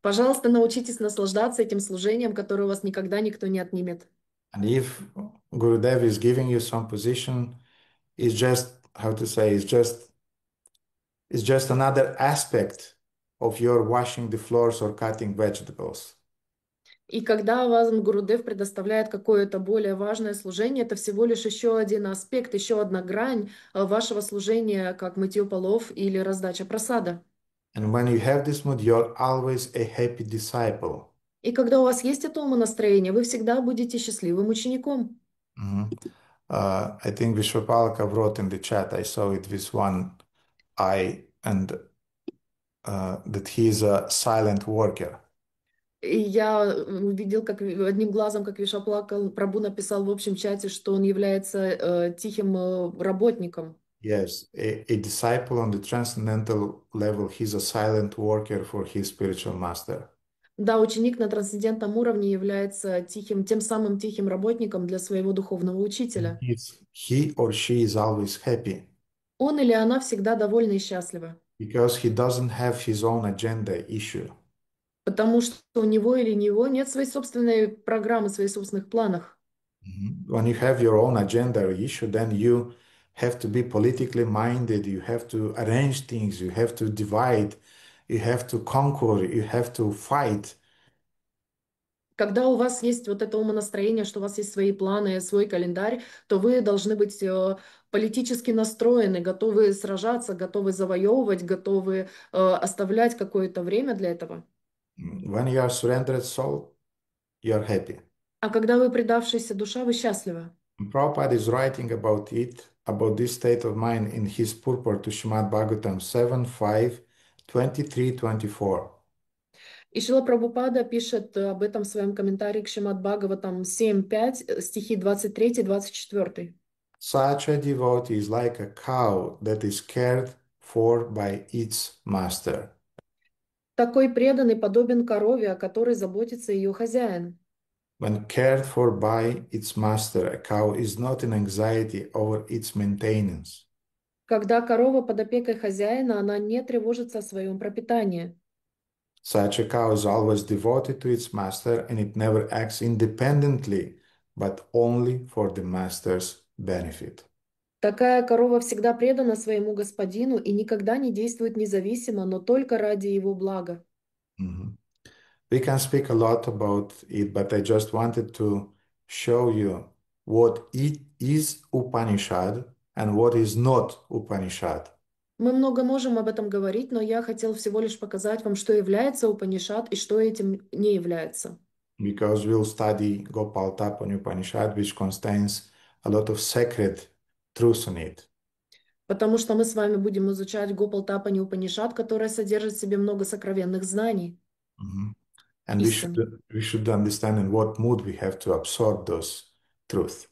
Пожалуйста, научитесь наслаждаться этим служением, которое у вас никогда никто не отнимет. And if Gurudev is giving you some position, it's just, how to say, it's just another aspect of your washing the floors or cutting vegetables. И когда вам Гурудев предоставляет какое-то более важное служение, это всего лишь еще один аспект, еще одна грань вашего служения, как мытье полов или раздача просада. And when you have this mood, you're always a happy disciple. И когда у вас есть это умонастроение, вы всегда будете счастливым учеником. Mhm. I think Vishwapalaka wrote in the chat, I saw it with one eye, and that he is a silent worker. И я увидел как одним глазом, как Вишаплака Прабhu написал в общем чате, что он является тихим работником. Yes, a disciple on the transcendental level, he's a silent worker for his spiritual master. Да, ученик на трансцендентном уровне является тихим, тем самым тихим работником для своего духовного учителя. He or she is always happy Он или она всегда довольна и счастлива, because he doesn't have his own agenda issue. потому что у него или него нет своей собственной программы, своих собственных планов. When you have your own agenda or issue, then you have to be politically minded, you have to arrange things, you have to divide, you have to conquer, you have to fight. Когда у вас есть вот это умонастроение, что у вас есть свои планы, свой календарь, то вы должны быть политически настроены, готовы сражаться, готовы завоевывать, готовы оставлять какое-то время для этого. When you are surrendered soul, you are happy. А когда вы предавшаяся душа, вы счастливы. And Prabhupada is writing about it, about this state of mind in his purport to Srimad Bhagavatam 7, 5, 23, 24. И Шрила Прабхупада пишет об этом в своем комментарии к Шримад Бхагаватам 7.5, стихи 23-24. Such a devotee is like a cow that is cared for by its master. Такой преданный подобен корове, о которой заботится ее хозяин. When cared for by its master, a cow is not in anxiety over its maintenance. Когда корова под опекой хозяина, она не тревожится о своем пропитании. Such a cow is always devoted to its master and it never acts independently, but only for the master's benefit. Такая корова всегда предана своему господину и никогда не действует независимо, но только ради его блага. Mhm. We can speak a lot about it, but I just wanted to show you what it is Upanishad and what is not Upanishad. Мы много можем об этом говорить, но я хотел всего лишь показать вам, что является Упанишад и что этим не является. Because we'll study Gopal Tapani Upanishad, which contains a lot of sacred truths in it. Потому что мы с вами будем изучать Гопал Тапани Упанишад, которая содержит в себе много сокровенных знаний, Mhm. And истин. we should understand in what mood we have to absorb those truths.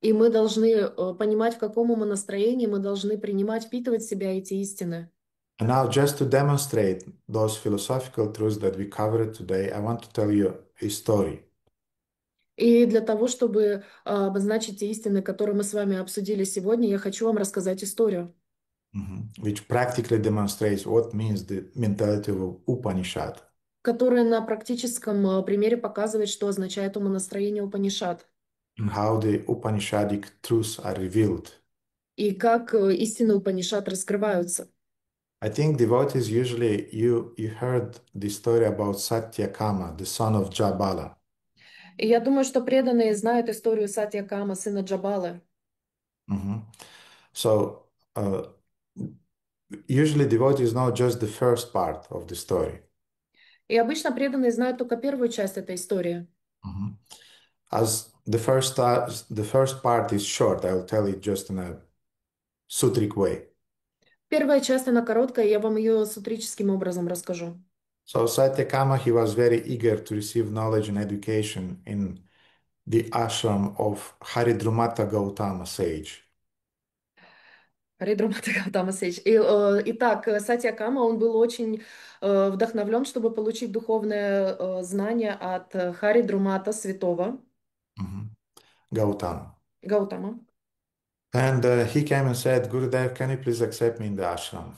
И мы должны понимать, в каком умонастроении мы должны принимать, впитывать в себя эти истины. And now, just to demonstrate those philosophical truths that we covered today, I want to tell you a story. И для того, чтобы обозначить те истины, которые мы с вами обсудили сегодня, я хочу вам рассказать историю, Which practically demonstrates what means the mentality of Upanishad. которая на практическом примере показывает, что означает умонастроение Упанишад, And how the Upanishadic truths are revealed. и как истины Упанишад раскрываются. I think devotees usually, you heard the story about Satyakama, the son of Jabala. И я думаю, что преданные знают историю Сатьякама, сына Джабалы. Mhm. So, usually devotees know just the first part of the story. И обычно преданные знают только первую часть этой истории. Mhm. As the first part is short, I'll tell it just in a sutric way. Первая часть, она короткая, я вам ее сутрическим образом расскажу. So Satyakama, he was very eager to receive knowledge and education in the ashram of Haridrumata Gautama sage. Ридромата Гаутама Сейдж. Итак, Сатьякама, он был очень вдохновлен, чтобы получить духовное знание от Хари Друмата Святого. Mhm. Gautama. Гаутама. And he came and said, Gurudev, can you please accept me in the ashram?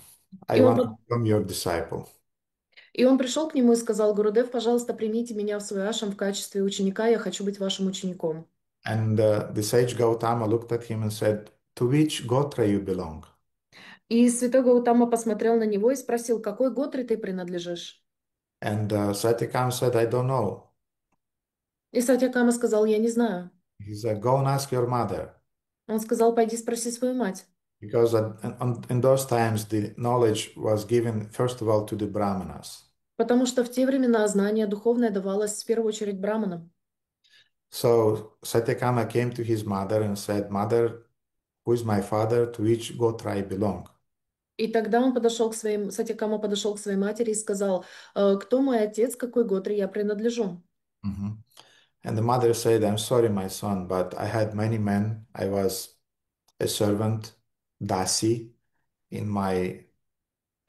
I И он, want to become your disciple. и он пришел к нему и сказал: Гурудев, пожалуйста, примите меня в свой ашрам в качестве ученика, я хочу быть вашим учеником. And the sage Gautama looked at him and said, to which Gotra you belong? И святой Гаутама посмотрел на него и спросил: какой готре ты принадлежишь? And Satyakam said, I don't know. И Сатьякама сказал: я не знаю. He said, go and ask your mother. Он сказал: пойди спроси свою мать. Because in those times, the knowledge was given, first of all, to the Brahmanas. Потому что в те времена знание духовное давалось в первую очередь браманам. So Satyakama came to his mother and said, Mother, who is my father? To which Gotra I belong? И тогда Сатьякама подошел к своей матери и сказал: кто мой отец, какой готре я принадлежу? Mhm. And the mother said, I'm sorry, my son, but I had many men. I was a servant, dasi, in my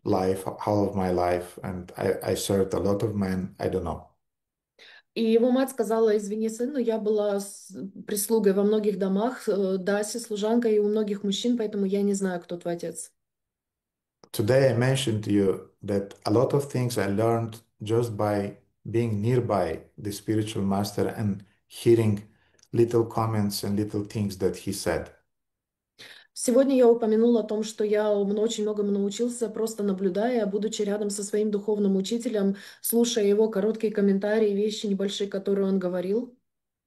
life, all of my life, and I served a lot of men. I don't know. И его мать сказала: извини, сын, но я была прислугой во многих домах, даси, служанкой и у многих мужчин, поэтому я не знаю, кто твой отец. Today I mentioned to you that a lot of things I learned just by being nearby the spiritual master and hearing little comments and little things that he said. Сегодня я упомянула о том, что я очень многому научился, просто наблюдая, будучи рядом со своим духовным учителем, слушая его короткие комментарии, вещи небольшие, которые он говорил.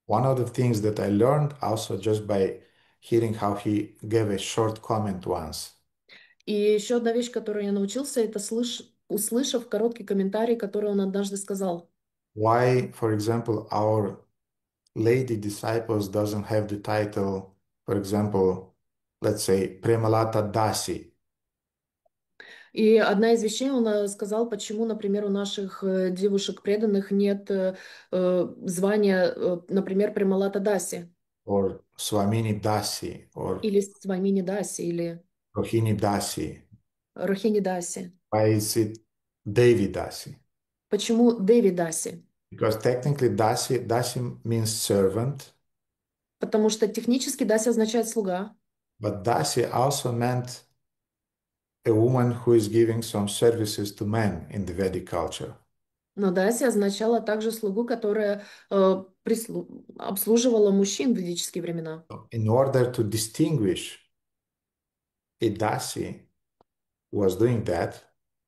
One of the things that I learned also just by hearing how he gave a short comment once. И еще одна вещь, которую я научился, это услышав короткий комментарий, который он однажды сказал. Why, for example, our lady disciples doesn't have the title, for example, let's say Premalata Dasi. И одна из вещей он сказал, почему, например, у наших девушек преданных нет звания, например, Премалата Даси, Or Swamini Dasi, or или Свамини Даси, или Rohini Dasi. Рохини Даси. Why is it Devi Dasi? Почему Деви Даси? Because technically Dasi means servant, Потому что технически Даси означает слуга, but Dasi also meant a woman who is giving some services to men in the Vedic culture. но Даси означала также слугу, которая обслуживала мужчин в ведические времена. In order to distinguish a Dasi who was doing that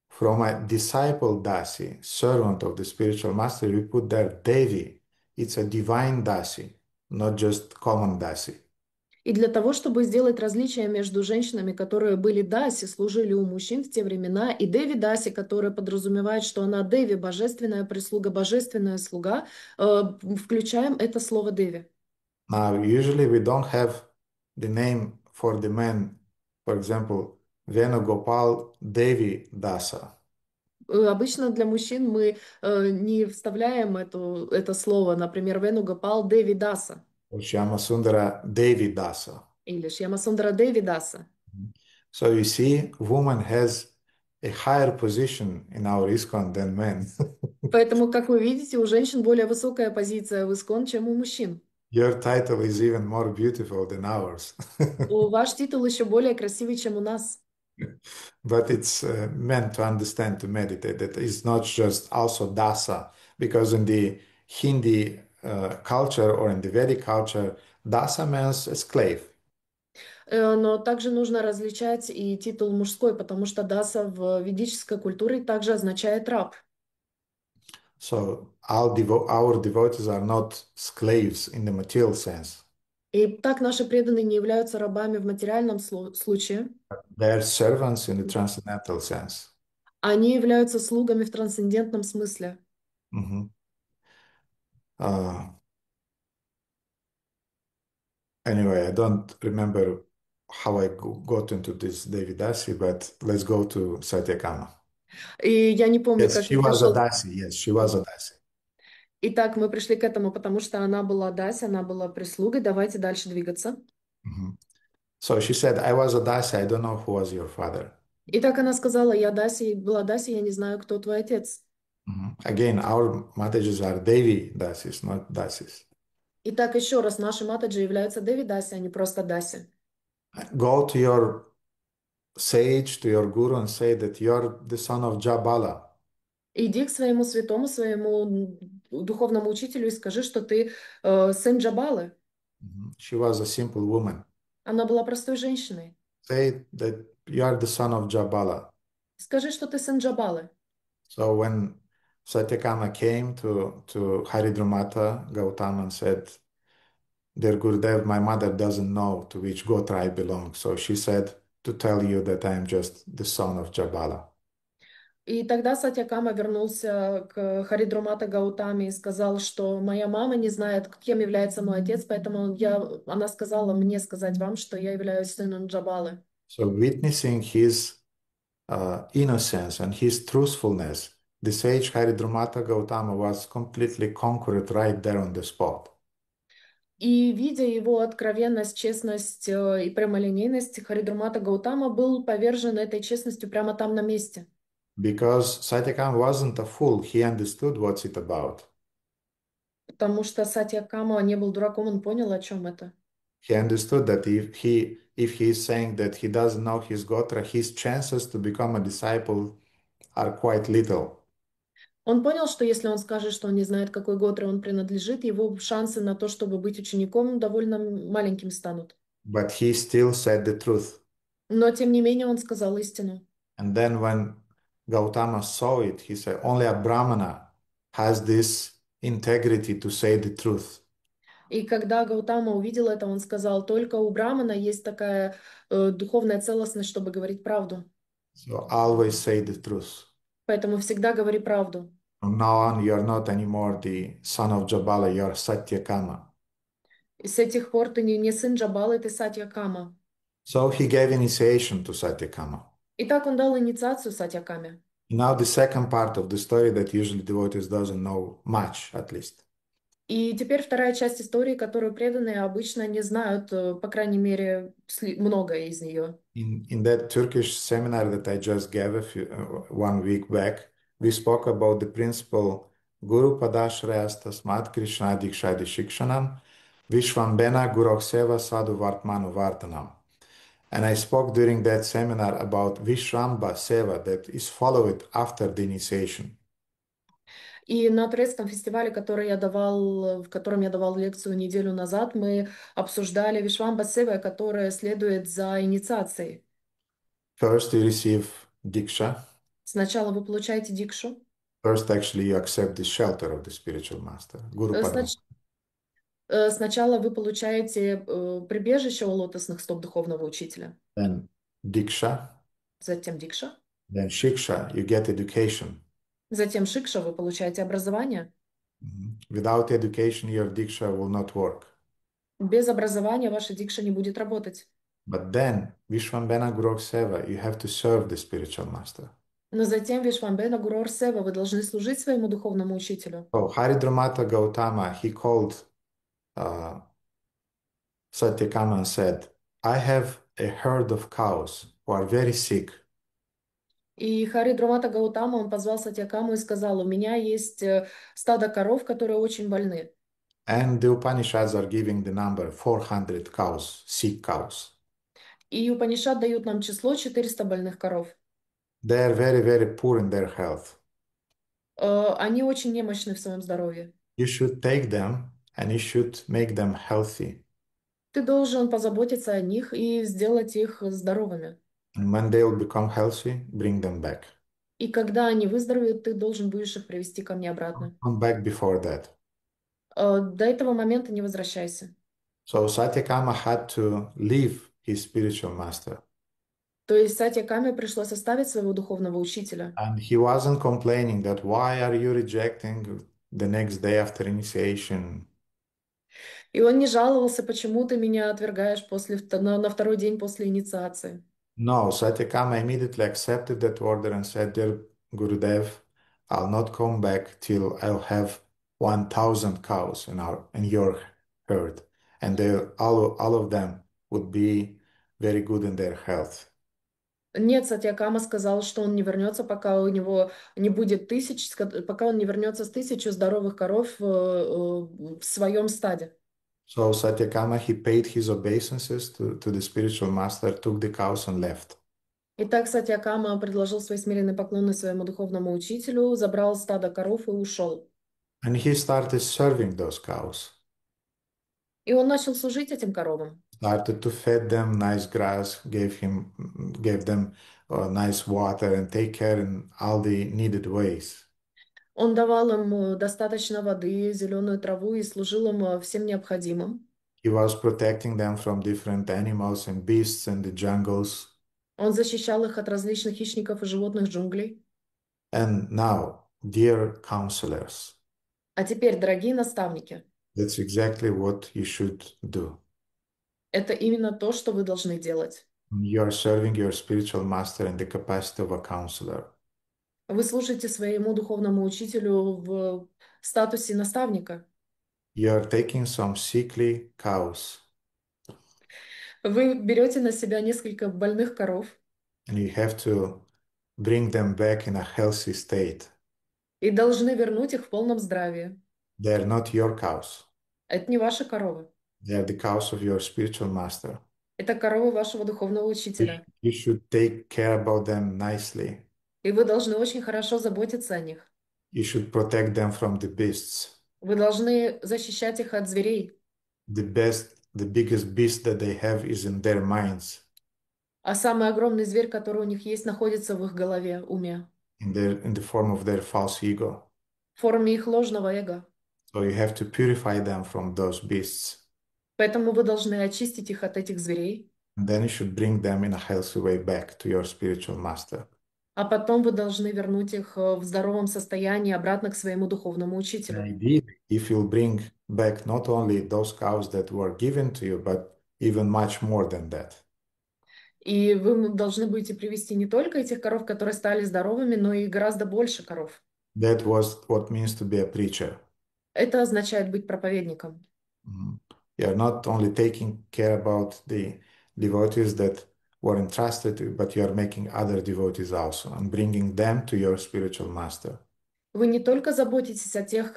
from a disciple Dasi, servant of the spiritual master, we put there Devi. It's a divine Dasi, not just common Dasi. И для того, чтобы сделать различие между женщинами, которые были даси, служили у мужчин в те времена, и Деви Даси, которая подразумевает, что она Деви, божественная прислуга, божественная слуга, включаем это слово Деви. Now, usually we don't have the name for the men, for example, Venugopal Devi Dasa Обычно для мужчин мы не вставляем это слово, например, Венугопал Деви Даса or Shyamasundara Devi Dasa. или Шьямасундара Деви Даса. So you see, woman has a higher position in our ISKCON than men. Поэтому, как вы видите, у женщин более высокая позиция в Искон, чем у мужчин. Your title is even more beautiful than ours. Ваш титул еще более красивый, чем у нас. But it's meant to understand, to meditate, that it's not just also dasa, because in the Hindi culture or in the Vedic culture, dasa means a slave. Но также нужно различать и титул мужской, потому что даса в ведической культуре также означает раб. So our devotees are not slaves in the material sense. И так наши преданные не являются рабами в материальном случае. They are servants in the transcendental sense. Они являются слугами в трансцендентном смысле. Mhm. Anyway, I don't remember how I got into this Devidasi, but let's go to Satyakama. И я не помню, Yes, как she я was a пришел. Dasi. Yes, she was a Dasi. Итак, мы пришли к этому, потому что она была Дася, она была прислугой. Давайте дальше двигаться. Mhm. So she said, I was a Dasi. I don't know who was your father. Итак, она сказала: я Дася, была Дася, я не знаю, кто твой отец. Again, our Matajas are Devi Dasis, not Dasis. Итак, еще раз, наши матаджи являются Девидаси, а не просто Даси. Go to your sage, to your guru and say that you're the son of Jabala. Иди к своему святому, своему духовному учителю и скажи, что ты сын Джабалы. She was a simple woman. Она была простой женщиной. Say that you are the son of Jabala. Скажи, что ты сын Джабалы. So when Satyakama came to Haridrumata Gautama and said, Dear Gurudev, my mother doesn't know to which Gotra I belong. So she said to tell you that I am just the son of Jabala. И тогда Сатьякама вернулся к Харидрамата Гаутами и сказал, что моя мама не знает, кем является мой отец, поэтому она сказала мне сказать вам, что я являюсь сыном Джабалы. So witnessing his innocence and his truthfulness, the sage Haridrumata Gautama was completely conquered right there on the spot. И видя его откровенность, честность и прямолинейность, Харидрамата Гаутама был повержен этой честностью прямо там на месте. Because Satyakam wasn't a fool, he understood what's it about. Потому что Сатьякама не был дураком, он понял, о чем это. He understood that if he is saying that he doesn't know his Gotra, his chances to become a disciple are quite little. Он понял, что если он скажет, что он не знает, какой Готре он принадлежит, его шансы на то, чтобы быть учеником, довольно маленькими станут. But he still said the truth. Но, тем не менее, он сказал истину. And then when Gautama saw it, he said, only a Brahmana has this integrity to say the truth. И когда Гаутама увидел это, он сказал, только у Брамана есть такая духовная целостность, чтобы говорить правду. So always say the truth. Поэтому всегда говори правду. From now on, you're not anymore the son of Jabala, you're Satyakama. И с этих пор ты не сын Джабалы, ты Сатьякама. So he gave initiation to Satyakama. И так он дал инициацию Сатьякаме. Now the second part of the story that usually devotees doesn't know much, at least. И теперь вторая часть истории, которую преданные обычно не знают, по крайней мере, многое из нее. In that Turkish seminar that I just gave 1 week back, we spoke about the principle Guru Padashrayas Tasmat Krishna Dikshadi Shikshanam Vishvambena Gurokseva Sadhu Vartmanu Vartanam. And I spoke during that seminar about Vishramba Seva that is followed after the initiation. И на турецком фестивале, в котором я давал лекцию неделю назад, мы обсуждали Вишвамба Сева, которая следует за инициацией. First, you receive Diksha. Сначала вы получаете дикшу. First, actually, you accept the shelter of the spiritual master, Guru Padma. Сначала вы получаете прибежище у лотосных стоп духовного учителя. Then Diksha. Затем дикша. Then Shiksha, you get education. Затем шикша, вы получаете образование. Without education, your Diksha will not work. Без образования ваша дикша не будет работать. But then, Vishvambena Gurok Seva, you have to serve the spiritual master. Но затем Вишвамбена Гурор Сева, вы должны служить своему духовному учителю. So Haridramata Gautama, he called Satyakama and said, I have a herd of cows who are very sick. И Харидрамата Гаутама, он позвал Сатьякаму и сказал, у меня есть стадо коров, которые очень больны. And the Upanishads are giving the number 400 cows, sick cows. И Упанишад дают нам число 400 больных коров. They are very, very poor in their health. Они очень немощны в своем здоровье. You should take them and you should make them healthy. Ты должен позаботиться о них и сделать их здоровыми. And when they will become healthy, bring them back. И когда они выздоровеют, ты должен будешь их привести ко мне обратно. Come back before that. До этого момента не возвращайся. So Satyakama had to leave his spiritual master. То есть Сатьякаме пришлось оставить своего духовного учителя. And he wasn't complaining that why are you rejecting the next day after initiation? И он не жаловался, почему ты меня отвергаешь на второй день после инициации. No, Satyakama immediately accepted that order and said, Dear Gurudev, I'll not come back till I'll have 1,000 cows in your herd. And all of them would be very good in their health. Нет, Сатьякама сказал, что он не вернется, пока у него не будет пока он не вернется с 1000 здоровых коров в своем стаде. So Satyakama, he paid his obeisances to the spiritual master, took the cows and left. Итак, Сатьякама предложил свои смиренные поклоны своему духовному учителю, забрал стадо коров и ушел. And he started serving those cows, И он начал служить этим коровам. started to feed them nice grass, gave them nice water and take care in all the needed ways. Он давал им достаточно воды, зеленую траву и служил им всем необходимым. He was protecting them from different animals and beasts in the jungles. Он защищал их от различных хищников и животных джунглей. And now, dear counselors, А теперь, дорогие наставники, that's exactly what you should do. это именно то, что вы должны делать. You are serving your spiritual master in the capacity of a counselor. Вы служите своему духовному учителю в статусе наставника. You are taking some sickly cows Вы берете на себя несколько больных коров and you have to bring them back in a healthy state. и должны вернуть их в полном здравии. They are not your cows. Это не ваши коровы. They are the cows of your spiritual master. Это коровы вашего духовного You учителя. you should take care about them nicely. И вы должны очень хорошо заботиться о них. You should protect them from the beasts. Вы должны защищать их от зверей. The biggest beast that they have is in their minds, А самый огромный зверь, который у них есть, находится в их голове, уме, in the form of their false ego. в форме их ложного эго. So you have to purify them from those beasts. Поэтому вы должны очистить их от этих зверей, And then you should bring them in a healthy way back to your spiritual master. а потом вы должны вернуть их в здоровом состоянии обратно к своему духовному учителю. Ideally, if you'll bring back not only those cows that were given to you, but even much more than that. И вы должны будете привести не только этих коров, которые стали здоровыми, но и гораздо больше коров. That was what means to be a preacher. Это означает быть проповедником. Mhm. You are not only taking care about the devotees that were entrusted to you, but you are making other devotees also and bringing them to your spiritual master. Вы не только заботитесь о тех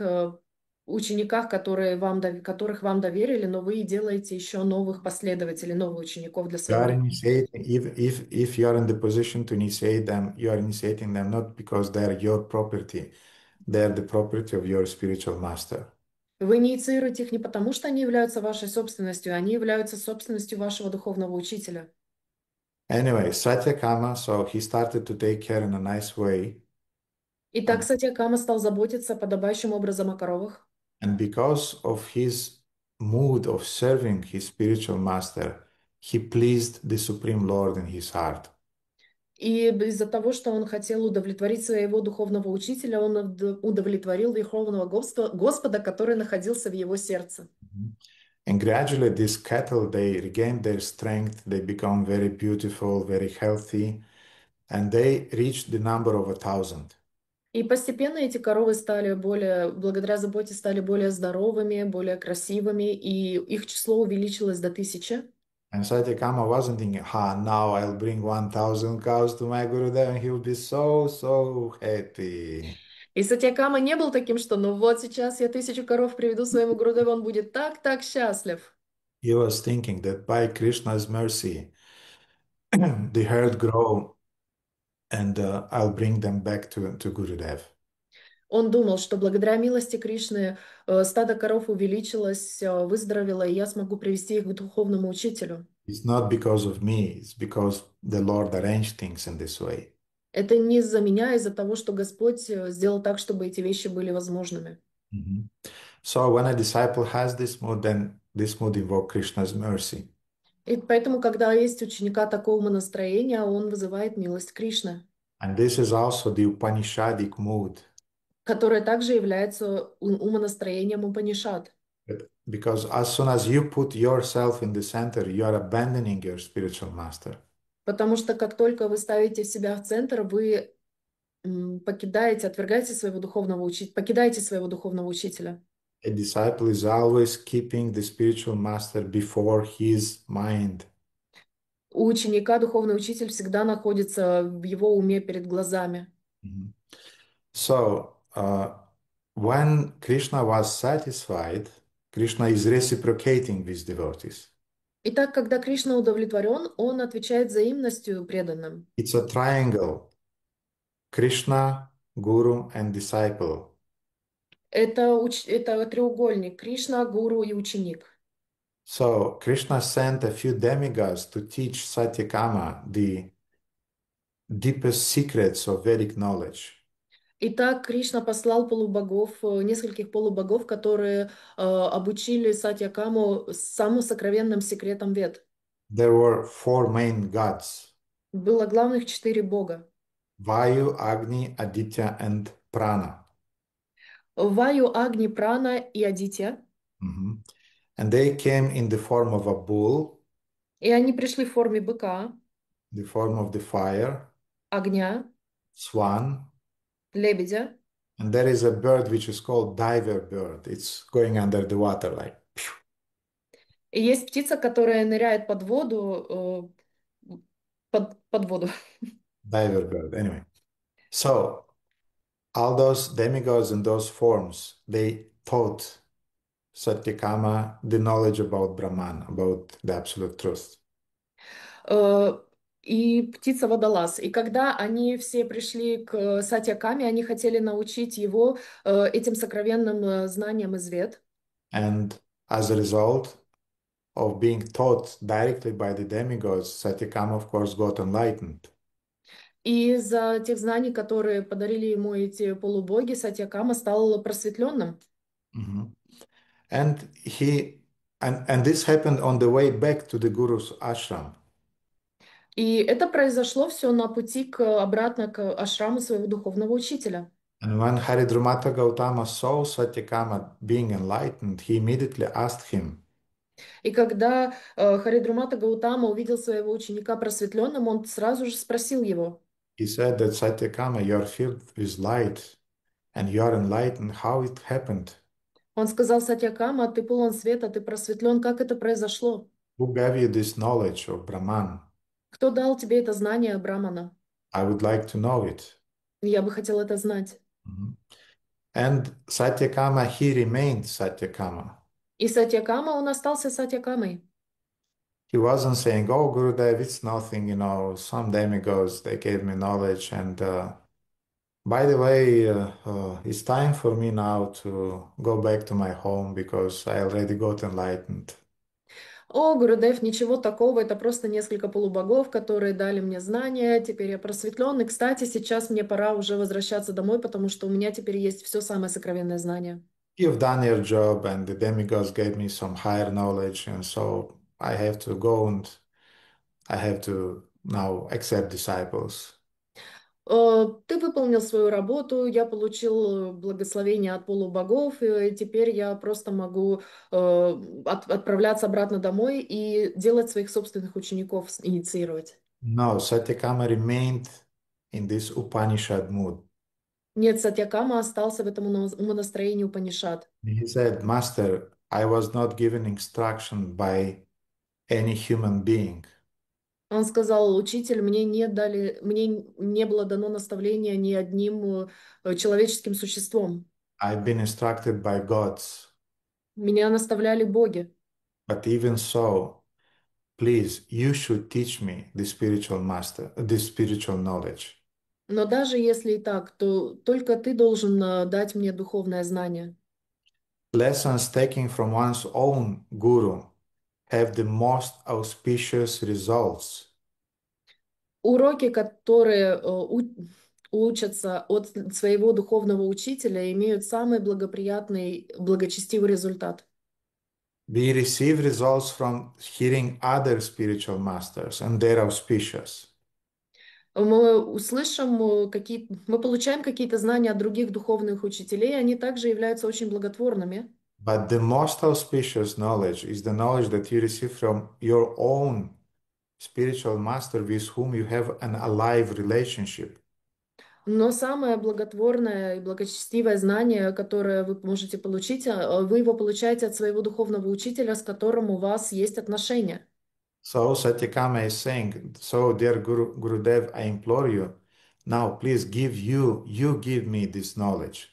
учениках, которых вам доверили, но вы и делаете еще новых последователей, новых учеников для You are своего. initiating, if you are in the position to initiate them, you are initiating them not because they are your property, they are the property of your spiritual master. Вы инициируете их не потому, что они являются вашей собственностью, они являются собственностью вашего духовного учителя. Anyway, Satyakama, so he started to take care in a nice way. Итак, Сатьякама стал заботиться подобающим образом о коровах. And because of his mood of serving his spiritual master, he pleased the Supreme Lord in his heart. И из-за того, что он хотел удовлетворить своего духовного учителя, он удовлетворил Верховного Господа, который находился в его сердце. And gradually these cattle, they regain their strength, they become very beautiful, very healthy, and they reach the number of 1,000. И постепенно эти коровы благодаря заботе стали более здоровыми, более красивыми, и их число увеличилось до 1000. And Satyakama wasn't thinking, now I'll bring 1,000 cows to my Gurudev and he'll be so, so happy. И Сатьякама не был таким, что ну вот сейчас я 1000 коров приведу своему Гурудеву, он будет так счастлив. He was thinking that by Krishna's mercy, the herd grow and I'll bring them back to Gurudev. Он думал, что благодаря милости Кришны стадо коров увеличилось, выздоровело, и я смогу привести их к духовному учителю. It's not because of me, it's because the Lord arranged things in this way. Это не из-за меня, а из-за того, что Господь сделал так, чтобы эти вещи были возможными. Mhm. So when a disciple has this mood, then this mood invokes Krishna's mercy. И поэтому, когда есть у ученика такого настроения, он вызывает милость Кришны, And this is also the Upanishadic mood. которое также является умонастроением Упанишад. Because as soon as you put yourself in the center, you are abandoning your spiritual master. Потому что как только вы ставите себя в центр, вы отвергаете своего духовного учителя, покидаете своего духовного учителя. A disciple is always keeping the spiritual master before his mind. У ученика духовный учитель всегда находится в его уме перед глазами. Mhm. So when Krishna was satisfied, Krishna is reciprocating with devotees. Итак, когда Кришна удовлетворен, он отвечает взаимностью преданным. It's a triangle. Krishna, Guru, and disciple. Это треугольник Кришна, гуру и ученик. So Krishna sent a few demigods to teach Satyakama the deepest secrets of Vedic knowledge. Итак, Кришна послал полубогов, нескольких полубогов, которые обучили Сатьякаму самым сокровенным секретам Вед. There were four main gods: Было главных 4 бога. Vayu, Agni, Aditya, and Prana. Ваю, Агни, Прана и Адитya. Mhm. And they came in the form of a bull, И они пришли в форме быка, the form of the fire, огня, swan, лебедя. and there is a bird which is called diver bird. It's going under the water like И есть птица, которая ныряет под воду, под воду. diver bird. Anyway, so all those demigods and those forms, they taught Satyakama the knowledge about Brahman, about the absolute truth. Э, И птица водолаз. И когда они все пришли к Сатьякаме, они хотели научить его этим сокровенным знаниям из Вед. And as a result of being taught directly by the demigods, Satyakama, of course, got enlightened. И из-за тех знаний, которые подарили ему эти полубоги, Сатьякама стал просветленным. Mhm. And he and this happened on the way back to the Guru's ashram. И это произошло все на пути обратно к ашраму своего духовного учителя. And when Haridrumata Gautama saw Satyakama being enlightened, he immediately asked him, И когда Харидрумата Гаутама увидел своего ученика просветленным, он сразу же спросил его. he said that Satyakama, you are filled with light and you are enlightened. How it happened? Он сказал: Сатьякама, ты полон света, ты просветлен, как это произошло? Who gave you this knowledge of Brahman? Кто дал тебе это знание Брамана? I would like to know it. Я бы хотел это знать. Mhm. And Satyakama, he remained Satyakama. И Сатьякама, он остался Сатьякамой. He wasn't saying, "Oh, Gurudev, it's nothing, some demigods, they gave me knowledge. And by the way, it's time for me now to go back to my home because I already got enlightened." О, Гурудев, ничего такого, это просто несколько полубогов, которые дали мне знания, теперь я просветлен. И, кстати, сейчас мне пора уже возвращаться домой, потому что у меня теперь есть все самое сокровенное знание. You've done your job, and the demigods gave me some higher knowledge, and so I have to go and I have to now accept disciples. Ты выполнил свою работу, я получил благословение от полубогов, и теперь я просто могу отправляться обратно домой и делать своих собственных учеников, инициировать. No, Satyakama remained in this Upanishad mood. Нет, Сатьякама остался в этом умонастроении Упанишад. He said, Master, I was not given instruction by any human being. Он сказал: учитель, мне не было дано наставление ни одним человеческим существом. I've been instructed by gods. Меня наставляли боги. But even so, please, you should teach me the spiritual master, the spiritual knowledge. Но даже если и так, то только ты должен дать мне духовное знание. Lessons taken from one's own guru have the most auspicious results. Уроки, которые учатся от своего духовного учителя, имеют самый благоприятный, благочестивый результат. We receive results from hearing other spiritual masters, and they're auspicious. Мы получаем какие-то знания от других духовных учителей, они также являются очень благотворными. But the most auspicious knowledge is the knowledge that you receive from your own spiritual master with whom you have an alive relationship. Но самое благотворное и благочестивое знание, которое вы можете получить, вы его получаете от своего духовного учителя, с которым у вас есть отношения. So Satyakama is saying, so dear Gurudev, I implore you, now please you give me this knowledge.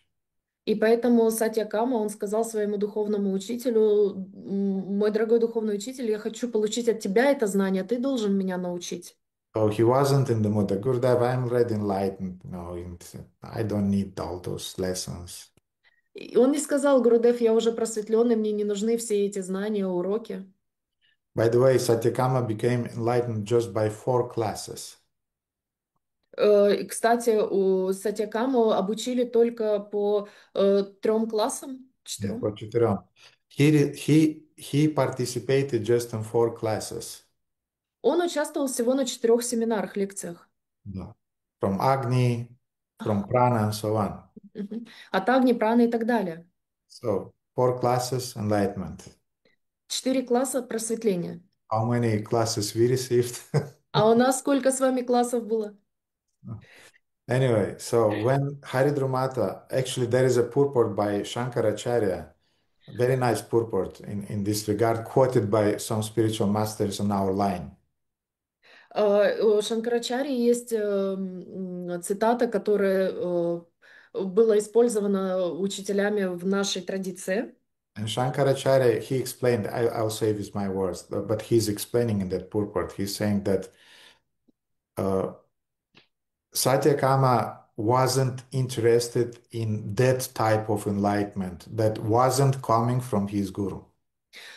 И поэтому Сатьякама, он сказал своему духовному учителю: Мой дорогой духовный учитель, я хочу получить от тебя это знание, ты должен меня научить». So he wasn't in the mood. Like, Gurudev, I'm already enlightened. No, I don't need all those lessons. И он не сказал: «Гурудев, я уже просветленный, мне не нужны все эти знания, уроки». By the way, Satyakama became enlightened just by 4 classes. И, кстати, у Сатьякаму обучили только по 3 классам, Yeah, 4. for Chittaran. He participated just in 4 classes. Он участвовал всего на 4 семинарах, лекциях. Yeah. From Agni, from Prana, and so on. Мгм. От Агни, Праны и так далее. So 4 classes, enlightenment. 4 класса просветления. How many classes we received? А у нас сколько с вами классов было? Anyway, so when Haridrumata, actually there is a purport by Shankaracharya, a very nice purport in this regard, quoted by some spiritual masters on our line. У Шанкарачарьи есть цитата, которая была использована учителями в нашей традиции. And Shankaracharya, he explained, I'll say with my words, but he's explaining in that purport, he's saying that uh, Satyakama wasn't interested in that type of enlightenment that wasn't coming from his guru.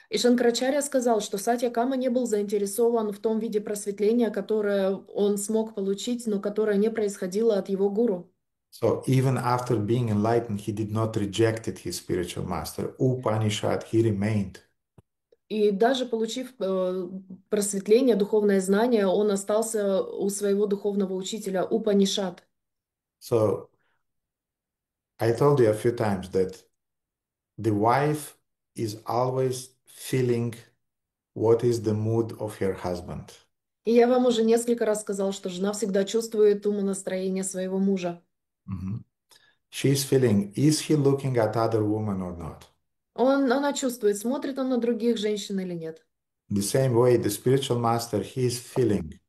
И Шанкарачарья сказал, что Сатьякама не был заинтересован в том виде просветления, которое он смог получить, но которое не происходило от его гуру. So even after being enlightened, he did not rejected his spiritual master. Upanishad, he remained. И даже получив просветление, духовное знание, он остался у своего духовного учителя Упанишад. So I told you a few times that the wife is always feeling what is the mood of her husband. И я вам уже несколько раз сказал, что жена всегда чувствует умонастроение своего мужа. Mhm. She's feeling, is he looking at other women or not? Она чувствует, смотрит он на других женщин или нет. The same way, the spiritual master, he is feeling,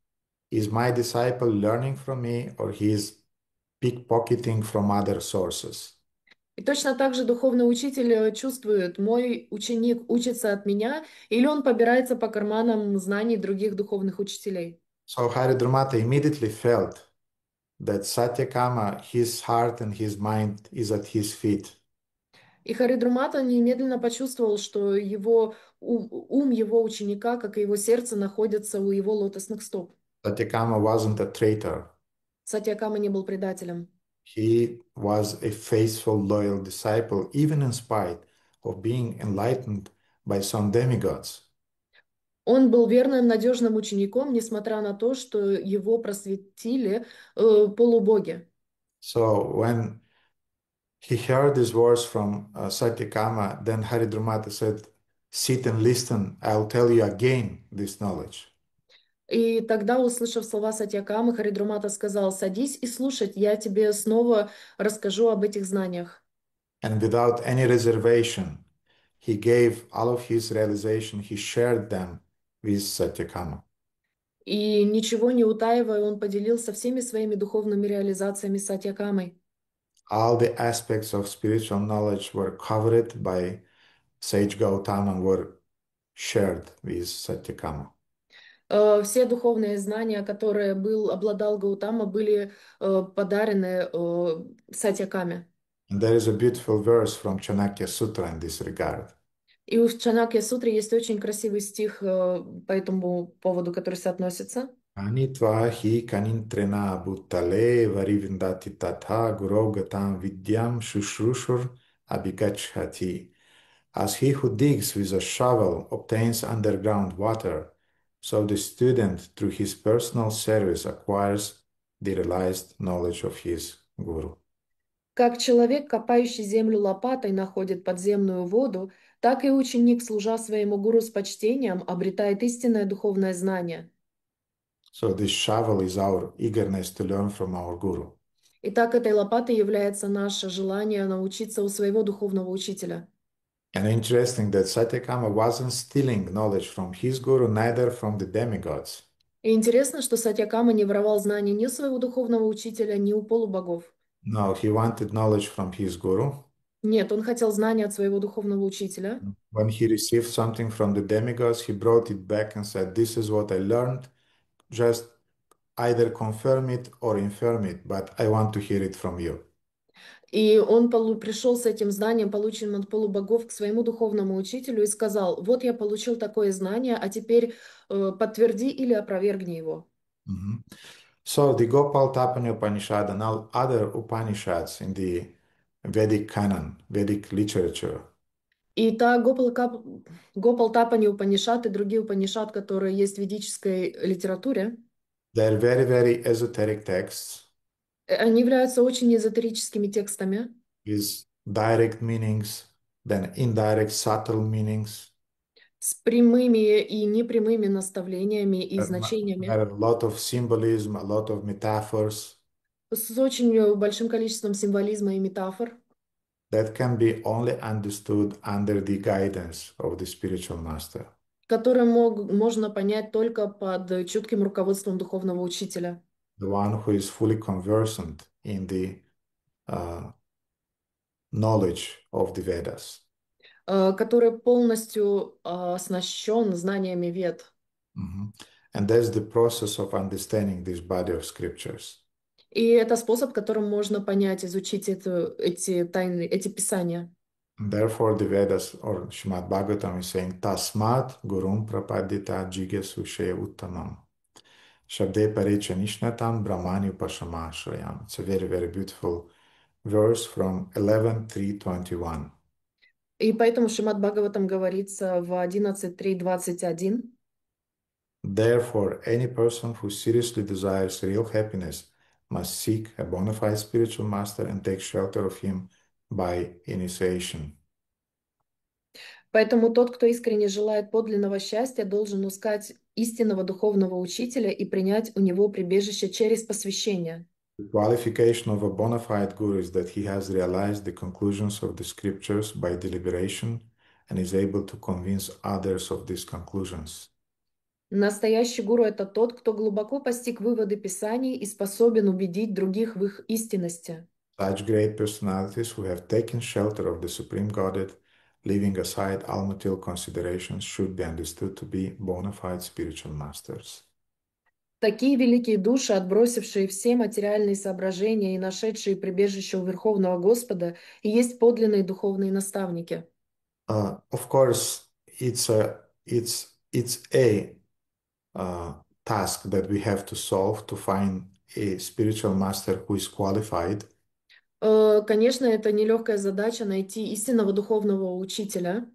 is my disciple learning from me or he is pickpocketing from other sources? И точно так же духовный учитель чувствует, мой ученик учится от меня, или он побирается по карманам знаний других духовных учителей. So Haridrumata immediately felt that Satyakama, his heart and his mind is at his feet. И Харидрумата немедленно почувствовал, что его ум его ученика, как и его сердце, находятся у его лотосных стоп. Satyakama wasn't a traitor. Сатьякама не был предателем. He was a faithful, loyal disciple, even in spite of being enlightened by some demigods. Он был верным, надежным учеником, несмотря на то, что его просветили полубоги. So when he heard these words from Satyakama, then Haridrumata said, sit and listen, I'll tell you again this knowledge. И тогда, услышав слова Сатьякамы, Харидрумата сказал: «Садись и слушать, я тебе снова расскажу об этих знаниях». And without any reservation, he gave all of his realization, he shared them with Satyakama. И ничего не утаивая, он поделился всеми своими духовными реализациями с Сатьякамой. All the aspects of spiritual knowledge were covered by Sage Gautama and were shared with Satyakama. Все духовные знания, которые обладал Гаутама, были подарены Сатьякаме. And there is a beautiful verse from Chanakya Sutra in this regard. И в Чанакья Сутре есть очень красивый стих по этому поводу, который соотносится. Anitva hi kanintrena bhuttale varivindati tatha gurogatam vidyam shushrushur abhigachhati. As he who digs with a shovel obtains underground water, so the student through his personal service acquires the realized knowledge of his guru. Как человек, копающий землю лопатой, находит подземную воду, так и ученик, служа своему гуру с почтением, обретает истинное духовное знание. So this shovel is our eagerness to learn from our guru. Итак, этой лопатой является наше желание научиться у своего духовного учителя. And interesting that Satyakama wasn't stealing knowledge from his guru, neither from the demigods. И интересно, что Сатьякама не воровал знаний ни у своего духовного учителя, ни у полубогов. No, he wanted knowledge from his guru. Нет, он хотел знания от своего духовного учителя. When he received something from the demigods, he brought it back and said, "This is what I learned. Just either confirm it or infirm it, but I want to hear it from you." И он пришел с этим знанием, полученным от полубогов, к своему духовному учителю и сказал: вот я получил такое знание, а теперь подтверди или опровергни его. Mhm. So the Gopal Tapani Upanishad and all other Upanishads in the Vedic canon, Vedic literature, И та Гопал Тапани Упанишад и другие Упанишад, которые есть в ведической литературе, they're very, very esoteric texts они являются очень эзотерическими текстами, with direct meanings, then indirect, subtle meanings. с прямыми и непрямыми наставлениями и There значениями, are a lot of symbolism, a lot of metaphors с очень большим количеством символизма и метафор, that can be only understood under the guidance of the spiritual master, которые можно понять только под чутким руководством духовного учителя, the one who is fully conversant in the uh, knowledge of the Vedas. который полностью оснащен знаниями вед. Mhm. And that's the process of understanding this body of scriptures. И это способ, которым можно понять, изучить эти тайны, эти писания. And therefore, the Vedas or Srimad Bhagavatam is saying, Tasmat Gurum Prapadita Jigesu She Uttamam. Shabde Parecha Nishnatam Brahmani Upashama Shrayam. It's a very, very beautiful verse from 11.3.21. И поэтому в Шримад Бхагаватам говорится в 11.3.21: Therefore, any person who seriously desires real happiness must seek a bona fide spiritual master and take shelter of him by initiation. Поэтому тот, кто искренне желает подлинного счастья, должен искать истинного духовного учителя и принять у него прибежище через посвящение. The qualification of a bona fide guru is that he has realized the conclusions of the scriptures by deliberation and is able to convince others of these conclusions. Настоящий гуру — это тот, кто глубоко постиг выводы Писаний и способен убедить других в их истинности. Such great personalities who have taken shelter of the Supreme Godhead, leaving aside all material considerations, should be understood to be bona fide spiritual masters. Такие великие души, отбросившие все материальные соображения и нашедшие прибежище у Верховного Господа, и есть подлинные духовные наставники. Of course, it's a task that we have to solve to find a spiritual master who is qualified. Конечно, это нелегкая задача найти истинного духовного учителя,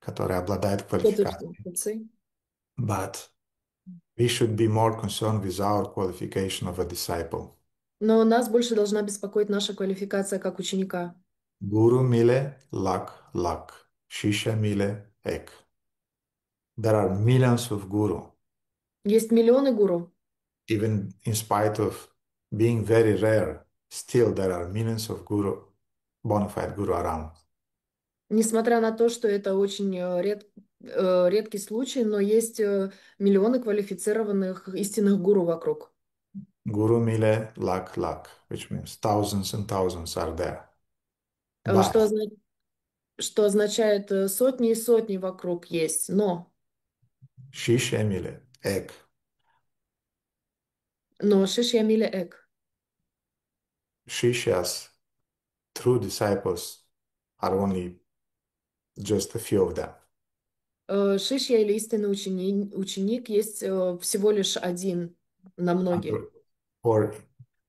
Который обладает с этой квалификацией. квалификацией. But we should be more concerned with our qualification of a disciple. Но нас больше должна беспокоить наша квалификация как ученика. Guru mile lakh lakh, shisha mile ek. There are millions of guru, Есть миллионы гуру. even in spite of being very rare, still there are millions of guru, bona fide guru around. Несмотря на то, что это очень редкий случай, но есть миллионы квалифицированных истинных гуру вокруг. Guru mile lakh lakh, which means thousands and thousands are there. Э, But Что, что означает сотни и сотни вокруг есть, shisha mile ek. но шишья миля эк. Shishas, true disciples, are only just a few of them. Шишья или истинный ученик есть всего лишь один на многих. Or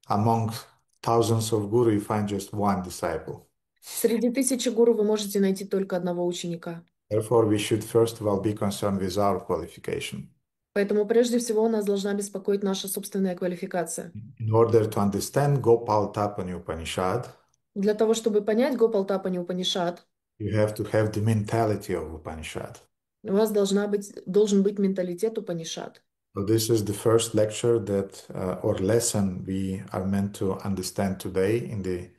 among thousands of guru, you find just one disciple. Среди тысячи гуру вы можете найти только одного ученика. Therefore, we should first of all be concerned with our qualification. Поэтому прежде всего нас должна беспокоить наша собственная квалификация. In order to understand Gopal Tapani Upanishad, Для того, чтобы понять Гопал Тапани Упанишад, you have to have the mentality of Upanishad. у вас должен быть менталитет Упанишад. So this is the first lecture that or lesson we are meant to understand today in the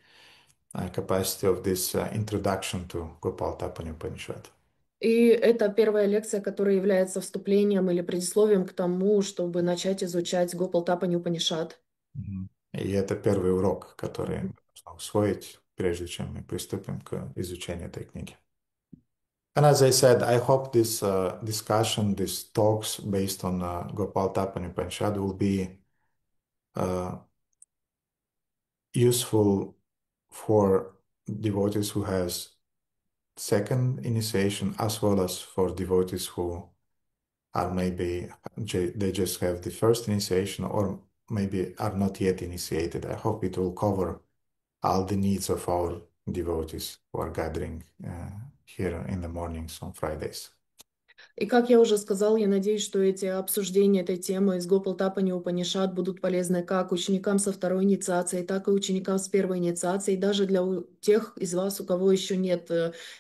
capacity of this introduction to Gopal Tapani Upanishad. И это первая лекция, которая является вступлением или предисловием к тому, чтобы начать изучать Гопал Тапани Упанишад. И это первый урок, который нужно усвоить прежде чем мы приступим к изучению этой книги. And as I said, I hope this discussion, these talks based on Gopal Tapani Upanishad will be useful for devotees who has second initiation, as well as for devotees who are maybe they just have the first initiation, or maybe are not yet initiated. I hope it will cover all the needs of our devotees who are gathering here in the mornings on Fridays. И как я уже сказал, я надеюсь, что эти обсуждения этой темы из Гопал Тапани Упанишад будут полезны как ученикам со второй инициацией, так и ученикам с первой инициацией, даже для тех из вас, у кого еще нет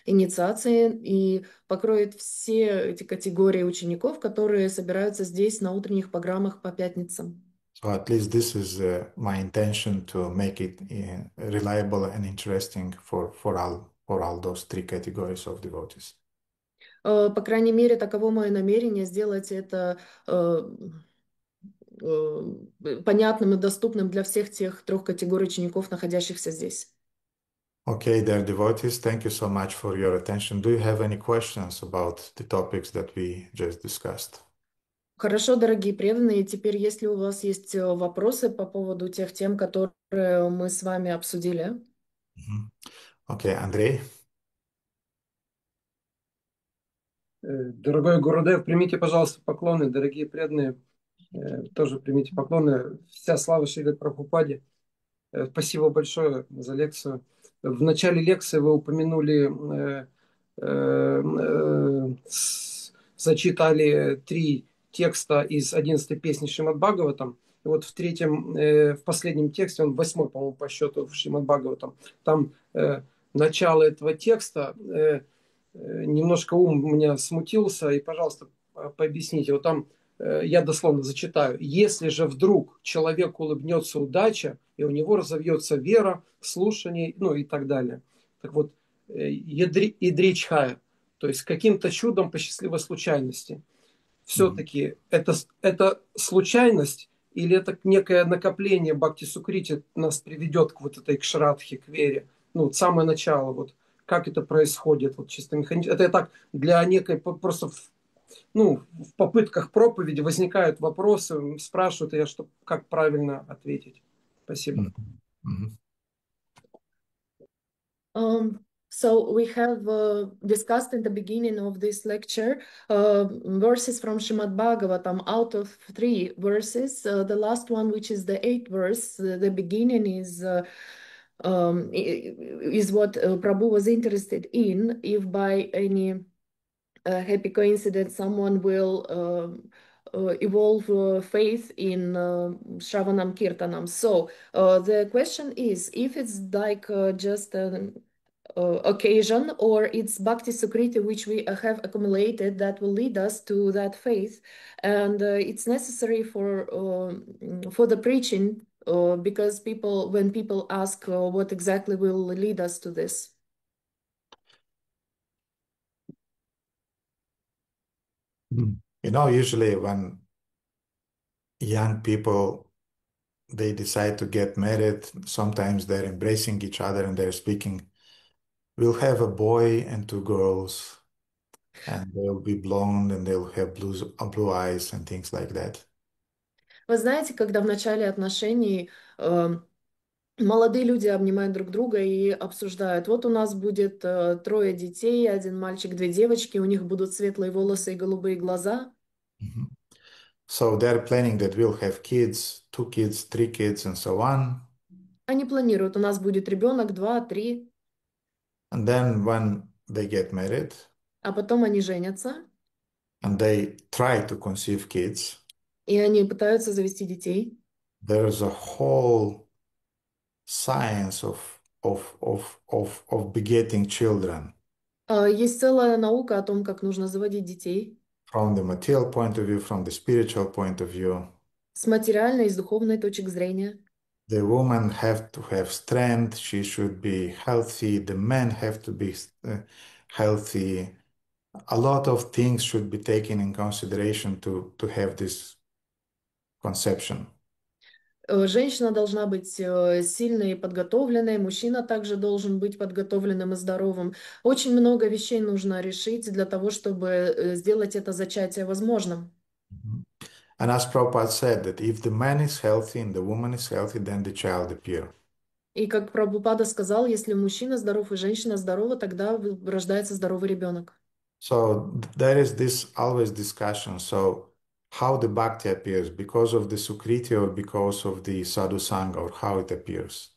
инициации, и покроет все эти категории учеников, которые собираются здесь на утренних программах по пятницам. So at least this is my intention to make it reliable and interesting for all those three categories of devotees. По крайней мере, таково мое намерение сделать это понятным и доступным для всех тех трех категорий учеников, находящихся здесь. Okay, dear devotees, thank you so much for your attention. Do you have any questions about the topics that we just discussed? Хорошо, дорогие преданные, теперь, если у вас есть вопросы по поводу тех тем, которые мы с вами обсудили. Okay, Андрей. Дорогой Гурудев, примите, пожалуйста, поклоны, дорогие преданные, тоже примите поклоны. Вся слава Шриле Прабхупаде. Спасибо большое за лекцию. В начале лекции вы упомянули, зачитали 3 текста из 11-й песни Шримад Бхагаватам. И вот в последнем тексте, он 8-й, по-моему, по счету в Шримад Бхагаватам, там начало этого текста, немножко ум у меня смутился, и, пожалуйста, пообъясните. Вот там я дословно зачитаю. «Если же вдруг человеку улыбнется удача, и у него разовьется вера, слушание, ну и так далее». Так вот, «Идричхая», то есть каким-то чудом по счастливой случайности. Все-таки это случайность или это некое накопление Бхакти Сукрити нас приведет к вот этой к шрадхе, к вере? Ну, самое начало, вот как это происходит, вот чисто механически. Это я так для некой просто в попытках проповеди возникают вопросы, спрашивают, и я как правильно ответить. Спасибо. So we have discussed in the beginning of this lecture verses from Srimad Bhagavatam. Out of 3 verses, the last one, which is the 8th verse, the beginning is what Prabhu was interested in. If by any happy coincidence someone will evolve faith in Shravanam Kirtanam. So the question is, if it's like just an occasion, or it's Bhakti Sukriti which we have accumulated that will lead us to that faith, and it's necessary for the preaching, because when people ask what exactly will lead us to this. You know, usually when young people they decide to get married, sometimes they're embracing each other and they're speaking, we'll have a boy and 2 girls, and they'll be blonde and they'll have blue eyes and things like that. Вы знаете, когда в начале отношений молодые люди обнимают друг друга и обсуждают, вот у нас будет 3 детей, 1 мальчик, 2 девочки, у них будут светлые волосы и голубые глаза. So they're planning that we'll have kids, 2 kids, 3 kids, and so on. Они планируют, у нас будет ребенок, 2, 3. And then when they get married, А потом они женятся, and they try to conceive kids, и они пытаются завести детей. there's a whole science of begetting children. Есть целая наука о том, как нужно заводить детей. From the material point of view, from the spiritual point of view. С материальной и с духовной точек зрения. The woman have to have strength, she should be healthy, the men have to be healthy. A lot of things should be taken in consideration to have this conception. Женщина должна быть сильной и подготовленной, мужчина также должен быть подготовленным и здоровым. Очень много вещей нужно решить для того, чтобы сделать это зачатие возможным. Mhm. And as Prabhupada said, that if the man is healthy and the woman is healthy, then the child appears. И как Прабхупада сказал, если мужчина здоров и женщина здорова, тогда рождается здоровый ребенок. So there is this always discussion. So how the bhakti appears, because of the sukriti or because of the sadhu sangha, or how it appears.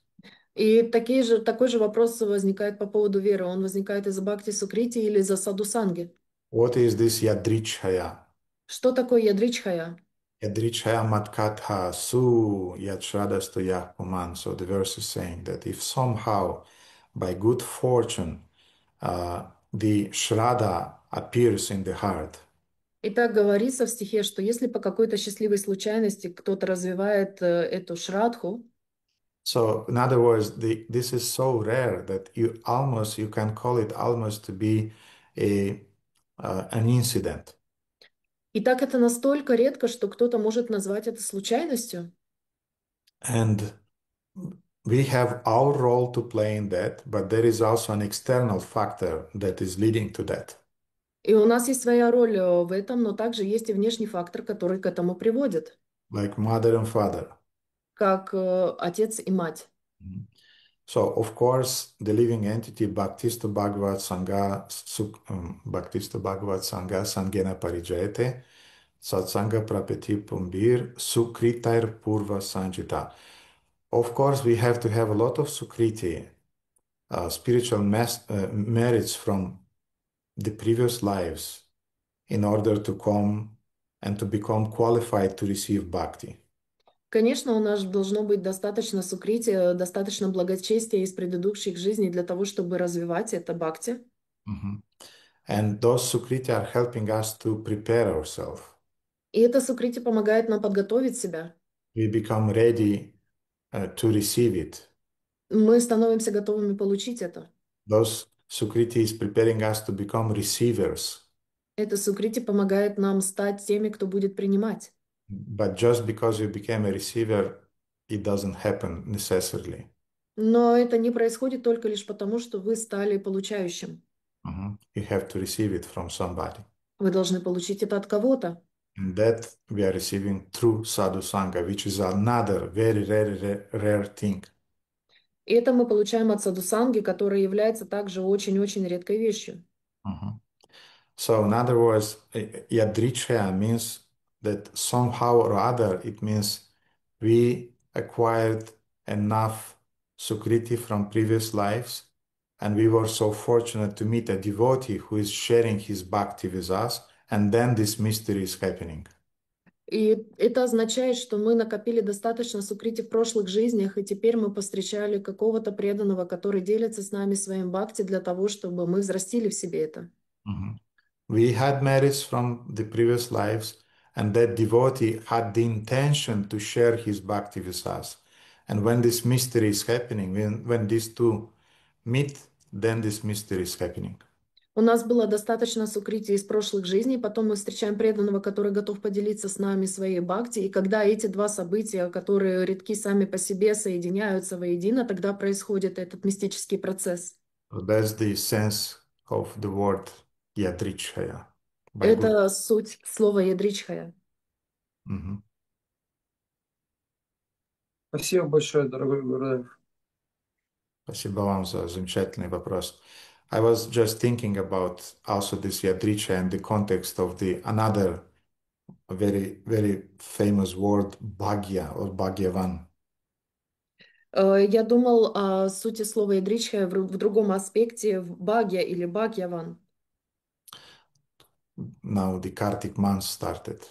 И такой же вопрос возникает по поводу веры. Он возникает из-за бхакти сукрити или из-за садхусанги. What is this yadrichhaya? Что такое ядричхая? Yadrichhaya matkatha su yadshadastu yahpuman. So the verse is saying that if somehow by good fortune the shraddha appears in the heart, И так говорится в стихе, что если по какой-то счастливой случайности кто-то развивает эту шрадху, so in other words, this is so rare that you can call it almost to be a an incident. и так это настолько редко, что кто-то может назвать это случайностью. And we have our role to play in that, but there is also an external factor that is leading to that. И у нас есть своя роль в этом, но также есть и внешний фактор, который к этому приводит, Like mother and father. как отец и мать. Mhm. So, of course, the living entity Bhaktista Bhagavad Sangha Sangena Parijayate Satsanga Prapeti Pumbir Sukritair Purva Sanjita. Of course, we have to have a lot of Sukriti, spiritual merits from the previous lives in order to come and to become qualified to receive bhakti. Конечно, у нас должно быть достаточно сукрити, достаточно благочестия из предыдущих жизней для того, чтобы развивать это бхакти. Mhm. And those sukriti are helping us to prepare ourselves. И это сукрити помогает нам подготовить себя. We become ready to receive it. Мы становимся готовыми получить это. Those sukriti is preparing us to become receivers. Это сукрити помогает нам стать теми, кто будет принимать. But just because you became a receiver, it doesn't happen necessarily. Но это не происходит только лишь потому, что вы стали получающим. You have to receive it from somebody. Вы должны получить это от кого-то. And that we are receiving through sadhu sangha, which is another very rare thing. И это мы получаем от садхусанги, которая является также очень-очень редкой вещью. So, in other words, yadrichya means that somehow or other, it means we acquired enough sukriti from previous lives, and we were so fortunate to meet a devotee who is sharing his bhakti with us, and then this mystery is happening. И это означает, что мы накопили достаточно сукрити в прошлых жизнях, и теперь мы повстречали какого-то преданного, который делится с нами своим бхакти для того, чтобы мы взрастили в себе это. We had merits from the previous lives, and that devotee had the intention to share his bhakti with us. And when this mystery is happening, when these two meet, then this mystery is happening. У нас было достаточно сукрити из прошлых жизней, потом мы встречаем преданного, который готов поделиться с нами своей бхакти, и когда эти два события, которые редки сами по себе, соединяются воедино, тогда происходит этот мистический процесс. So that's the sense of the word yadrichaya. Это суть слова ядричхая. Спасибо большое, дорогой Гурдев. Спасибо вам за замечательный вопрос. I was just thinking about also this yadricha in the context of the another very famous word bhagya or bhagyavan. Я думал о сути слова ядричхая в другом аспекте, в бхагья или бхагьяван. Now the Kartik month started.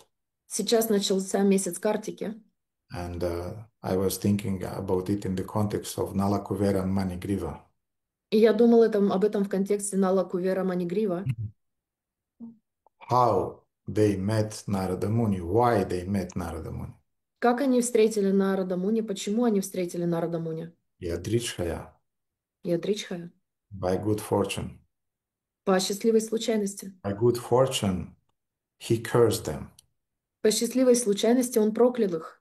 Сейчас начался месяц Картики. And I was thinking about it in the context of Nalakuvera and Manigriva. И я думал об этом в контексте Нала Кувера Манигрива. How they met Narada Muni, why they met Narada Muni. Как они встретили Нарада Муни, почему они встретили Нарада Муни? Yadrichaya, Ядричхая. by good fortune. По счастливой случайности. By good fortune, he cursed them. По счастливой случайности он проклял их.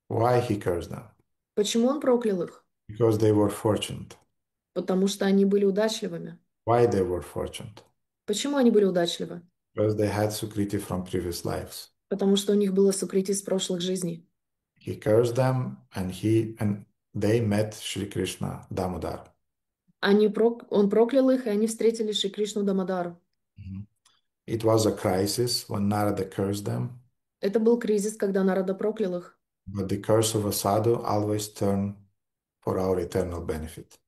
Why he cursed them? Почему он проклял их? Because they were fortunate. Потому что они были удачливыми. Why they were fortunate? Почему они были удачливы? Because they had Sukriti from previous lives. Потому что у них было сукрити с прошлых жизней. He cursed them and they met Shri Krishna Damodar. Он проклял их, и они встретили Шри Кришну Дамодару. It was a crisis when Narada cursed them, Это был кризис, когда Нарада проклял их. but the curse of a sadhu always turned for our eternal benefit.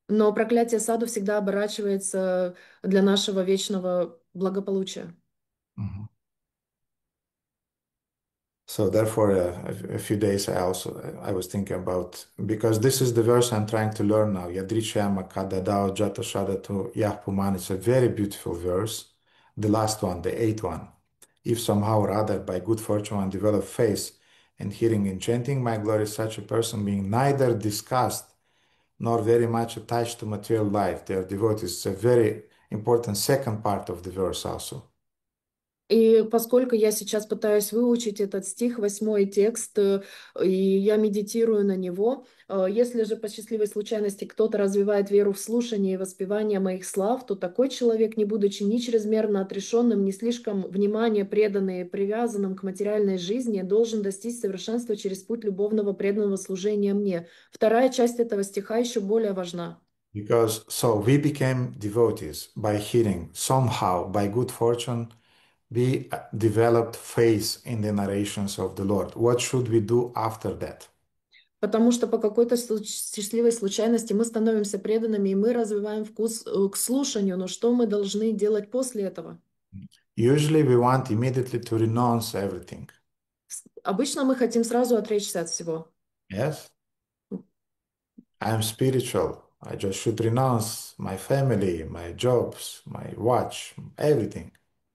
Но проклятие саду всегда оборачивается для нашего вечного благополучия. So therefore, a few days I was thinking about, because this is the verse I'm trying to learn now. Yadrichayama kadadao jata shadatu yahpuman. It's a very beautiful verse. The last one, the eighth one. If somehow or other by good fortune one develop faith and hearing and chanting my glory, such a person being neither disgust nor very much attached to material life, they are devotees. It's a very important second part of the verse also. И поскольку я сейчас пытаюсь выучить этот стих, 8-й текст, и я медитирую на него, если же по счастливой случайности кто-то развивает веру в слушание и воспевание моих слав, то такой человек, не будучи ни чрезмерно отрешенным, ни слишком внимания преданным и привязанным к материальной жизни, должен достичь совершенства через путь любовного преданного служения мне. Вторая часть этого стиха еще более важна. Because so we became devotees by hearing, somehow by good fortune we developed faith in the narrations of the Lord. What should we do after that? Потому что по какой-то счастливой случайности мы становимся преданными, и мы развиваем вкус к слушанию. Но что мы должны делать после этого? Usually we want immediately to renounce everything. Обычно мы хотим сразу отречься от всего. Yes? I'm spiritual. I just should renounce my family, my jobs, my watch, everything.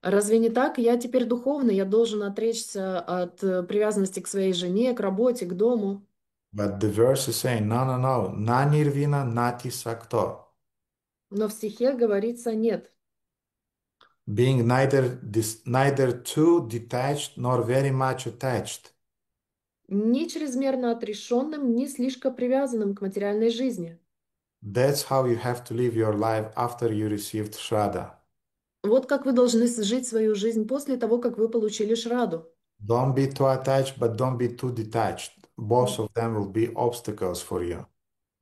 Разве не так? Я теперь духовный, я должен отречься от привязанности к своей жене, к работе, к дому. But the verse is saying, no, na nirvina nati sakto. Но в стихе говорится нет. Being neither too detached nor very much attached. Ни чрезмерно отрешенным, ни слишком привязанным к материальной жизни. That's how you have to live your life after you received Shraddha. Вот как вы должны жить свою жизнь после того, как вы получили шраду. Don't be too attached, but don't be too detached. Both of them will be obstacles for you.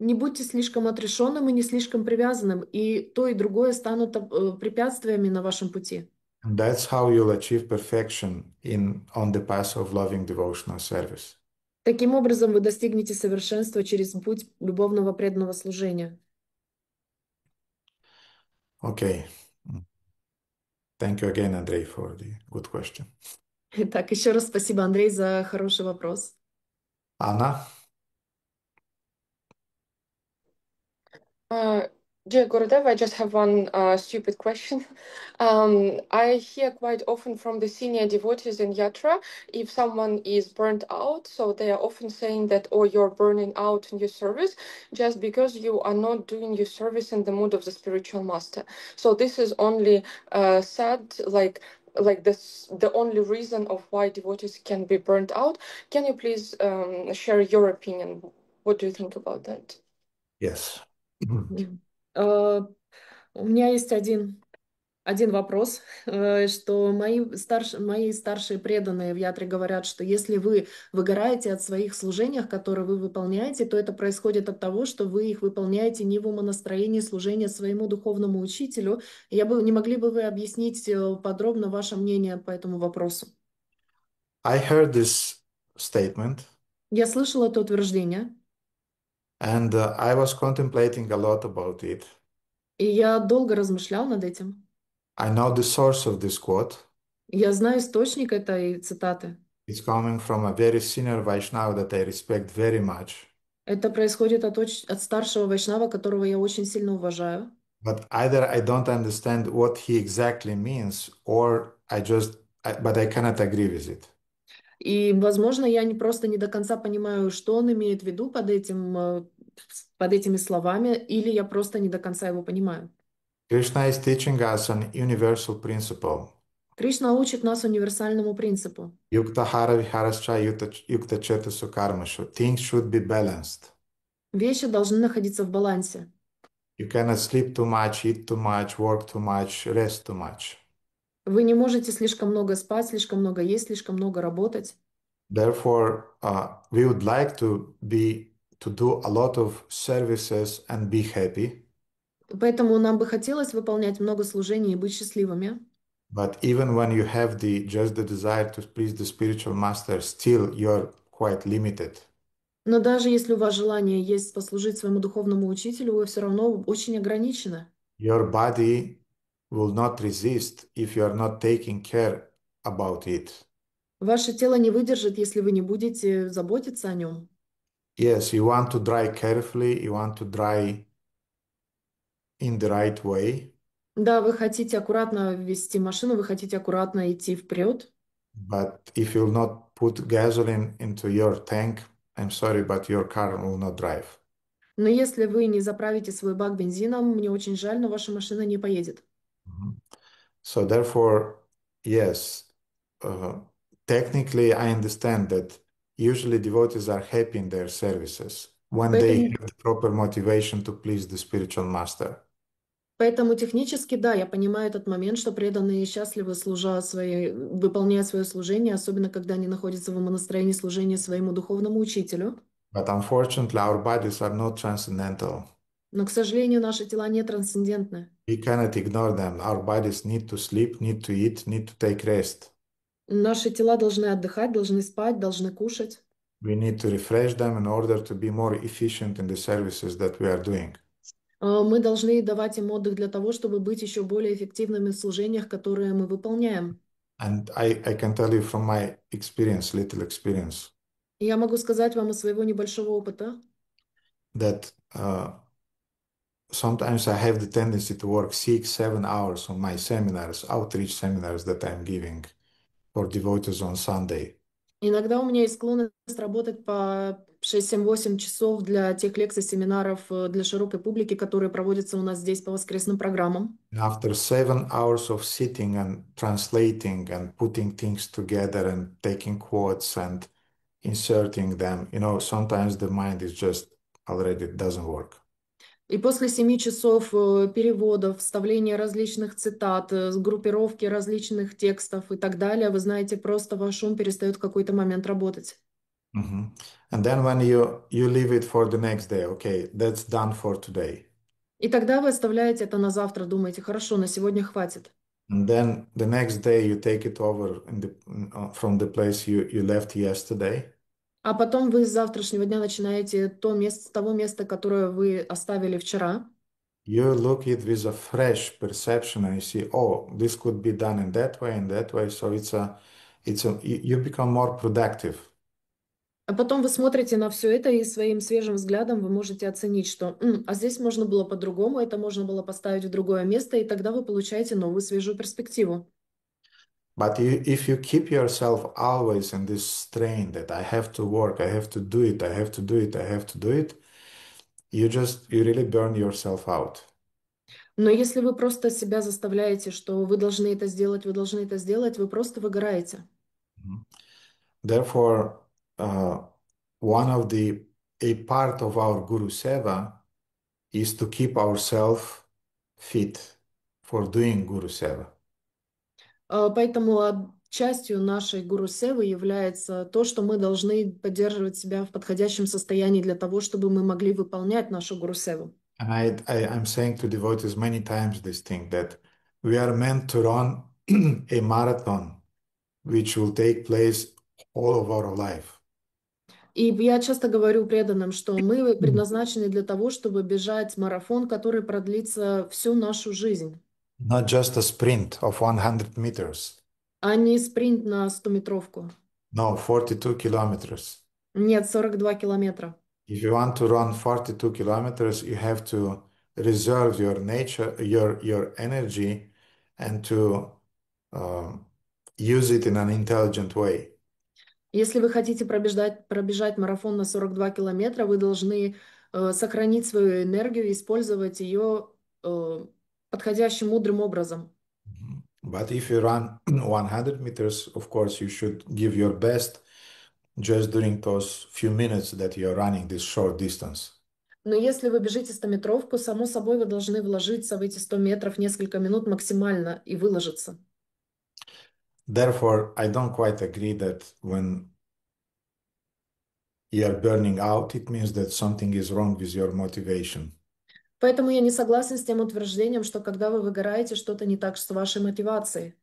Не будьте слишком отрешенным и не слишком привязанным, и то, и другое станут препятствиями на вашем пути. And that's how you'll achieve perfection on the path of loving devotional service. Таким образом, вы достигнете совершенства через путь любовного преданного служения. Okay. Thank you again, Andrei, for the good question. Итак, еще раз спасибо, Андрей, за хороший вопрос. Anna? Dear Gurudev, I just have one stupid question. I hear quite often from the senior devotees in Yatra, if someone is burnt out, so they are often saying that, oh, you're burning out in your service just because you are not doing your service in the mood of the spiritual master. So this is only said like this, the only reason of why devotees can be burnt out. Can you please share your opinion? What do you think about that? Yes. У меня есть один вопрос, что мои старшие преданные в Ятре говорят, что если вы выгораете от своих служений, которые вы выполняете, то это происходит от того, что вы их выполняете не в умонастроении служения своему духовному учителю. Не могли бы вы объяснить подробно ваше мнение по этому вопросу? I heard this statement. Я слышала это утверждение. And I was contemplating a lot about it. И я долго размышлял над этим. I know the source of this quote. Я знаю источник этой цитаты. It's coming from a very senior Vaishnava that I respect very much. Это происходит от старшего вайшнава, которого я очень сильно уважаю. But either I don't understand what he exactly means, or but I cannot agree with it. И, возможно, я просто не до конца понимаю, что он имеет в виду под этими словами, или я просто не до конца его понимаю. Krishna is teaching us an universal principle. Кришна учит нас универсальному принципу. Yukta hara viharascha yukta chetasu karmashu. Things should be balanced. Вещи должны находиться в балансе. You cannot sleep too much, eat too much, work too much, rest too much. Вы не можете слишком много спать, слишком много есть, слишком много работать. Therefore, we would like to do a lot of services and be happy. Поэтому нам бы хотелось выполнять много служений и быть счастливыми. But even when you have just the desire to please the spiritual master, still you're quite limited. Но даже если у вас желание есть послужить своему духовному учителю, вы все равно очень ограничены. Your body will not resist if you are not taking care about it. Ваше тело не выдержит, если вы не будете заботиться о нем. Yes, you want to drive carefully, you want to drive in the right way, Да, вы хотите аккуратно вести машину, вы хотите аккуратно идти вперед. but if you'll not put gasoline into your tank, I'm sorry, but your car will not drive. Но если вы не заправите свой бак бензином, мне очень жаль, но ваша машина не поедет. Mhm. So therefore, yes, technically I understand that usually devotees are happy in their services when they Поэтому, have the proper motivation to please the spiritual master. поэтому технически, да, я понимаю этот момент, что преданные счастливы, выполняя свое служение, особенно когда они находятся в настроении служения своему духовному учителю. But unfortunately, our bodies are not transcendental. Но, к сожалению, наши тела не трансцендентны. We cannot ignore them. Our bodies need to sleep, need to eat, need to take rest. Наши тела должны отдыхать, должны спать, должны кушать. We need to refresh them in order to be more efficient in the services that we are doing. Мы должны давать им отдых для того, чтобы быть еще более эффективными в служениях, которые мы выполняем. And I can tell you from my experience, little experience, И я могу сказать вам из своего небольшого опыта, that sometimes I have the tendency to work 6, 7 hours on my seminars, outreach seminars that I'm giving for devotees on Sunday. иногда у меня есть склонность работать по 6, 7, 8 часов для тех лекций, семинаров для широкой публики, которые проводятся у нас здесь по воскресным программам. And after 7 hours of sitting and translating and putting things together and taking quotes and inserting them, sometimes the mind is just already doesn't work. И после 7 часов переводов, вставления различных цитат, группировки различных текстов и так далее, вы знаете, просто ваш ум перестает в какой-то момент работать. Mhm. And then when you leave it for the next day, okay, that's done for today. И тогда вы оставляете это на завтра, думаете, хорошо, на сегодня хватит. And then the next day you take it over from the place you left yesterday. А потом вы с завтрашнего дня начинаете с того места, которое вы оставили вчера. You look it with a fresh perception and you see, oh, this could be done in that way, in that way. So you become more productive. А потом вы смотрите на все это и своим свежим взглядом вы можете оценить, что а здесь можно было по-другому, это можно было поставить в другое место, и тогда вы получаете новую свежую перспективу. But if you keep yourself always in this strain that I have to work, I have to do it, I have to do it, I have to do it, you really burn yourself out. Но если вы просто себя заставляете, что вы должны это сделать, вы просто выгораете. Mhm. Therefore, a part of our Guru Seva is to keep ourselves fit for doing Guru Seva. Поэтому частью нашей гуру-севы является то, что мы должны поддерживать себя в подходящем состоянии для того, чтобы мы могли выполнять нашу гуру-севу. And I'm saying to devotees many times this thing that we are meant to run a marathon which will take place all of our life. И я часто говорю преданным, что мы предназначены для того, чтобы бежать марафон, который продлится всю нашу жизнь, Not just a sprint of 100 meters. а не спринт на 100-метровку. No, 42 kilometers. Нет, 42 километра. If you want to run 42 kilometers, you have to reserve your nature, your energy, and to use it in an intelligent way. Если вы хотите пробежать марафон на 42 километра, вы должны сохранить свою энергию и использовать ее подходящим, мудрым образом. But if you run 100 meters, of course, you should give your best just during those few minutes that you're running this short distance. Но если вы бежите 100-метровку, само собой вы должны вложиться в эти 100 метров несколько минут максимально и выложиться. Therefore, I don't quite agree that when you are burning out, it means that something is wrong with your motivation. Поэтому я не согласен с тем утверждением, что когда вы выгораете, что-то не так с вашей мотивацией.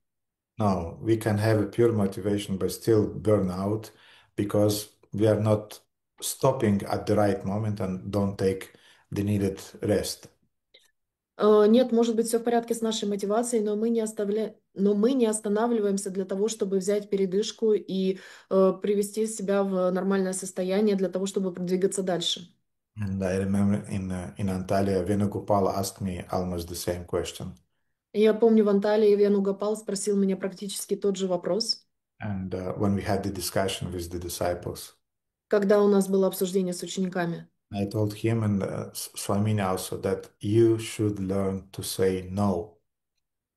No, we can have a pure motivation but still burn out because we are not stopping at the right moment and don't take the needed rest. Нет, может быть, все в порядке с нашей мотивацией, но мы не останавливаемся для того, чтобы взять передышку и привести себя в нормальное состояние для того, чтобы продвигаться дальше. And I remember in Antalya, Venugopal asked me almost the same question. Я помню, в Анталии Венугопал спросил меня практически тот же вопрос, And when we had the discussion with the disciples, когда у нас было обсуждение с учениками. I told him and Swamini also that you should learn to say no.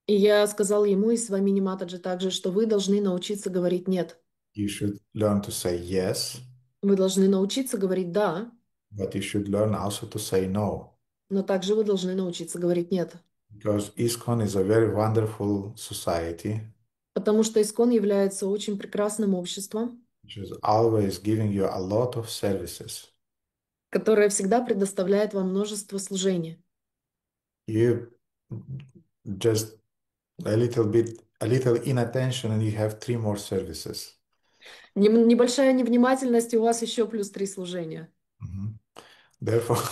И я сказала ему и Свамини Матаджи также, что вы должны научиться говорить «нет». You should learn to say yes, Вы должны научиться говорить «да», but you should learn also to say no. но также вы должны научиться говорить «нет». Because ISKCON is a very wonderful society, Потому что Искон является очень прекрасным обществом, which is always giving you a lot of services. которое всегда предоставляет вам множество служений. You just a little inattention, and you have 3 more services. Небольшая невнимательность, и у вас еще плюс 3 служения. Mhm. Therefore,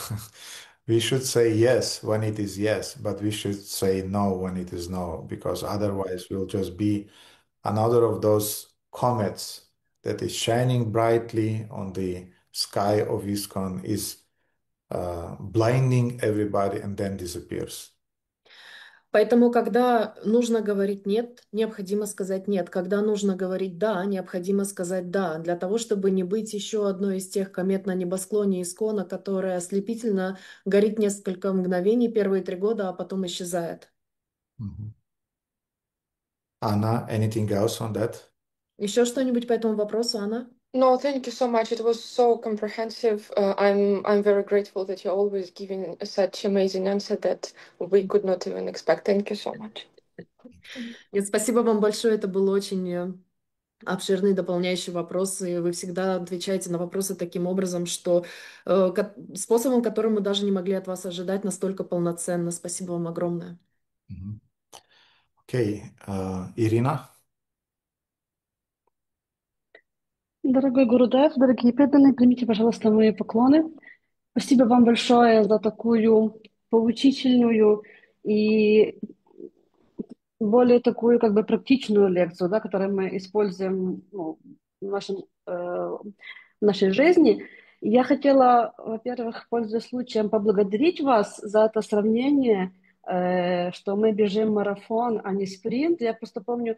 we should say yes when it is yes, but we should say no when it is no, because otherwise we'll just be another of those comets that is shining brightly on the sky of ISKCON, is blinding everybody and then disappears. Поэтому, когда нужно говорить «нет», необходимо сказать «нет». Когда нужно говорить «да», необходимо сказать «да», для того, чтобы не быть еще одной из тех комет на небосклоне Искона, которая ослепительно горит несколько мгновений, первые 3 года, а потом исчезает. Mhm. Anna, anything else on that? Еще что-нибудь по этому вопросу, Анна? No, thank you so much. It was so comprehensive. I'm very grateful that you're always giving such amazing answer that we could not even expect. Thank you so much. Нет, спасибо вам большое, это был очень обширный дополняющий вопрос, и вы всегда отвечаете на вопросы таким образом, что способом, которым мы даже не могли от вас ожидать, настолько полноценно. Спасибо вам огромное. Mhm. Okay, Irina? Дорогой Гурудев, дорогие преданные, примите, пожалуйста, мои поклоны. Спасибо вам большое за такую поучительную и более такую как бы практичную лекцию, да, которую мы используем в в нашей жизни. Я хотела, во-первых, пользуясь случаем, поблагодарить вас за это сравнение, что мы бежим марафон, а не спринт. Я просто помню,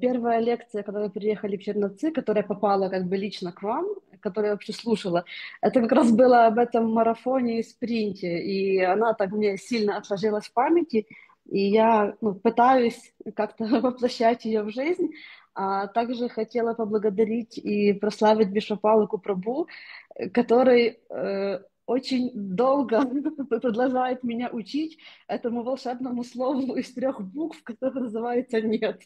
первая лекция, когда вы приехали в Черновцы, которая попала как бы лично к вам, которую я вообще слушала, это как раз было об этом марафоне и спринте, и она так мне сильно отложилась в памяти, и я пытаюсь как-то воплощать ее в жизнь. А также хотела поблагодарить и прославить Бишопалу Купрабу, который очень долго продолжает меня учить этому волшебному слову из 3 букв, которое называется «нет».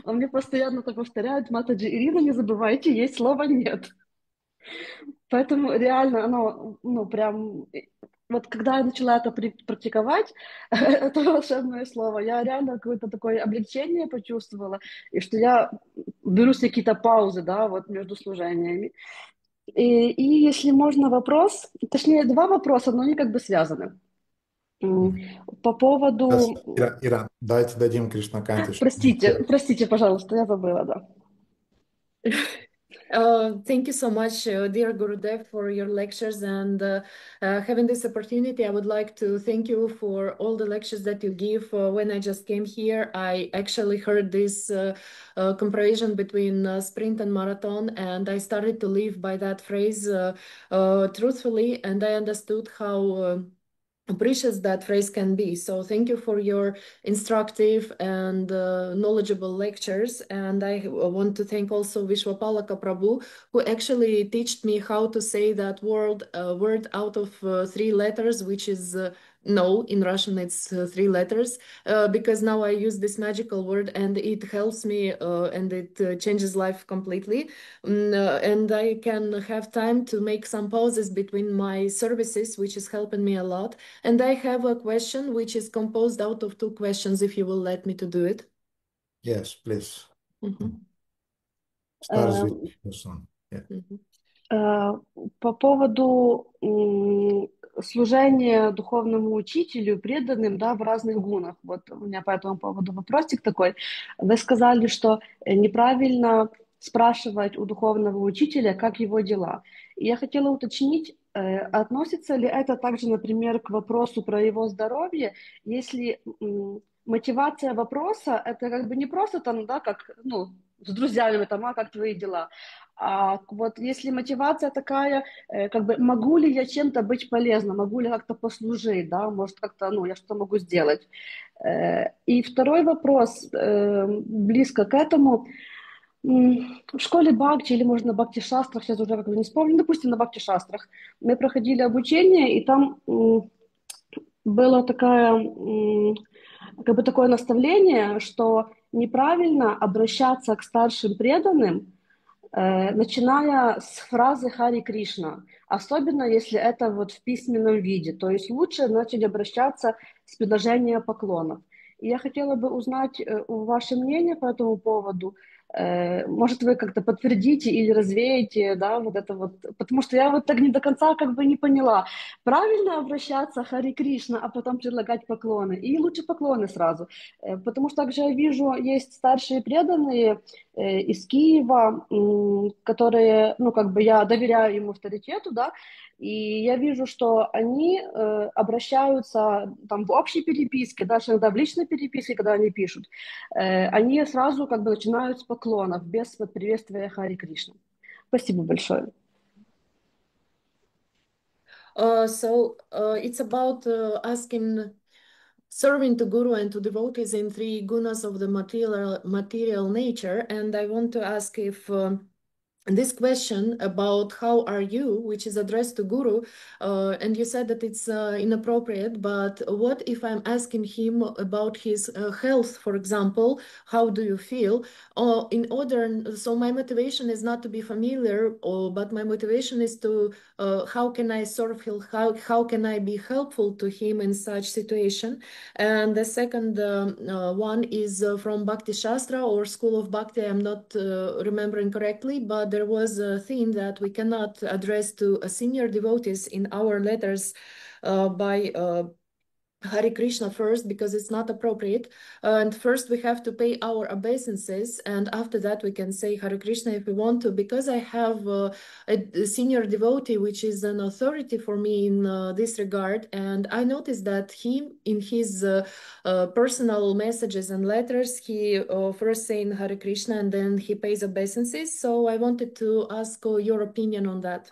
Он мне постоянно так повторяет: «Матаджи Ирина, не забывайте, есть слово «нет». Поэтому реально оно, прям... Вот когда я начала это практиковать, это волшебное слово, я реально какое-то такое облегчение почувствовала, и что я беру себе какие-то паузы, да, вот между служениями. И если можно вопрос, точнее 2 вопроса, но они как бы связаны. По Yes, поводу... Ира, дайте дадим Кришнаканте, чтобы не Простите, пожалуйста, я забыла, да. Thank you so much, dear Gurudev, for your lectures, and having this opportunity, I would like to thank you for all the lectures that you give. When I just came here, I actually heard this comparison between sprint and marathon, and I started to live by that phrase truthfully, and I understood how precious that phrase can be. So thank you for your instructive and knowledgeable lectures. And I want to thank also Vishwapalaka Prabhu, who actually taught me how to say that word out of three letters, which is no, in Russian it's three letters, because now I use this magical word and it helps me and it changes life completely. And I can have time to make some pauses between my services, which is helping me a lot. And I have a question which is composed out of two questions, if you will let me to do it. Yes, please. Mhm. Starts with the first one. Yeah. Mhm. По поводу служения духовному учителю, преданным, да, в разных гунах. Вот у меня по этому поводу вопросик такой. Вы сказали, что неправильно спрашивать у духовного учителя, как его дела. И я хотела уточнить, относится ли это также, например, к вопросу про его здоровье, если мотивация вопроса, это как бы не просто там, да, как, ну, с друзьями там, а как твои дела, а вот если мотивация такая, как бы могу ли я чем-то быть полезна, могу ли как-то послужить, да, может как-то, ну, я что могу сделать. И второй вопрос, близко к этому, в школе Бхакти или, может, на Бхакти-шастрах, сейчас уже как бы не вспомню, допустим, на Бхакти-шастрах, мы проходили обучение, и там было как бы такое наставление, что неправильно обращаться к старшим преданным, начиная с фразы «Хари Кришна», особенно если это вот в письменном виде. То есть лучше начать обращаться с предложения поклонов. И я хотела бы узнать ваше мнение по этому поводу. Может, вы как-то подтвердите или развеете, да, вот это вот, потому что я вот так не до конца как бы не поняла. Правильно обращаться Хари Кришна, а потом предлагать поклоны? И лучше поклоны сразу. Потому что также я вижу, есть старшие преданные, из Киева, которые, ну, как бы я доверяю им авторитету, да, и я вижу, что они обращаются там в общей переписке, даже иногда в личной переписке, когда они пишут, они сразу как бы начинают с поклонов, без вот приветствия Хари Кришна. Спасибо большое. It's about asking serving to guru and to devotees in three gunas of the material nature, and I want to ask if this question about how are you, which is addressed to guru, and you said that it's inappropriate, but what if I'm asking him about his health, for example, how do you feel? So my motivation is not to be familiar, but my motivation is to how can I serve him, how can I be helpful to him in such situation? And the second one is from Bhakti Shastra or School of Bhakti. I'm not remembering correctly, but there was a theme that we cannot address to a senior devotees in our letters by Hare Krishna first, because it's not appropriate. And first we have to pay our obeisances, and after that we can say Hare Krishna if we want to. Because I have a senior devotee, which is an authority for me in this regard, and I noticed that he, in his personal messages and letters, he first saying Hare Krishna and then he pays obeisances. So I wanted to ask your opinion on that.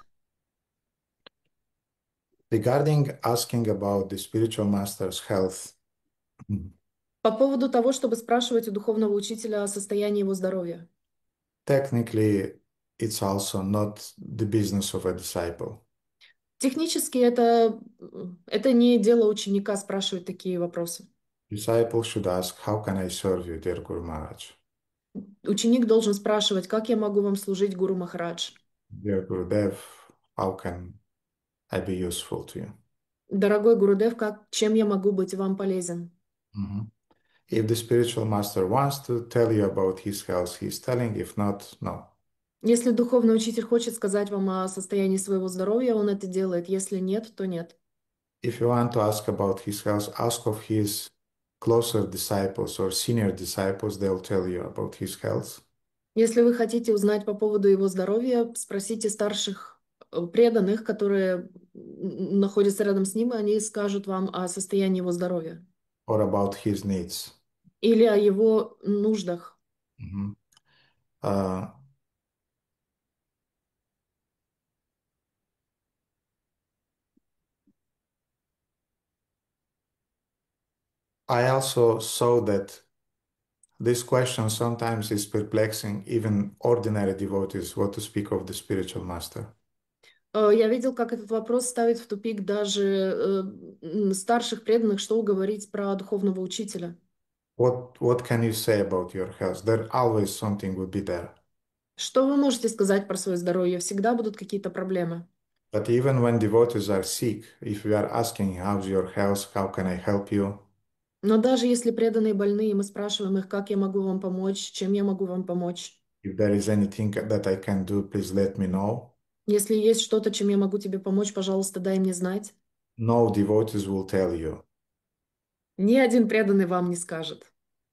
Regarding asking about the spiritual master's health, По поводу того, чтобы спрашивать у духовного учителя о состоянии его здоровья. technically, it's also not the business of a disciple. Технически это не дело ученика спрашивать такие вопросы. Disciple should ask, how can I serve you, dear Guru Maharaj? Ученик должен спрашивать, как я могу вам служить, Гуру Махарадж? Dear Gurudev, how can I be useful to you? Дорогой Гурудев, чем я могу быть вам полезен? Mhm. If the spiritual master wants to tell you about his health, he's telling. If not, no. Если духовный учитель хочет сказать вам о состоянии своего здоровья, он это делает. Если нет, то нет. If you want to ask about his health, ask of his closer disciples or senior disciples. They'll tell you about his health. Если вы хотите узнать по поводу его здоровья, спросите старших преданных, которые находятся рядом с ним, и они скажут вам о состоянии его здоровья. Or about his needs. Или о его нуждах. Mhm. Uh, I also saw that this question sometimes is perplexing even ordinary devotees, what to speak of the spiritual master. Я видел, как этот вопрос ставит в тупик даже старших преданных, что говорить про духовного учителя. What can you say about your health? There always something will be there. Что вы можете сказать про свое здоровье? Всегда будут какие-то проблемы. But even when devotees are sick, if we are asking, how's your health, how can I help you? Но даже если преданные больны, и мы спрашиваем их, как я могу вам помочь, чем я могу вам помочь. If there is anything that I can do, please let me know. Если есть что-то, чем я могу тебе помочь, пожалуйста, дай мне знать. No devotees will tell you. Ни один преданный вам не скажет.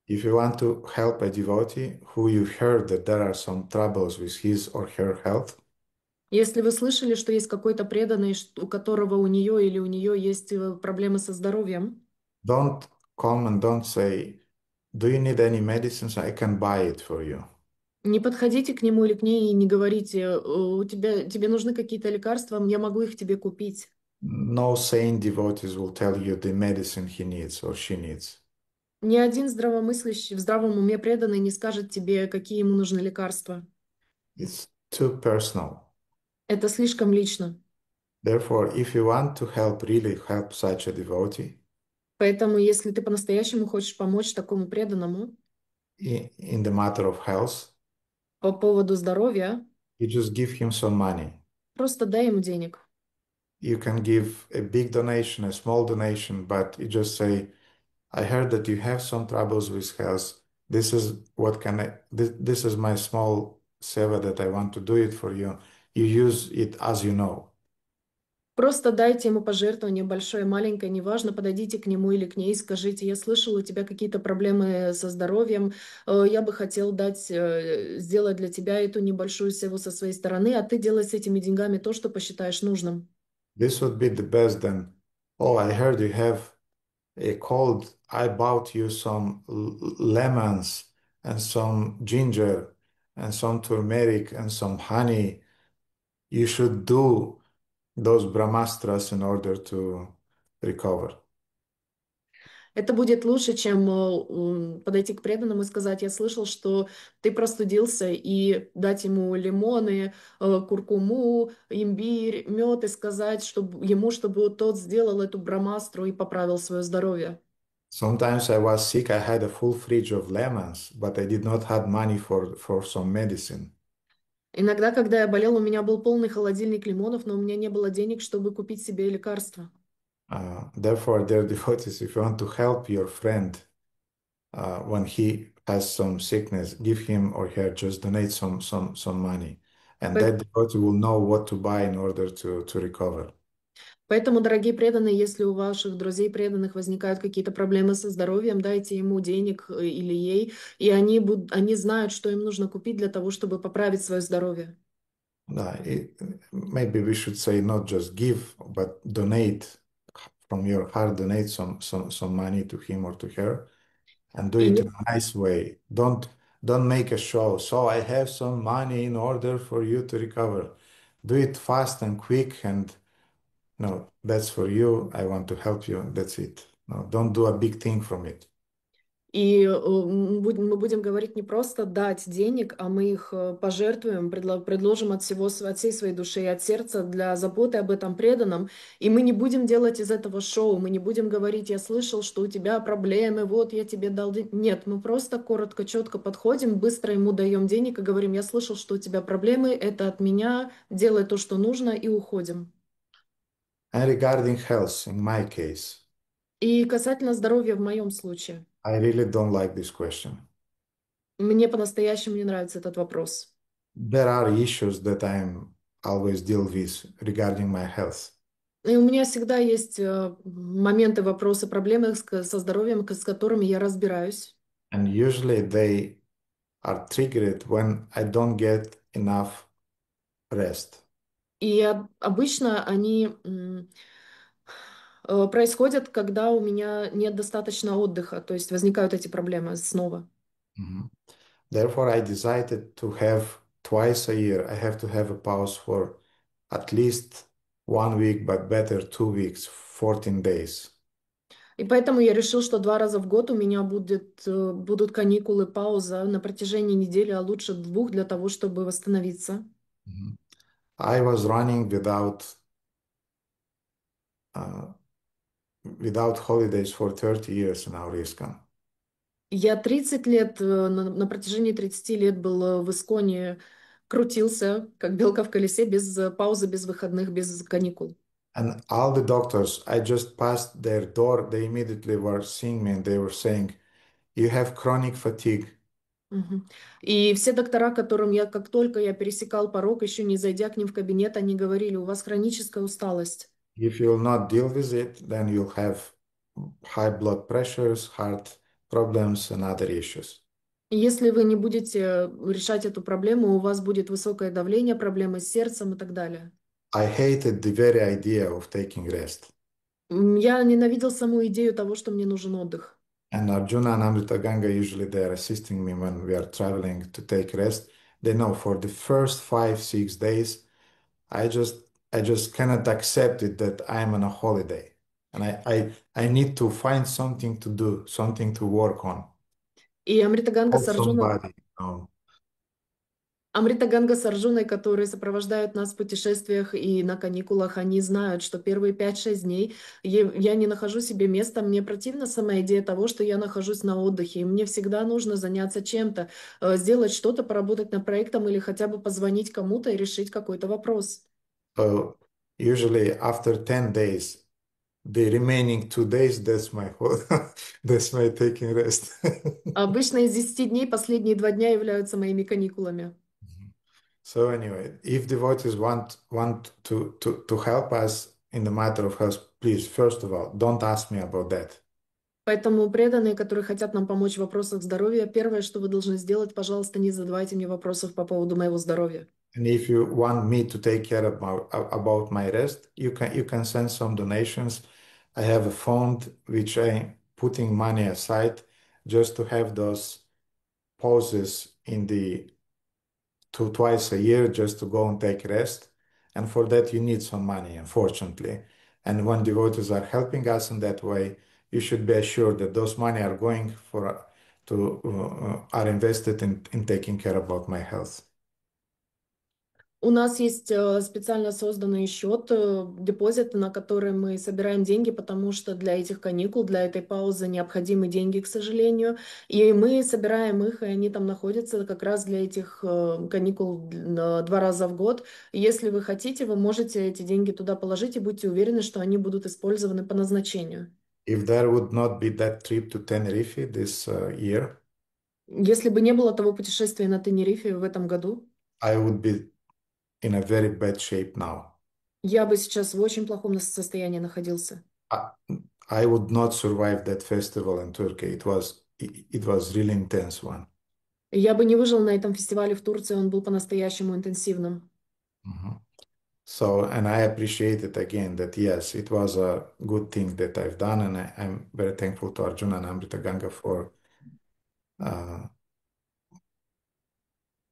If you want to help a devotee who you heard that there are some troubles with his or her health, Если вы слышали, что есть какой-то преданный, у которого у нее или у нее есть проблемы со здоровьем, don't come and don't say, do you need any medicines? I can buy it for you. не подходите к нему или к ней и не говорите, тебе нужны какие-то лекарства, я могу их тебе купить. No sane devotees will tell you the medicine he needs or she needs. Ни один здравомыслящий, в здравом уме преданный не скажет тебе, какие ему нужны лекарства. It's too personal. Это слишком лично. Therefore, if you want to help, really help such a devotee, Поэтому, если ты по-настоящему хочешь помочь такому преданному in the matter of health, по поводу здоровья, you just give him some money. просто дай ему денег. You can give a big donation, a small donation, but you just say, I heard that you have some troubles with health. This is this is my small seva that I want to do it for you. You use it as you know. Просто дайте ему пожертвование, большое, маленькое, неважно, подойдите к нему или к ней и скажите, я слышал, у тебя какие-то проблемы со здоровьем, я бы хотел сделать для тебя эту небольшую севу со своей стороны, а ты делай с этими деньгами то, что посчитаешь нужным. This would be the best then. Oh, I heard you have a cold. I bought you some lemons and some ginger and some turmeric and some honey. You should do those brahmastras in order to recover. Это будет лучше, чем подойти к преданному и сказать, я слышал, что ты простудился, и дать ему лимоны, куркуму, имбирь, мед, и сказать чтобы тот сделал эту брамастру и поправил свое здоровье. Sometimes I was sick, I had a full fridge of lemons, but I did not have money for some medicine. Иногда, когда я болел, у меня был полный холодильник лимонов, но у меня не было денег, чтобы купить себе лекарства. Therefore, dear devotees, if you want to help your friend when he has some sickness, give him or her, just donate some money. And Пой- that devotee will know what to buy in order to recover. Поэтому, дорогие преданные, если у ваших друзей преданных возникают какие-то проблемы со здоровьем, дайте ему денег или ей, и они знают, что им нужно купить для того, чтобы поправить свое здоровье. Maybe we should say not just give, but donate from your heart, donate some money to him or to her, and do И it не in a nice way. Don't make a show. So I have some money in order for you to recover. Do it fast and quick, and no, that's for you. I want to help you. That's it. No, don't do a big thing from it. Мы будем говорить не просто дать денег, а мы их пожертвуем, предложим от всей своей души и от сердца для заботы об этом преданном. И мы не будем делать из этого шоу, мы не будем говорить, я слышал, что у тебя проблемы, вот я тебе дал денег. Нет, мы просто коротко, четко подходим, быстро ему даем денег и говорим, я слышал, что у тебя проблемы, это от меня, делай то, что нужно, и уходим. And regarding health, in my case, И касательно здоровья в моем случае, I really don't like this question. мне по-настоящему не нравится этот вопрос. There are issues that I'm always deal with regarding my health. И у меня всегда есть моменты, вопросы, проблемы со здоровьем, с которыми я разбираюсь. And usually they are triggered when I don't get enough rest. И обычно они происходят, когда у меня нет достаточно отдыха, то есть возникают эти проблемы снова. Mhm. Therefore, I decided to have twice a year, I have to have a pause for at least 1 week, but better 2 weeks, 14 days. И поэтому я решил, что 2 раза в год у меня будут каникулы, пауза на протяжении недели, а лучше 2 для того, чтобы восстановиться. Mhm. I was running uh, without holidays for 30 years in our ISKCON. Я 30 лет, на протяжении 30 лет был в Исконе, крутился, как белка в колесе, без паузы, без выходных, без каникул. And all the doctors, I just passed their door, they immediately were seeing me and they were saying, you have chronic fatigue. Мгм. И все доктора, которым как только я пересекал порог, еще не зайдя к ним в кабинет, они говорили, у вас хроническая усталость. If you will not deal with it, then you'll have high blood pressures, heart problems, and other issues. И если вы не будете решать эту проблему, у вас будет высокое давление, проблемы с сердцем и так далее. I hated the very idea of taking rest. Я ненавидел саму идею того, что мне нужен отдых. And Arjuna and Amrita Ganga usually they are assisting me when we are traveling to take rest. They know for the first 5, 6 days, I just I just cannot accept it that I'm on a holiday. And I need to find something to do, something to work on. И Help somebody, you know. Амрита Ганга с Арджуной, которые сопровождают нас в путешествиях и на каникулах, они знают, что первые 5-6 дней я не нахожу себе места. Мне противна сама идея того, что я нахожусь на отдыхе. И мне всегда нужно заняться чем-то, сделать что-то, поработать над проектом или хотя бы позвонить кому-то и решить какой-то вопрос. So usually after 10 days, the remaining 2 days, that's my taking rest. Обычно из 10 дней последние 2 дня являются моими каникулами. So anyway, if devotees want to help us in the matter of health, please, first of all, don't ask me about that. Поэтому преданные, которые хотят нам помочь в вопросах здоровья, первое, что вы должны сделать, пожалуйста, не задавайте мне вопросов по поводу моего здоровья. And if you want me to take care of about my rest, you can send some donations. I have a fund which I'm putting money aside just to have those pauses in the twice a year just to go and take rest. And for that, you need some money, unfortunately. And when devotees are helping us in that way, you should be assured that those money are going are invested in taking care about my health. У нас есть специально созданный счет, депозит, на который мы собираем деньги, потому что для этих каникул, для этой паузы необходимы деньги, к сожалению. И мы собираем их, и они там находятся как раз для этих каникул 2 раза в год. И если вы хотите, вы можете эти деньги туда положить и будьте уверены, что они будут использованы по назначению. If there would not be that trip to Tenerife this year, Если бы не было того путешествия на Тенерифе в этом году, I would be in a very bad shape now. я бы сейчас в очень плохом состоянии находился. I would not survive that festival in Turkey. It was really intense one. Я бы не выжил на этом фестивале в Турции, он был по-настоящему интенсивным. So, and I appreciate it again that yes, it was a good thing that I've done, and I'm very thankful to Arjuna and Amrita Ganga for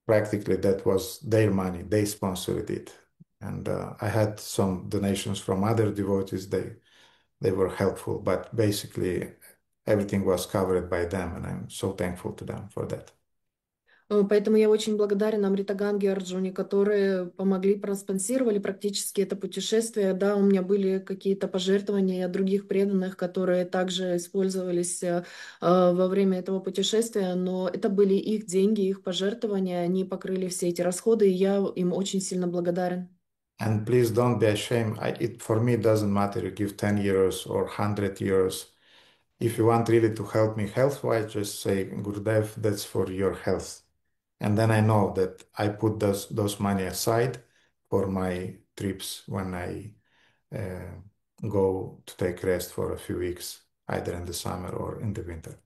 practically that was their money. They sponsored it. And I had some donations from other devotees. They were helpful, but basically everything was covered by them, and I'm so thankful to them for that. Поэтому я очень благодарен Амрита Ганге и Арджуне, которые помогли, проспонсировали практически это путешествие. Да, у меня были какие-то пожертвования от других преданных, которые также использовались во время этого путешествия, но это были их деньги, их пожертвования, они покрыли все эти расходы, и я им очень сильно благодарен. And please don't be ashamed. For me, it doesn't matter you give 10 euros or 100 euros. If you want really to help me health-wise, just say, Gurudev, that's for your health. And then I know that I put those money aside for my trips when I go to take rest for a few weeks, either in the summer or in the winter.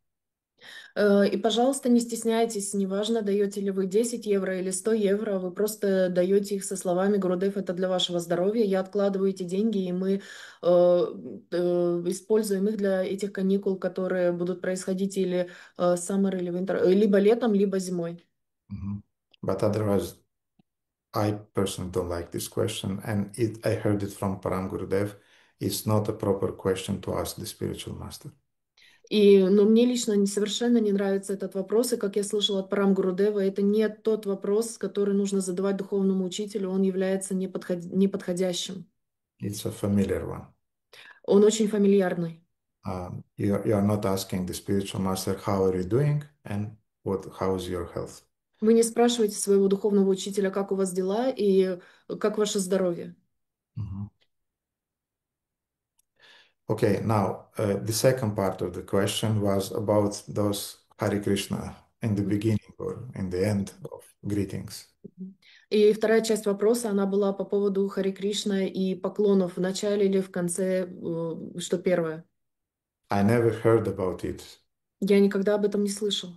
И, пожалуйста, не стесняйтесь, неважно, даете ли вы 10 евро или 100 евро, вы просто даете их со словами «Гурудев, это для вашего здоровья», я откладываю эти деньги, и мы используем их для этих каникул, которые будут происходить или summer, или winter, либо летом, либо зимой. But otherwise, I personally don't like this question, and I heard it from Param Gurudev. it's not a proper question to ask the spiritual master. Но мне лично совершенно не нравится этот вопрос, и как я слышала от Парам Гурудева, это не тот вопрос, который нужно задавать духовному учителю, он является неподходящим. It's a familiar one. Он очень фамильярный. You are not asking the spiritual master, how are you doing and how is your health? Вы не спрашиваете своего духовного учителя, как у вас дела и как ваше здоровье. Mhm. Okay, now the second part of the question was about those Hare Krishna in the beginning or in the end of greetings. И вторая часть вопроса, она была по поводу Хари Кришна и поклонов в начале или в конце, что первое. I never heard about it. Я никогда об этом не слышал.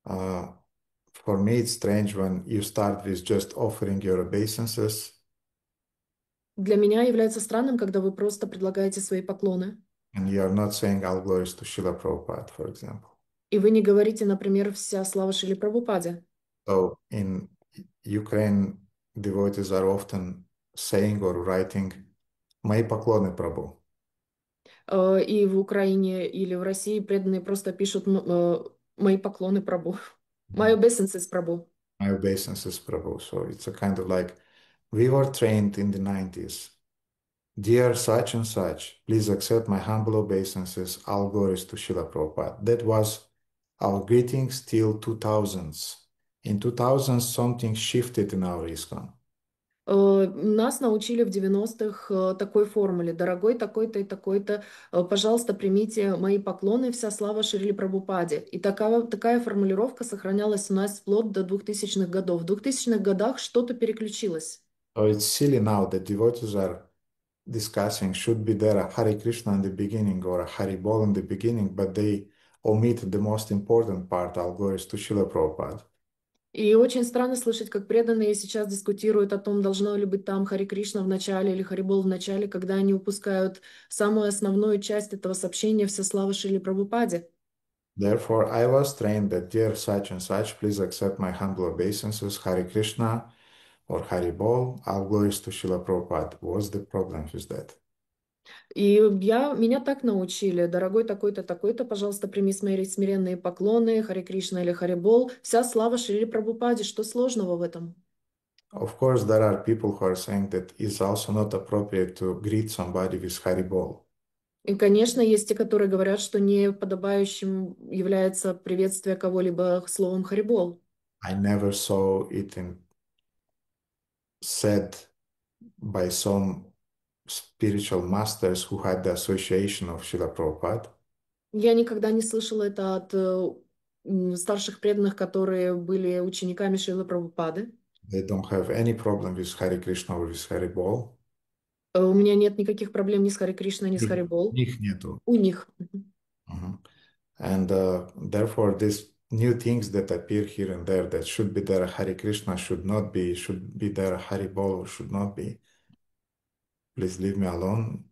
For me, it's strange when you start with just offering your obeisances. Для меня является странным, когда вы просто предлагаете свои поклоны. And you are not saying all glories to Srila Prabhupada, for example. И вы не говорите, например, вся слава Шрили Прабхупаде. So in Ukraine, devotees are often saying or writing «Мои поклоны, Прабhu». И в Украине или в России преданные просто пишут «Мои поклоны Прабху». My obeisances, Prabhu. My obeisances, Prabhu. So it's a kind of like, we were trained in the 90s. Dear such and such, please accept my humble obeisances, all glories to Srila Prabhupada. That was our greetings till 2000s. In 2000s, something shifted in our ISKCON. Нас научили в 90-х такой формуле. Дорогой такой-то и такой-то, пожалуйста, примите мои поклоны, вся слава Шрили Прабхупаде. И такая формулировка сохранялась у нас вплоть до 2000-х годов. В 2000-х годах что-то переключилось. So it's silly now that devotees are discussing should be there a Hare Krishna in the beginning or a Hari Bol in the beginning, but they omit the most important part, all glories to Srila Prabhupada. И очень странно слышать, как преданные сейчас дискутируют о том, должно ли быть там Хари Кришна в начале или Харибол в начале, когда они упускают самую основную часть этого сообщения «Вся слава Шрили Прабхупаде». Therefore, I was trained that dear such and such, please accept my humble obeisances, Hare Krishna or Hari Bol, all glories to Srila Prabhupada. What's the problem with that? И меня так научили. Дорогой такой-то, такой-то, пожалуйста, прими смиренные поклоны, Хари Кришна или Харибол. Вся слава Шрили Прабхупаде. Что сложного в этом? Of course, there are people who are saying that it's also not appropriate to greet somebody with Hari Bol. И, конечно, есть те, которые говорят, что не подобающим является приветствие кого-либо словом Харибол. I never saw it said by some spiritual masters who had the association of Srila Prabhupada. Я никогда не слышала это от старших преданных, которые были учениками Шрилы Прабхупады. They don't have any problem with Hare Krishna or with Hari Bol. У меня нет никаких проблем ни с Хари Кришной, ни с Харибол. Них нету. У них. And therefore, these new things that appear here and there that should be there, Hare Krishna should be there, Hari Bol or should not be. Please leave me alone.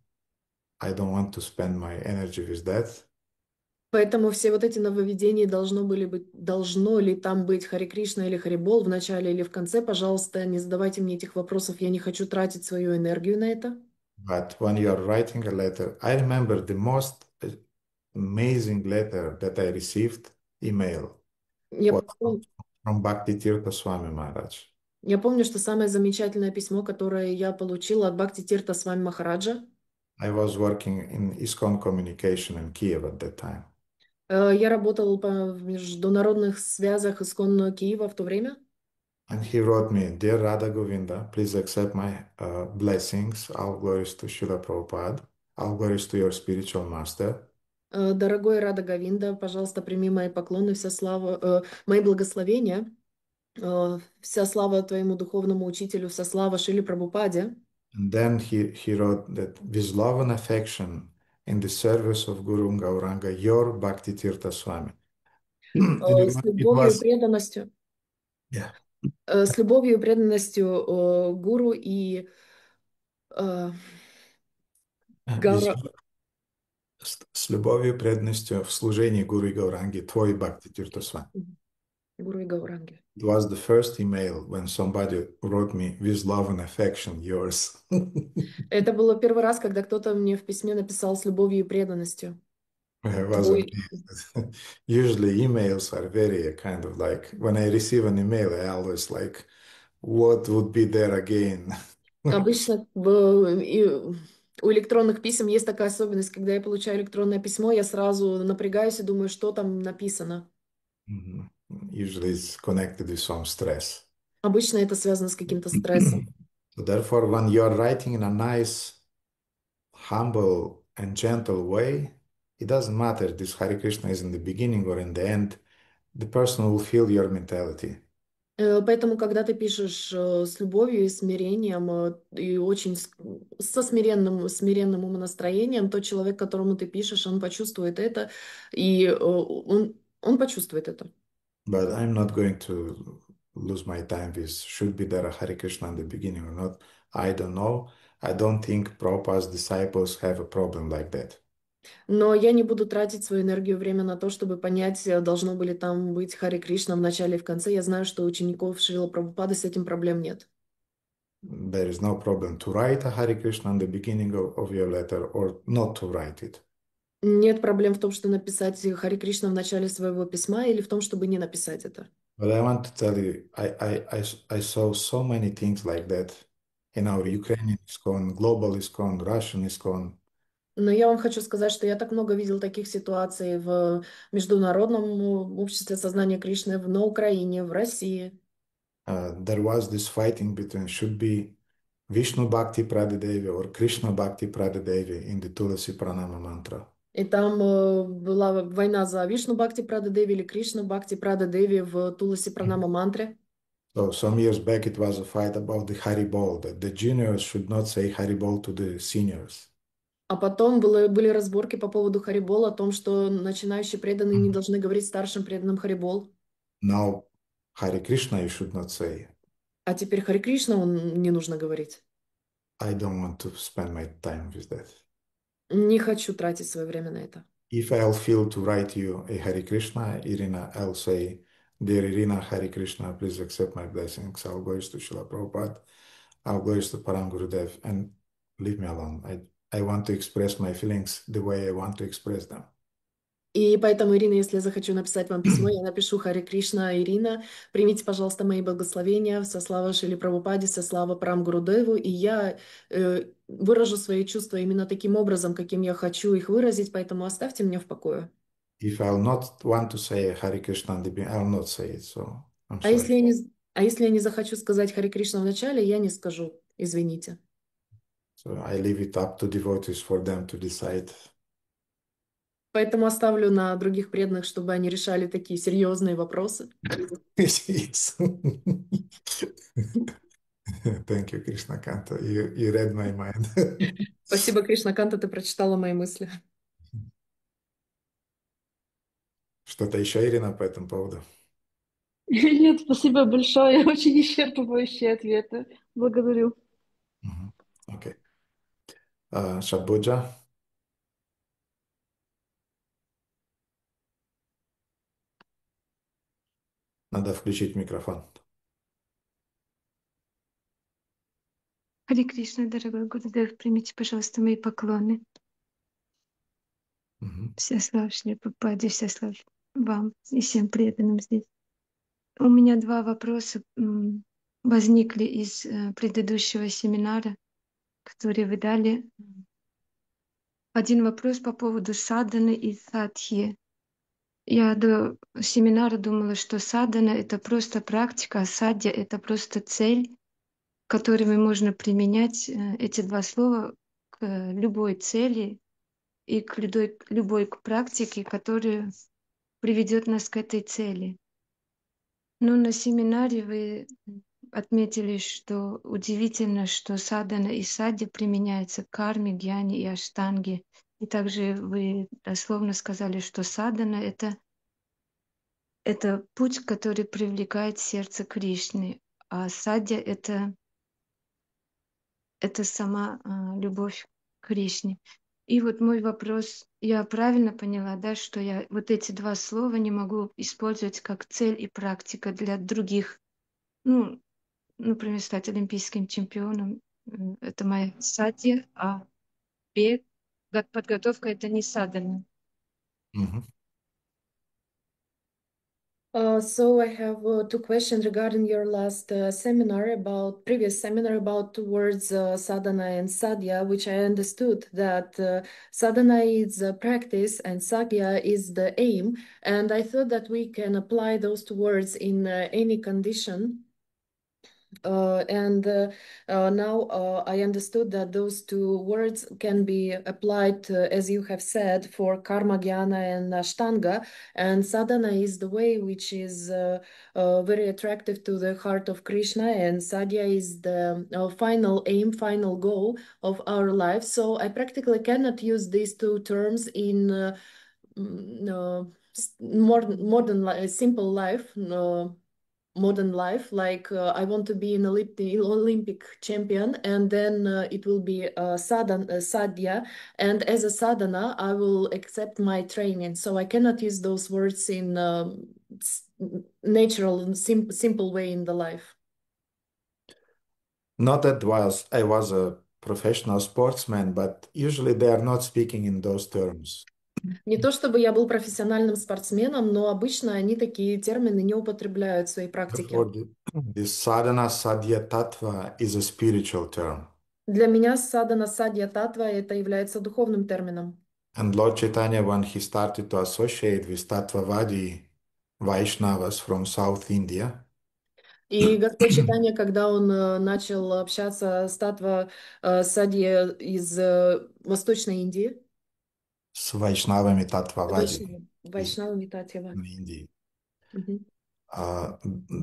I don't want to spend my energy with that. Поэтому все вот эти нововведения должно ли там быть Хари Кришна или Харибол в начале или в конце, пожалуйста, не задавайте мне этих вопросов, я не хочу тратить свою энергию на это. But when you are writing a letter, I remember the most amazing letter that I received, email, was from Bhakti Tirtha Swami Maharaj. Я помню, что самое замечательное письмо, которое я получила от Бхакти Тирта Свами Махараджа. I was working in ISKCON communication in Kiev at that time. Я работал в международных связях Исконно Киева в то время. And he wrote me, Dear Radha Govinda, please accept my blessings, all glories to Srila Prabhupada, all glories to your spiritual master. Дорогой Рада Говинда, пожалуйста, прими мои поклоны, вся слава, мои благословения, вся слава твоему духовному учителю, вся слава Шриле Прабхупаде. And then he wrote that with love and affection in the service of Guru Gauranga, your Bhakti Tirtha Swami. С любовью и преданностью. Yeah. С любовью и преданностью гуру и С любовью и преданностью в служении Гуру и Гауранги, твой Бхакти Тиртha Swami. Гуру и Гауранги. It was the first email when somebody wrote me with love and affection, yours. Это было первый раз, когда кто-то мне в письме написал с любовью и преданностью. I was Твой. amazed. Usually emails are very kind of like, when I receive an email, I always like, what would be there again? Обычно у электронных писем есть такая особенность, когда я получаю электронное письмо, я сразу напрягаюсь и думаю, что там написано. Mhm. Usually it's connected with some stress. Обычно это связано с каким-то стрессом. So therefore, when you are writing in a nice, humble, and gentle way, it doesn't matter this Hare Krishna is in the beginning or in the end, the person will feel your mentality. Поэтому, когда ты пишешь с любовью и смирением, и очень со смиренным умонастроением, тот человек, которому ты пишешь, он почувствует это, и он почувствует это. But I'm not going to lose my time with should be there a Hare Krishna in the beginning or not. I don't know. I don't think Prabhupada's disciples have a problem like that. Но я не буду тратить свою энергию, время на то, чтобы понять, должно были там быть Харе Кришна в начале и в конце. Я знаю, что у учеников Шрила Прабхупады с этим проблем нет. There is no problem to write a Hare Krishna in the beginning of your letter or not to write it. Нет проблем в том, что написать Харе Кришна в начале своего письма или в том, чтобы не написать это. But I want to tell you, I saw so many things like that in our Ukrainian ISKCON, global ISKCON, Russian ISKCON. Но я вам хочу сказать, что я так много видел таких ситуаций в Международном обществе сознания Кришны, на Украине, в России. There was this fighting between should be Vishnu Bhakti Pradadevi or Krishna Bhakti Pradadevi in the Tulasi Pranama mantra. И там была война за Вишну Бхакти Прада Деви или Кришна Бхакти Прада Деви в Туласи Пранама мантре. So some years back it was a fight about the Haribol, that the juniors should not say Haribol to the seniors. А потом были разборки по поводу Харибола, о том, что начинающие преданные не должны говорить старшим преданным Харибол. Now Hare Krishna you should not say. А теперь Хари Кришна не нужно говорить. I don't want to spend my time with that. Не хочу тратить свое время на это. If I'll feel to write you a Hare Krishna, Irina, I'll say, Dear Irina, Hare Krishna, please accept my blessings. I'll go to Srila Prabhupada. I'll go to Param Gurudev and leave me alone. I want to express my feelings the way I want to express them. И поэтому, Ирина, если я захочу написать вам письмо, я напишу Харе Кришна, Ирина, примите, пожалуйста, мои благословения, со слава Шриле Прабхупаде, со слава Парам Гурудеву, и я выражу свои чувства именно таким образом, каким я хочу их выразить, поэтому оставьте меня в покое. If I'll not want to say Hare Krishna, I'll not say it, so I'm А sorry. если я не захочу сказать Харе Кришна в начале, я не скажу, извините. So I leave it up to devotees for them to decide. Поэтому оставлю на других преданных, чтобы они решали такие серьезные вопросы. Yes. Thank you, Krishna Kanta. You read my mind. Спасибо, Кришна Канта, ты прочитала мои мысли. Что-то еще, Ирина, по этому поводу? Нет, спасибо большое. Очень исчерпывающие ответы. Благодарю. Окей. Шабуджа. Надо включить микрофон. Харе Кришна, дорогой Гурудев, примите, пожалуйста, мои поклоны. Вся слава Шриле Прабхупаде, вся слава вам и всем преданным здесь. У меня два вопроса возникли из предыдущего семинара, который вы дали. Один вопрос по поводу садханы и садхи. Я до семинара думала, что садхана — это просто практика, а садья — это просто цель, которыми можно применять эти два слова к любой цели и к любой практике, которая приведет нас к этой цели. Но на семинаре вы отметили, что удивительно, что садхана и садья применяются к карме, гьяне и аштанге. И также вы дословно сказали, что садхана — это путь, который привлекает сердце Кришны, а садья — это сама любовь к Кришне. И вот мой вопрос, я правильно поняла, да, что я вот эти два слова не могу использовать как цель и практика для других, ну, например, стать олимпийским чемпионом, это моя стадия, а бег, подготовка это не садана. Mhm. So I have two questions regarding your last previous seminar about two words, sadhana and sadhya, which I understood that sadhana is practice and sadhya is the aim. And I thought that we can apply those two words in any condition. Now I understood that those two words can be applied, as you have said, for karma, jnana, and ashtanga. And sadhana is the way which is very attractive to the heart of Krishna, and sadhya is the final aim, final goal of our life. So I practically cannot use these two terms in simple life. Modern life, like I want to be an Olympic champion, and then it will be sadhya, and as a sadhana I will accept my training. So I cannot use those words in natural and simple way in the life. Not that I was a professional sportsman, but usually they are not speaking in those terms. Не то чтобы я был профессиональным спортсменом, но обычно они такие термины не употребляют в своей практике. Therefore, this sadhana sadhya tattva is a spiritual term. Для меня садхана садья татва это является духовным термином. And Lord Chaitanya, when he started to associate with Tattvavadi Vaishnavas from South India, И Господь Чайтанья, когда он начал общаться с Татва Садья из Восточной Индии, с Вайшнавами Tattvavadi из Вайшнавами Татьява. Индии, Мгм.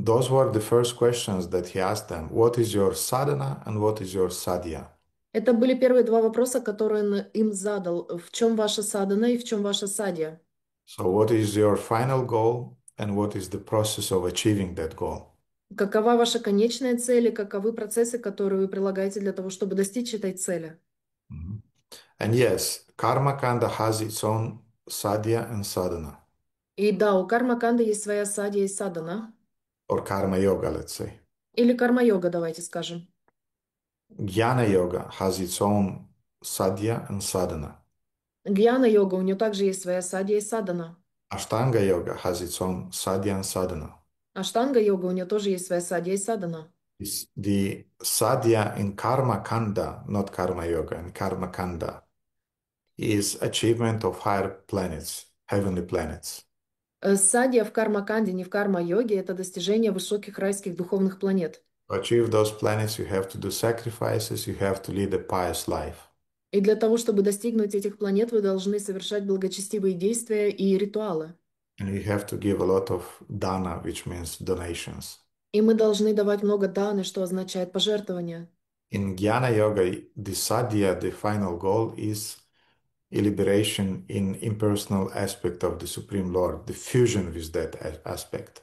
those were the first questions that he asked them. What is your sadhana and what is your sadhya? Это были первые два вопроса, которые он им задал. В чем ваша садхана и в чем ваша садья? So what is your final goal and what is the process of achieving that goal? Какова ваша конечная цель и каковы процессы, которые вы прилагаете для того, чтобы достичь этой цели? Mhm. And yes, Karma Kanda has its own sadhya and sadhana, И да, у карма-канды есть своя садья и садхана. or Karma Yoga, let's say. Или карма-йога, давайте скажем. Jnana Yoga has its own sadhya and sadhana. Гьяна-йога, у нее также есть своя садья и садхана. Ashtanga Yoga has its own sadhya and sadhana. Аштанга-йога, у нее тоже есть своя садья и садхана. The sadhya in Karma Kanda, not Karma Yoga, in Karma Kanda, is achievement of higher planets, heavenly planets. Садья в карма-канде, не в карма-йоге, это достижение высоких райских духовных планет. To achieve those planets, you have to do sacrifices, you have to lead a pious life. И для того, чтобы достигнуть этих планет, вы должны совершать благочестивые действия и ритуалы. And you have to give a lot of dana, which means donations. И мы должны давать много даны, что означает пожертвование. In Jnana Yoga, the sadhya, the final goal, is a liberation in impersonal aspect of the Supreme Lord, the fusion with that aspect.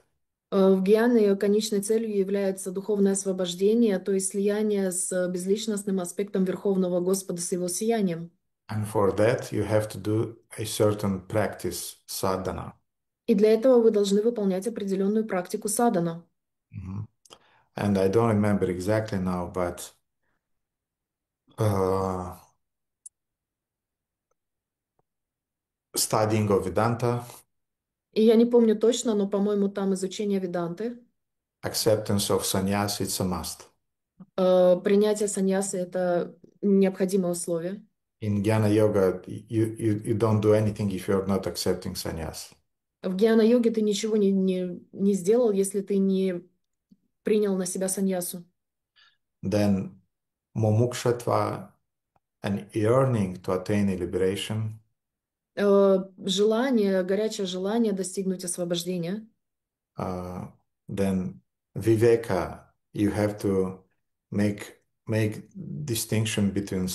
В гьяне конечной целью является духовное освобождение, то есть слияние с безличностным аспектом Верховного Господа с его сиянием. And for that, you have to do a certain practice, sadhana. И для этого вы должны выполнять определенную практику садхана. Mhm. And I don't remember exactly now, but studying of Vedanta, И я не помню точно, но, по-моему, там изучение веданты. acceptance of sannyas, it's a must. Принятие саньясы– это необходимое условие. In Jnana Yoga, you don't do anything if you're not accepting sannyas. В гьяна-йоге ты ничего не сделал, если ты не принял на себя саньясу. Then mumukshvatva and yearning to attain a liberation, Желание, горячее желание достигнуть освобождения. then viveka, you have to make distinction between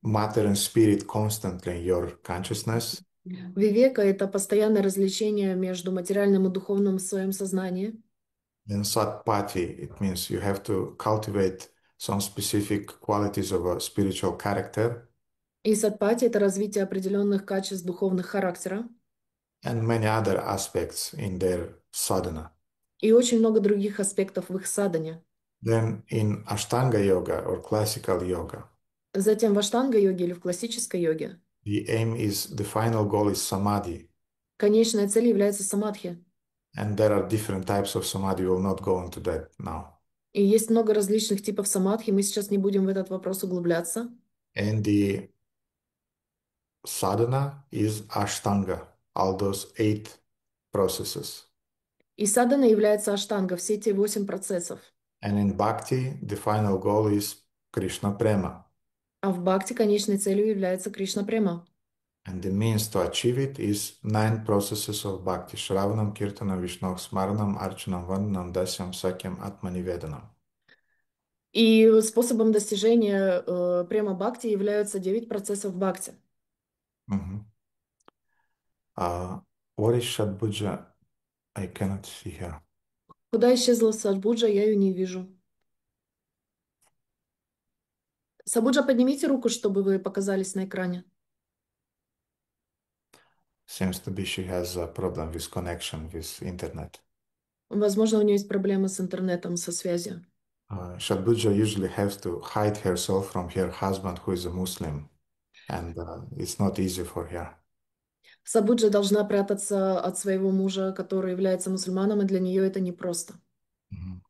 matter and spirit constantly in your consciousness. Вивека– это постоянное развлечение между материальным и духовным в своем сознании. Then satpati, it means you have to cultivate some specific qualities of a spiritual character, И садпати — это развитие определенных качеств духовных характера. and many other aspects in their sadhana. И очень много других аспектов в их садхане. Then in Ashtanga yoga or classical yoga, Затем в аштанга-йоге или в классической йоге the final goal is samadhi. конечная цель является самадхи. And there are different types of samadhi. We will not go into that now. И есть много различных типов самадхи, мы сейчас не будем в этот вопрос углубляться. And the sadhana is Ashtanga, all those 8 processes. И садхана является аштанга, все эти 8 процессов. And in bhakti, the final goal is Krishna prema. А в бхакти конечной целью является Кришна према. And the means to achieve it is 9 processes of bhakti: Shravanam, Kirtanam, Vishnu Smaranam, Archanam, Vandanam, Dasyam, Sakyam, Atmanivedanam. И способом достижения према бхакти являются 9 процессов бхакти. Mhm. What is Shadbhuja? I cannot see here. Куда исчезла Саджбуджа, я ее не вижу. Сабуджа, поднимите руку, чтобы вы показались на экране. Seems to be she has a problem with connection with internet. Возможно, у нее есть проблемы с интернетом, со связью. Shadbhuja usually has to hide herself from her husband, who is a Muslim, and it's not easy for her. Сабуджа должна прятаться от своего мужа, который является мусульманом, и для нее это непросто.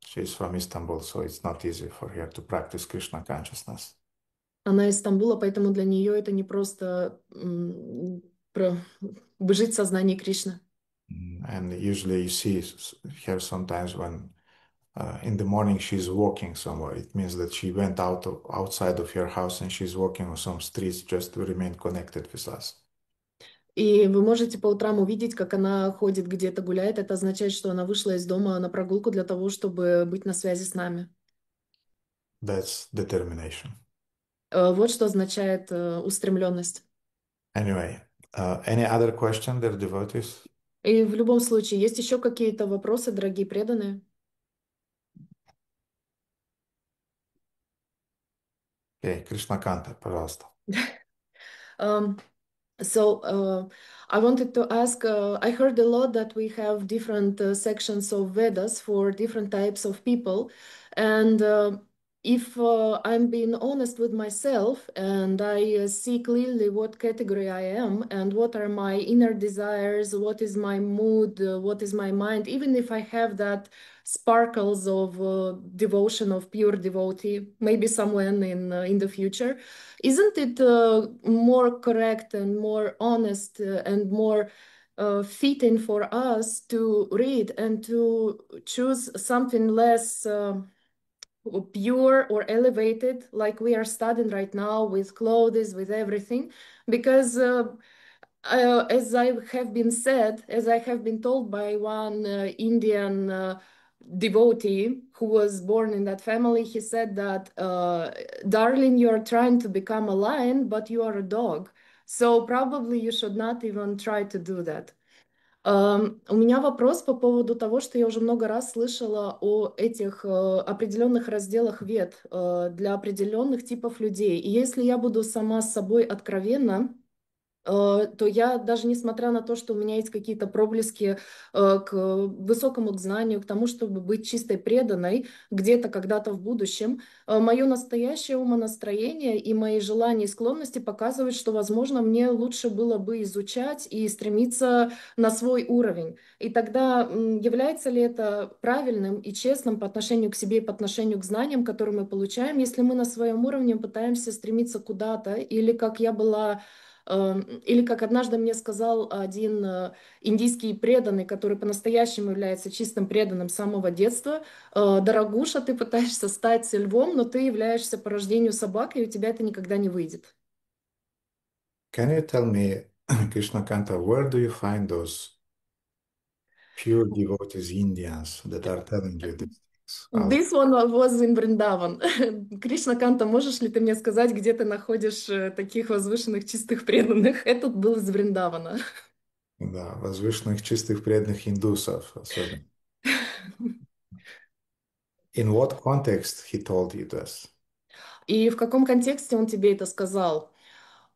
She's from Istanbul, so it's not easy for her to practice Krishna consciousness. Она из Стамбула, поэтому для нее это непросто жить в сознании Кришны. And usually you see her sometimes when in the morning she's walking somewhere. It means that she went outside of her house and she's walking on some streets just to remain connected with us. И вы можете по утрам увидеть, как она ходит где-то, гуляет. Это означает, что она вышла из дома на прогулку для того, чтобы быть на связи с нами. That's determination. Вот что означает устремленность. Anyway, any other question, dear devotees? И в любом случае, есть еще какие-то вопросы, дорогие преданные? Окей, Кришнаканта, пожалуйста. So I wanted to ask, I heard a lot that we have different sections of Vedas for different types of people. And if I'm being honest with myself and I see clearly what category I am and what are my inner desires, what is my mood, what is my mind, even if I have that sparkles of devotion of pure devotee, maybe somewhere in the future, isn't it more correct and more honest and more fitting for us to read and to choose something less pure or elevated, like we are studying right now with clothes, with everything? Because as I have been said, as I have been told by one Indian devotee who was born in that family, he said that, darling, you are trying to become a lion, but you are a dog. So probably you should not even try to do that. У меня вопрос по поводу того, что я уже много раз слышала о этих определенных разделах вед для определенных типов людей. И если я буду сама с собой откровенна, то я даже несмотря на то, что у меня есть какие-то проблески к высокому знанию, к тому, чтобы быть чистой преданной где-то когда-то в будущем, мое настоящее умонастроение и мои желания и склонности показывают, что, возможно, мне лучше было бы изучать и стремиться на свой уровень. И тогда является ли это правильным и честным по отношению к себе и по отношению к знаниям, которые мы получаем, если мы на своем уровне пытаемся стремиться куда-то, или как я была... Или как однажды мне сказал один индийский преданный, который по-настоящему является чистым преданным с самого детства: «Дорогуша, ты пытаешься стать львом, но ты являешься по рождению собакой, и у тебя это никогда не выйдет». Can you tell me, Krishnakanta, where do you find those pure devotees Indians that are telling you these things? This one was in Vrindavan. Кришна Канта, можешь ли ты мне сказать, где ты находишь таких возвышенных чистых преданных? Этот был из Вриндавана. Да, возвышенных чистых преданных индусов особенно. In what context he told you this? И в каком контексте он тебе это сказал?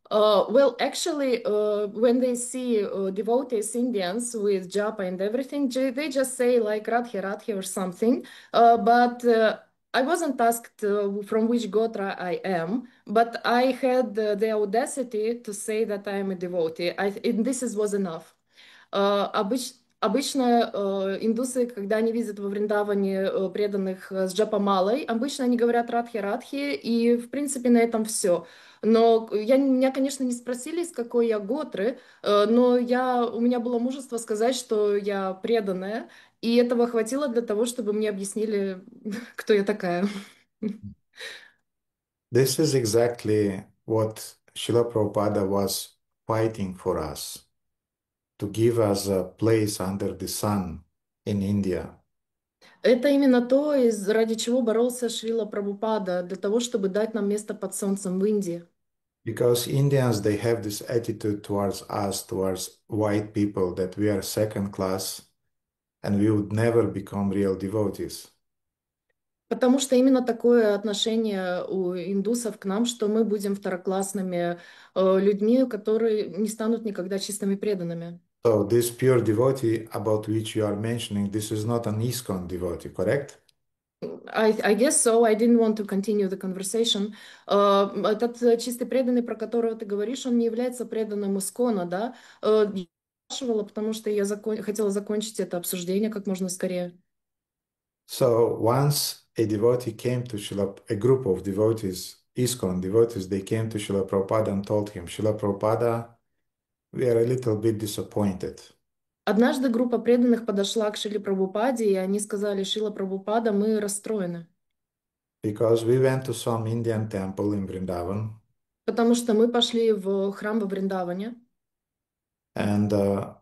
Well, actually, when they see devotees Indians with japa and everything, they just say like Radhe Radhe or something. But I wasn't asked from which gotra I am, but I had the audacity to say that I am a devotee. And was enough. Обычно индусы, когда они видят во Вриндаване преданных с джапамалой, обычно они говорят радхи радхи, и в принципе на этом все. Но меня, конечно, не спросили, из какой я готры, но у меня было мужество сказать, что я преданная, и этого хватило для того, чтобы мне объяснили, кто я такая. This is exactly what Srila Prabhupada was fighting for us, to give us a place under the sun in India. Это именно то, ради чего боролся Шрила Прабхупада, для того, чтобы дать нам место под солнцем в Индии. Because Indians, they have this attitude towards us, towards white people, that we are second class and we would never become real devotees. Потому что именно такое отношение у индусов к нам, что мы будем второклассными людьми, которые не станут никогда чистыми преданными. So this pure devotee about which you are mentioning, this is not an ISKCON devotee, correct? I guess so. I didn't want to continue the conversation. Этот чистый преданный, про которого ты говоришь, он не является преданным Искона, да? Я спрашивала, потому что я хотела закончить это обсуждение как можно скорее. So once a devotee came to a group of devotees, ISKCON devotees, they came to Srila Prabhupada and told him, Srila Prabhupada, we are a little bit disappointed. Однажды группа преданных подошла к Шриле Прабхупаде, и они сказали: Шрила Прабхупада, мы расстроены. Because we went to some Indian temple in Vrindavan. Потому что мы пошли в храм во Вриндаване. And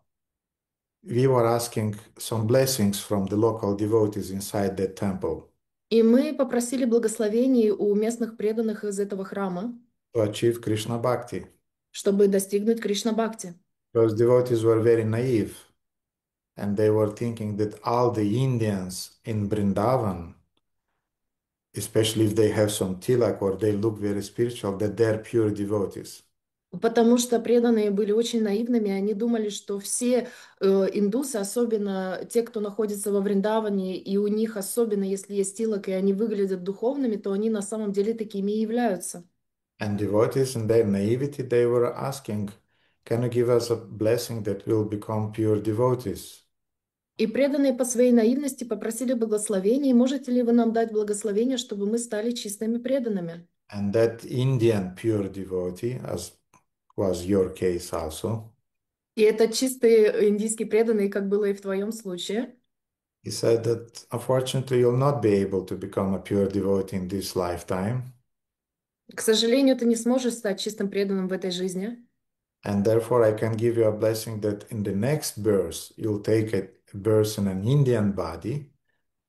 we were asking some blessings from the local devotees inside that temple. И мы попросили благословений у местных преданных из этого храма, To achieve Krishna Bhakti. чтобы достигнуть Кришна-бхакти. Those devotees were very naive. And they were thinking that all the Indians in Vrindavan, especially if they have some tilak or they look very spiritual, that they're pure devotees. Потому что преданные были очень наивными, они думали, что все индусы, особенно те, кто находится во Вриндаване, и у них особенно, если есть тилак, и они выглядят духовными, то они на самом деле такими и являются. And devotees in their naivety, they were asking, can you give us a blessing that will become pure devotees? И преданные по своей наивности попросили благословения, можете ли вы нам дать благословение, чтобы мы стали чистыми преданными? And that Indian pure devotee, as was your case also, И это чистый индийский преданный, как было и в твоем случае. he said that unfortunately you'll not be able to become a pure devotee in this lifetime. К сожалению, ты не сможешь стать чистым преданным в этой жизни. And therefore I can give you a blessing that in the next birth you'll take a birth in an Indian body,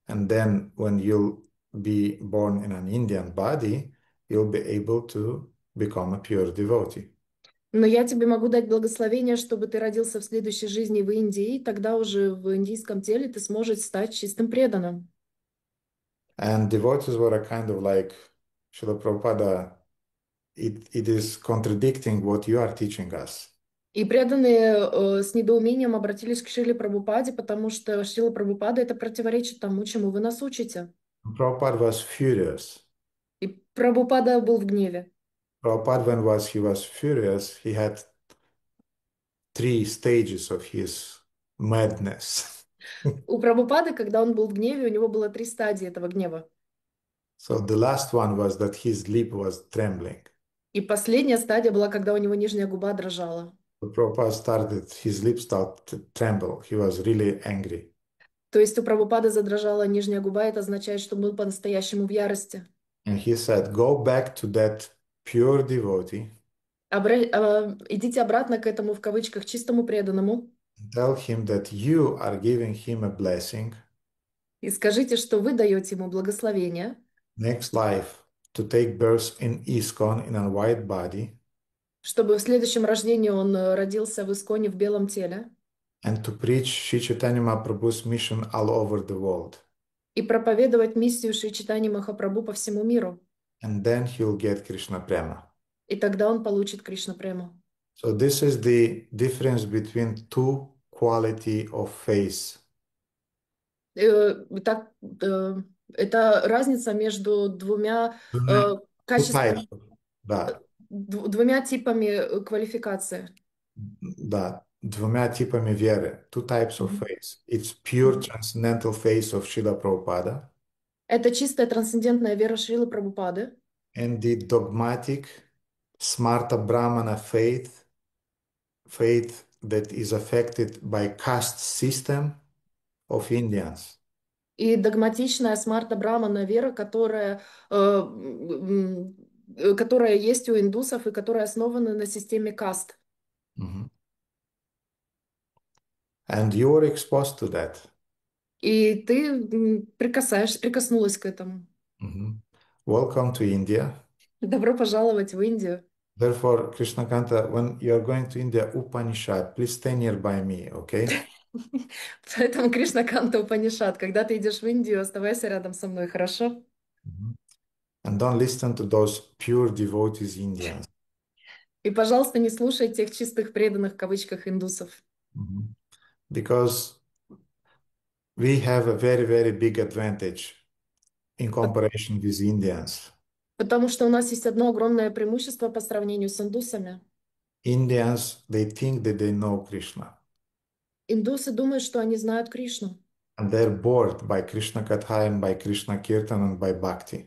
and then when you'll be born in an Indian body, you'll be able to become a pure devotee. Но я тебе могу дать благословение, чтобы ты родился в следующей жизни в Индии, и тогда уже в индийском теле ты сможешь стать чистым преданным. And devotees were a kind of like, Srila Prabhupada, it is contradicting what you are teaching us. И преданные с недоумением обратились к Шриле Прабхупаде, потому что Шрила Прабхупада это противоречит тому, чему вы нас учите. Prabhupada was furious. И Прабхупада был в гневе. Prabhupada, when he was furious, he had 3 stages of his madness. У Прабхупады, когда он был в гневе, у него было 3 стадии этого гнева. So the last one was that his lip was trembling. И последняя стадия была, когда у него нижняя губа дрожала. The Prabhupada his lips started to tremble. He was really angry. То есть у Прабхупады задрожала нижняя губа, это означает, что он был по-настоящему в ярости. And he said, go back to that pure devotee. Идите обратно к этому, в кавычках, чистому преданному. Tell him that you are giving him a blessing. И скажите, что вы даете ему благословение. Next life, to take birth in ISKCON in a white body. Чтобы в следующем рождении он родился в Исконе в белом теле. And to preach Sri Chaitanya Mahaprabhu's mission all over the world. И проповедовать миссию Шри Чайтаньи Махапрабху по всему миру. and then he'll get Krishna prema. И тогда он получит Кришна прему. So this is the difference between two quality of face. Так, это разница между двумя Two качествами, types. Да, двумя типами квалификации. да, двумя типами веры. Two types of Мгм. face. It's pure transcendental face of Srila Prabhupada Это чистая трансцендентная вера Шрилы Прабхупады and the dogmatic Smarta Brahmana faith that is affected by caste system of Indians. и догматичная Смарта Брамана вера, которая есть у индусов и которая основана на системе каст. Mhm. And you were exposed to that. И ты прикоснулась к этому. Mhm. Welcome to India. Добро пожаловать в Индию. Therefore, Krishna Kanta, when you are going to India, Upanishad, please stay nearby me, okay? Поэтому Кришна Канта Упанишад. Когда ты идешь в Индию, оставайся рядом со мной, хорошо? Mhm. And don't listen to those pure devotees Indians. И, пожалуйста, не слушай тех чистых преданных в кавычках индусов. Mhm. Because we have a very, very big advantage in comparison with Indians. Потому что у нас есть одно огромное преимущество по сравнению с индусами. Indians, they think that they know Krishna. Индусы думают, что они знают Кришну. And they're bored by Krishna Katha and by Krishna Kirtan and by Bhakti.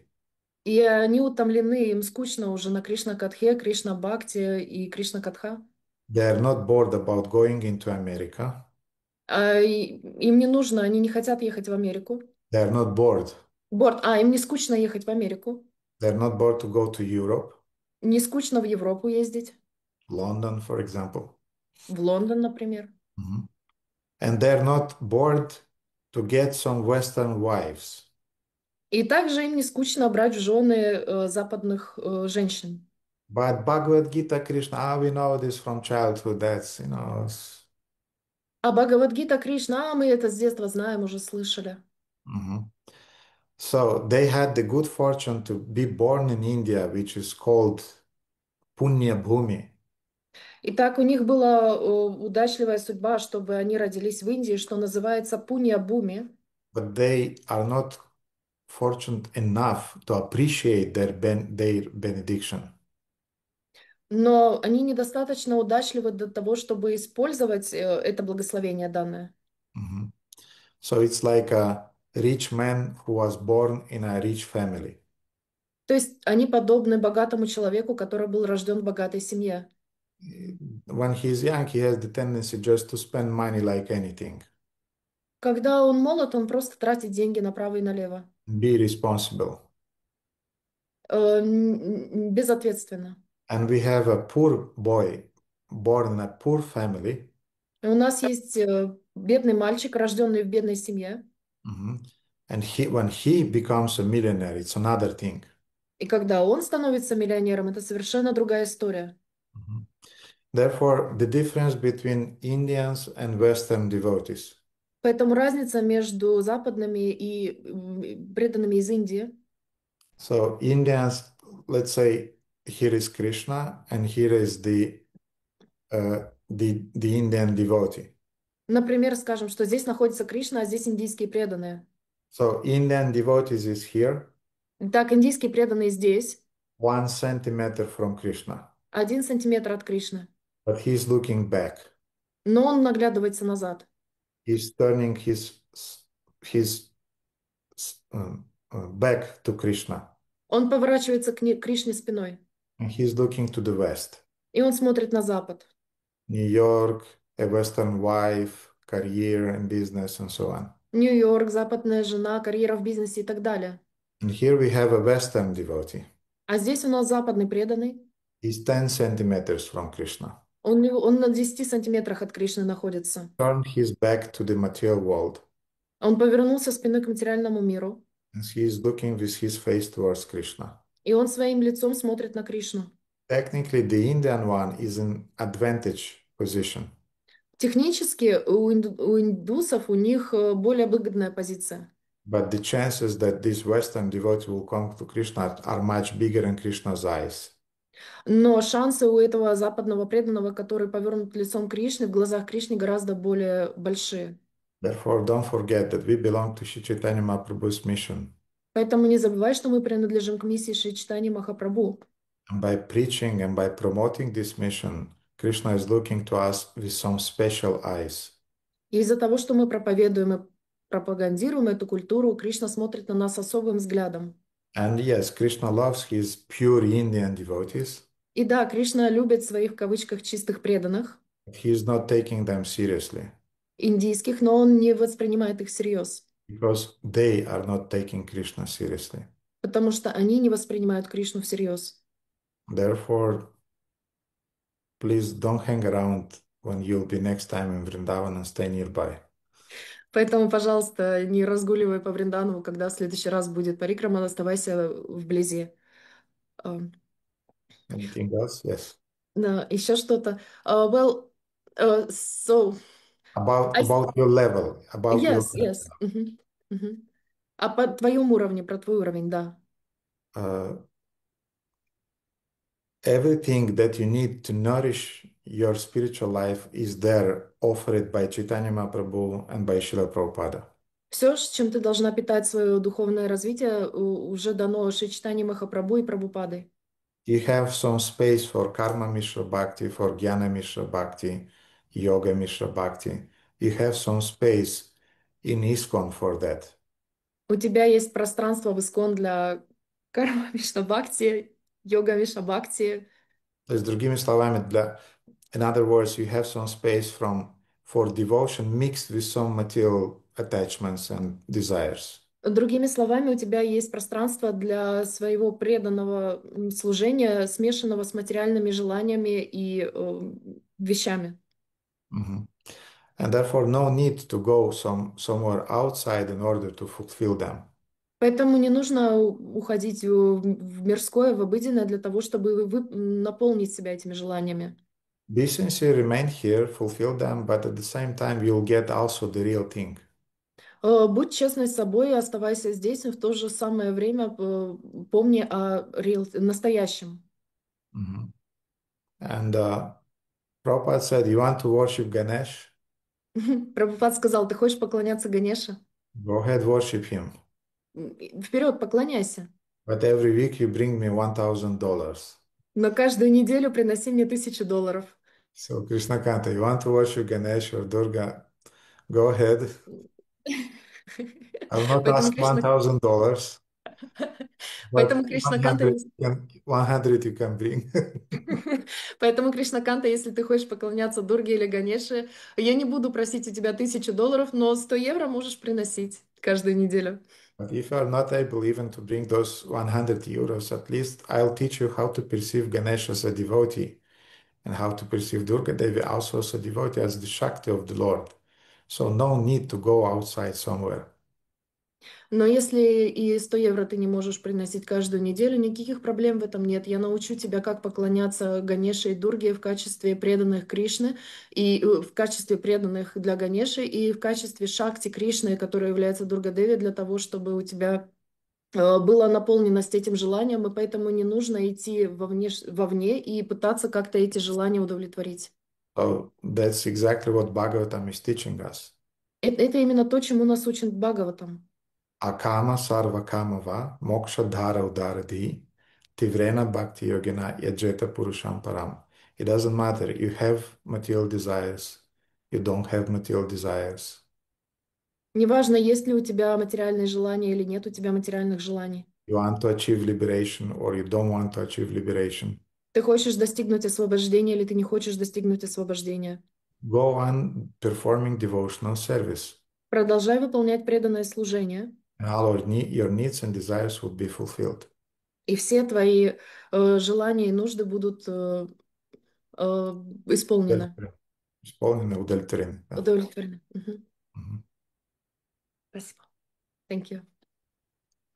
И они утомлены, им скучно уже на Кришна Катхе, Кришна Бхакти и Кришна Катха. They are not bored about going into America. Им не нужно, они не хотят ехать в Америку. They are not bored. Им не скучно ехать в Америку. They are not bored to go to Europe, Не скучно в Европу ездить. London, for example. В Лондон, например. Mhm. And they're not bored to get some Western wives. И также им не скучно брать в жены западных женщин. But Bhagavad Gita, Krishna, we know this from childhood. That's, А Бхагавадгита Кришна, мы это с детства знаем, уже слышали. Mhm. So they had the good fortune to be born in India, which is called Punya Bhumi. Итак, у них была удачливая судьба, чтобы они родились в Индии, что называется Пунья-Буми. But they are not fortunate enough to appreciate their benediction. Но они недостаточно удачливы для того, чтобы использовать это благословение данное. Mhm. So it's like a rich man who was born in a rich family. То есть они подобны богатому человеку, который был рожден в богатой семье. When he's young, he has the tendency just to spend money like anything. Когда он молод, он просто тратит деньги направо и налево. Be responsible. Безответственно. And we have a poor boy born in a poor family. И у нас есть бедный мальчик, рожденный в бедной семье. Mhm. And when he becomes a millionaire, it's another thing. И когда он становится миллионером, это совершенно другая история. Mhm. Therefore, the difference between Indians and Western devotees. Поэтому разница между западными и преданными из Индии. So Indians, let's say, here is Krishna and here is the Indian devotee. Например, скажем, что здесь находится Кришна, а здесь индийские преданные. So Indian devotees is here, Так, индийские преданные здесь, 1 centimeter from Krishna, 1 сантиметр от Кришны. but he's looking back. Но он наглядывается назад. He's turning his back to Krishna, Он поворачивается к Кришне спиной. and he's looking to the west. И он смотрит на запад. New York, a Western wife, career and business and so on. Нью-Йорк, западная жена, карьера в бизнесе и так далее. And here we have a Western devotee. А здесь у нас западный преданный. He's 10 centimeters from Krishna. Он на 10 сантиметрах от Кришны находится. Turned his back to the material world, Он повернулся спиной к материальному миру. and he is looking with his face towards Krishna. И он своим лицом смотрит на Кришну. Technically, the Indian one is in advantage position. Технически у индусов у них более выгодная позиция. But the chances that this Western devotee will come to Krishna are much bigger in Krishna's eyes. Но шансы у этого западного преданного, который повернут лицом к Кришне, в глазах Кришны гораздо более большие. Therefore, don't forget that we belong to Sri Chaitanya Mahaprabhu's mission. Поэтому не забывай, что мы принадлежим к миссии Шри Чайтаньи Махапрабху. And by preaching and by promoting this mission, Krishna is looking to us with some special eyes. И из-за того, что мы проповедуем и пропагандируем эту культуру, Кришна смотрит на нас особым взглядом. And yes, Krishna loves his pure Indian devotees, И да, Кришна любит своих в кавычках чистых преданных, but he is not taking them seriously индийских, но он не воспринимает их всерьез, because they are not taking Krishna seriously. потому что они не воспринимают Кришну всерьез. Therefore, please don't hang around when you'll be next time in Vrindavan and stay nearby. Поэтому, пожалуйста, не разгуливай по Вринданову, когда в следующий раз будет парикрама, оставайся вблизи. А, Anything else? Yes. Да, еще что-то. Well, so About I about your level, about your yes, yes. Мгм, мгм. А по твоем уровне, про твой уровень, да. uh, everything that you need to nourish your spiritual life is there, offered by Chaitanya Mahaprabhu and by Srila Prabhupada. Все, чем ты должна питать свое духовное развитие, уже дано Шри Чайтаньей Махапрабху и Прабхупадой. You have some space for Karma Mishra Bhakti, for Jnana Mishra Bhakti, Yoga Mishra Bhakti. You have some space in ISKCON for that. У тебя есть пространство в Искон для карма Вишна Бхакти, йога Вишна Бхакти. То есть, другими словами, in other words, you have some space for devotion mixed with some material attachments and desires. Другими словами, у тебя есть пространство для своего преданного служения, смешанного с материальными желаниями и вещами. Mhm. And therefore, no need to go somewhere outside in order to fulfill them. Поэтому не нужно уходить в мирское, в обыденное для того, чтобы наполнить себя этими желаниями. Be sincere, remain here, fulfill them, but at the same time, you'll get also the real thing. Будь честной с собой, оставайся здесь, но в то же самое время помни о настоящем. Mhm. And Prabhupada said, you want to worship Ganesh? Прабхупад сказал, ты хочешь поклоняться Ганеше? Go ahead, worship him. Вперед, поклоняйся. But every week you bring me $1,000. Но каждую неделю приноси мне $1000. So, Krishna Kanta, you want to worship Ganesh or Durga? Go ahead. I'll not Поэтому ask Кришна, $1,000, but поэтому Кришна Канта, 100 you can bring. поэтому Кришна Канта, если ты хочешь поклоняться Дурге или Ганеше, я не буду просить у тебя $1000, но 100 евро можешь приносить каждую неделю. But if you are not able even to bring those 100 euros, at least I'll teach you how to perceive Ganesh as a devotee and how to perceive Durga Devi also as a devotee, as the Shakti of the Lord. So no need to go outside somewhere. Но если и 100 евро ты не можешь приносить каждую неделю, никаких проблем в этом нет. Я научу тебя, как поклоняться Ганеше и Дурге в качестве преданных Кришны, и в качестве преданных для Ганеши, и в качестве Шакти Кришны, которая является Дурга-деви, для того, чтобы у тебя была наполненность этим желанием, и поэтому не нужно идти вовне и пытаться как-то эти желания удовлетворить. So that's exactly what Bhagavatam is teaching us. Это именно то, чему нас учит Бхагаватам. Akama sarva kamava moksha dhara udaradi tivrena bhakti yogena yajeta purusham param. It doesn't matter. You have material desires. You don't have material desires. Неважно, есть ли у тебя материальные желания или нет у тебя материальных желаний. You want to achieve liberation or you don't want to achieve liberation. Ты хочешь достигнуть освобождения или ты не хочешь достигнуть освобождения. Go on performing devotional service. Продолжай выполнять преданное служение, And all your needs and desires will be fulfilled. и все твои желания и нужды будут исполнены, Исполнены, удовлетворены. Да. удовлетворены. Мгм. Мгм. Спасибо. Thank you.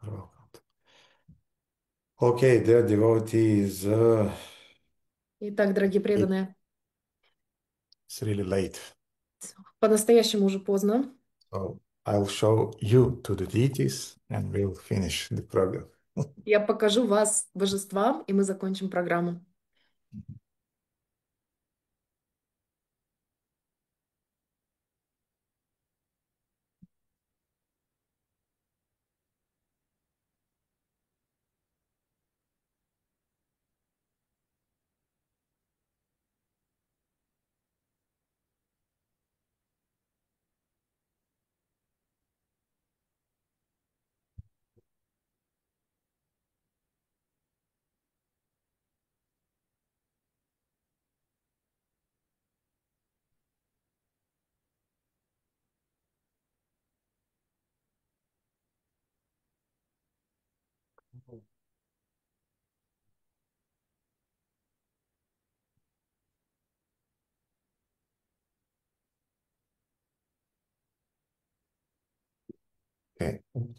You're welcome. Okay, dear devotees, Итак, дорогие преданные, it's really late. по-настоящему уже поздно. So I'll show you to the deities and we'll finish the program. Я покажу вас божествам, и мы закончим программу. Okay.